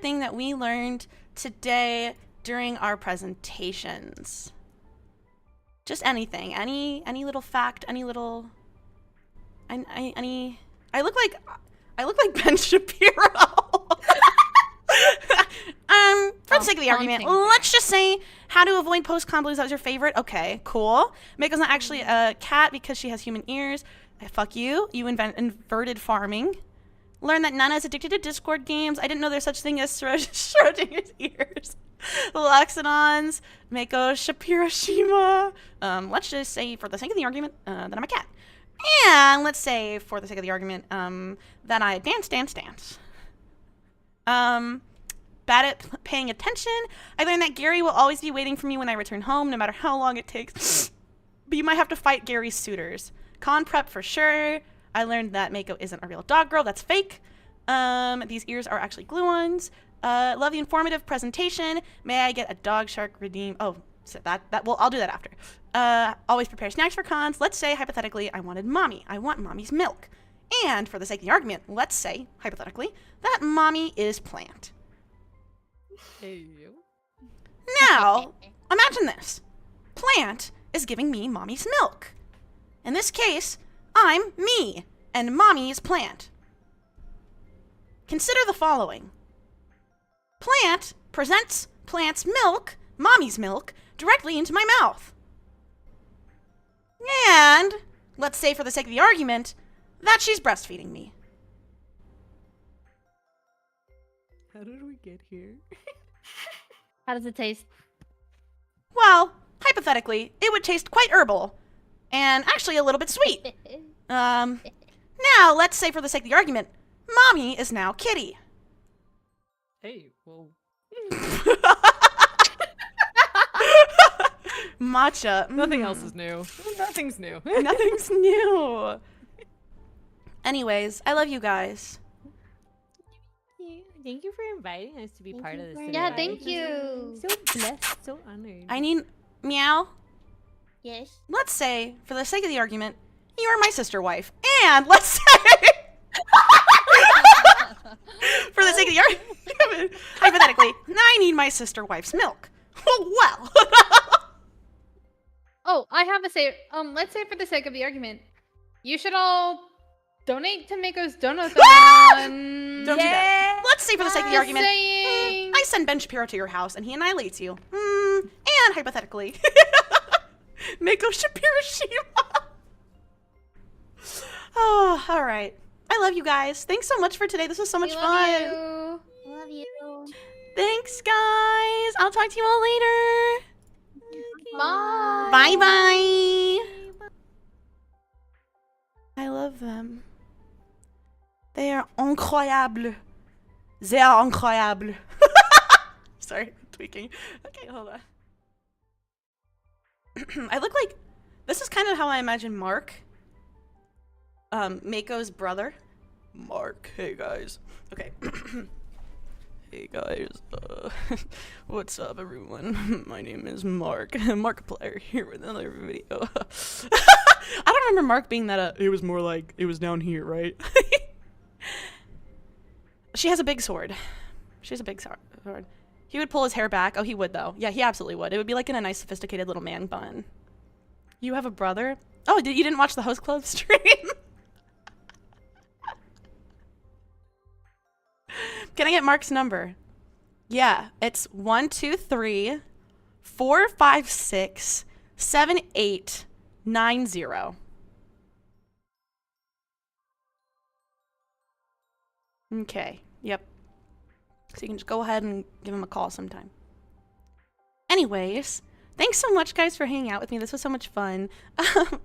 thing that we learned today during our presentations? Just anything, any little fact, any little, any. I look like Ben Shapiro. For the sake of the argument, let's just say how to avoid post-con blues. That was your favorite. Okay, cool. Mako's not actually a cat because she has human ears. Fuck you. You inverted farming. Learn that Nana is addicted to Discord games. I didn't know there's such thing as Schrodinger's ears. Loxodons, Mako, Shapiro-shima. Let's just say, for the sake of the argument, that I'm a cat. And let's say, for the sake of the argument, that I dance. Bad at paying attention. I learned that Gary will always be waiting for me when I return home, no matter how long it takes. But you might have to fight Gary's suitors. Con prep for sure. I learned that Mako isn't a real dog girl. That's fake. These ears are actually glue ones. Love the informative presentation. May I get a dog shark redeem? Oh, so well, I'll do that after. Always prepare snacks for cons. Let's say, hypothetically, I wanted mommy. I want mommy's milk. And for the sake of the argument, let's say, hypothetically, that mommy is plant. Hey, you. Now, imagine this. Plant is giving me mommy's milk. In this case, I'm me, and mommy is plant. Consider the following. Plant presents plant's milk, mommy's milk, directly into my mouth. And, let's say for the sake of the argument, that she's breastfeeding me. How did we get here? How does it taste? Well, hypothetically, it would taste quite herbal, and actually a little bit sweet. Now, let's say for the sake of the argument, mommy is now kitty. Hey, well. Matcha. Nothing else is new. Nothing's new. Nothing's new. Anyways, I love you guys. Thank you for inviting us to be part of this. Yeah, thank you. So blessed, so honored. I need meow. Yes. Let's say, for the sake of the argument, you are my sister wife. And let's say the sake of the argument, hypothetically, I need my sister wife's milk. Well. Oh, I have a say. Let's say for the sake of the argument, you should all donate to Mako's Donathon. Don't do that. Let's say for the sake of the Just argument, saying. I send Ben Shapiro to your house and he annihilates you. And hypothetically, Mako Shapiro-shima. Oh, all right. I love you guys. Thanks so much for today. This was so much We fun. love you. Love you. Thanks, guys. I'll talk to you all later. Bye. Bye bye. I love them. They are incroyable. They are incroyable. Sorry, tweaking. Okay, hold on. I look like, this is kind of how I imagine Mark, Mako's brother. Mark, hey guys. Okay. Hey guys, what's up everyone? My name is Mark. Markiplier here with another video. I don't remember Mark being that, it was more like, it was down here, right? She has a big sword. She has a big sword. He would pull his hair back. Oh, he would though. Yeah, he absolutely would. It would be like in a nice sophisticated little man bun. You have a brother? Oh, you didn't watch the Host Club stream? Can I get Mark's number? Yeah, it's 123 456 7890. Okay, yep. So you can just go ahead and give him a call sometime. Anyways, thanks so much guys for hanging out with me. This was so much fun. Can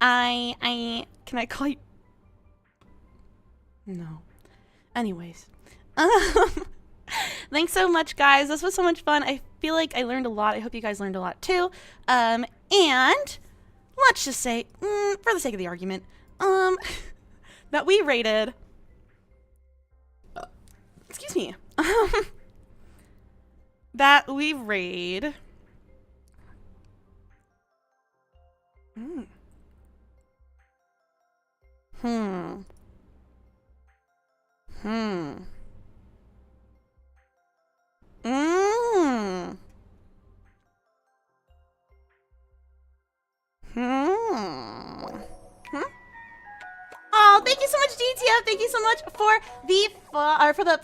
I call you? No. Anyways. Thanks so much guys. This was so much fun. I feel like I learned a lot. I hope you guys learned a lot too. And let's just say, for the sake of the argument, that we rated, excuse me, that we raid, Oh, thank you so much, DTF. Thank you so much for the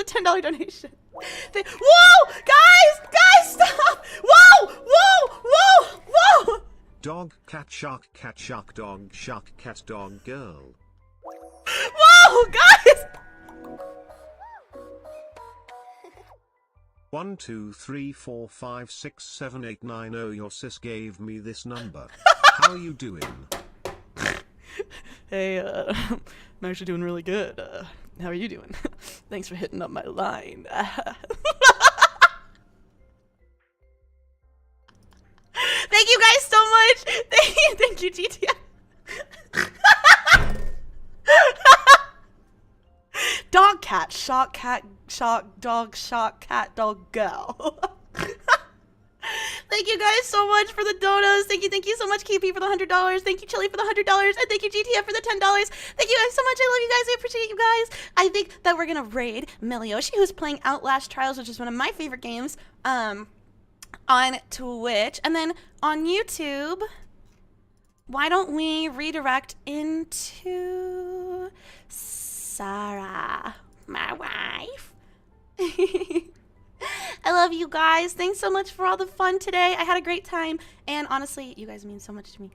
$10 donation. Whoa, guys, stop! Whoa! Dog, cat, shark, dog, shark, cat, dog, girl. Whoa, guys! 1 2 3 4 5 6 7 8 9 0. Your sis gave me this number. How are you doing? Hey, I'm actually doing really good. How are you doing? Thanks for hitting up my line. Thank you guys so much. Thank you, GTF. Dog, cat, shock, cat, dog, girl. Thank you guys so much for the donos. Thank you so much, KP, for the $100. Thank you, Chili, for the $100, and thank you, GTF, for the $10. Thank you guys so much. I love you guys. I appreciate you guys. I think that we're gonna raid Milioshi, who's playing Outlast Trials, which is one of my favorite games, on Twitch, and then on YouTube. Why don't we redirect into Sarah, my wife? I love you guys. Thanks so much for all the fun today. I had a great time, and honestly, you guys mean so much to me.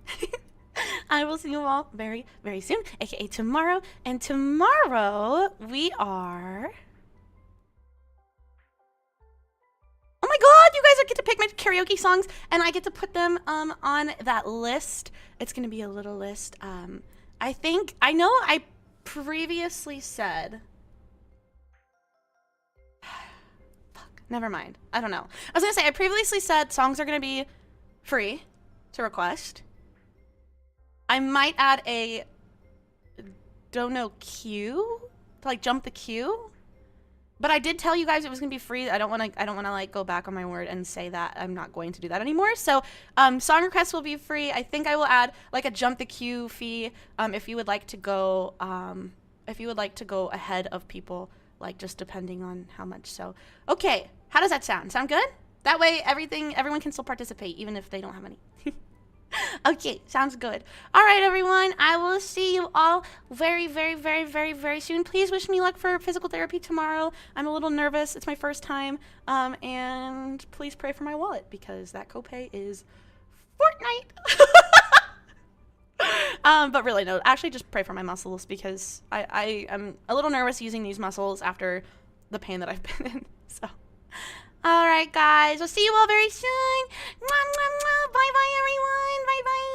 I will see you all very, very soon, aka tomorrow. And tomorrow we are... Oh my god, you guys get to pick my karaoke songs, and I get to put them on that list. It's gonna be a little list. I know I previously said... Never mind. I don't know. I was gonna say, I previously said songs are gonna be free to request. I might add a dono queue to like jump the queue. But I did tell you guys it was gonna be free. I don't wanna like go back on my word and say that I'm not going to do that anymore. So song requests will be free. I think I will add like a jump the queue fee if you would like to go ahead of people like just depending on how much. So, okay, how does that sound? Sound good? That way everyone can still participate even if they don't have money. Okay, sounds good. All right, everyone. I will see you all very, very, very, very, very soon. Please wish me luck for physical therapy tomorrow. I'm a little nervous. It's my first time. And please pray for my wallet because that copay is Fortnite. But really, no. Actually, just pray for my muscles because I am a little nervous using these muscles after the pain that I've been in. So. All right, guys. We'll see you all very soon. Mwah, mwah, mwah. Bye-bye, everyone. Bye-bye.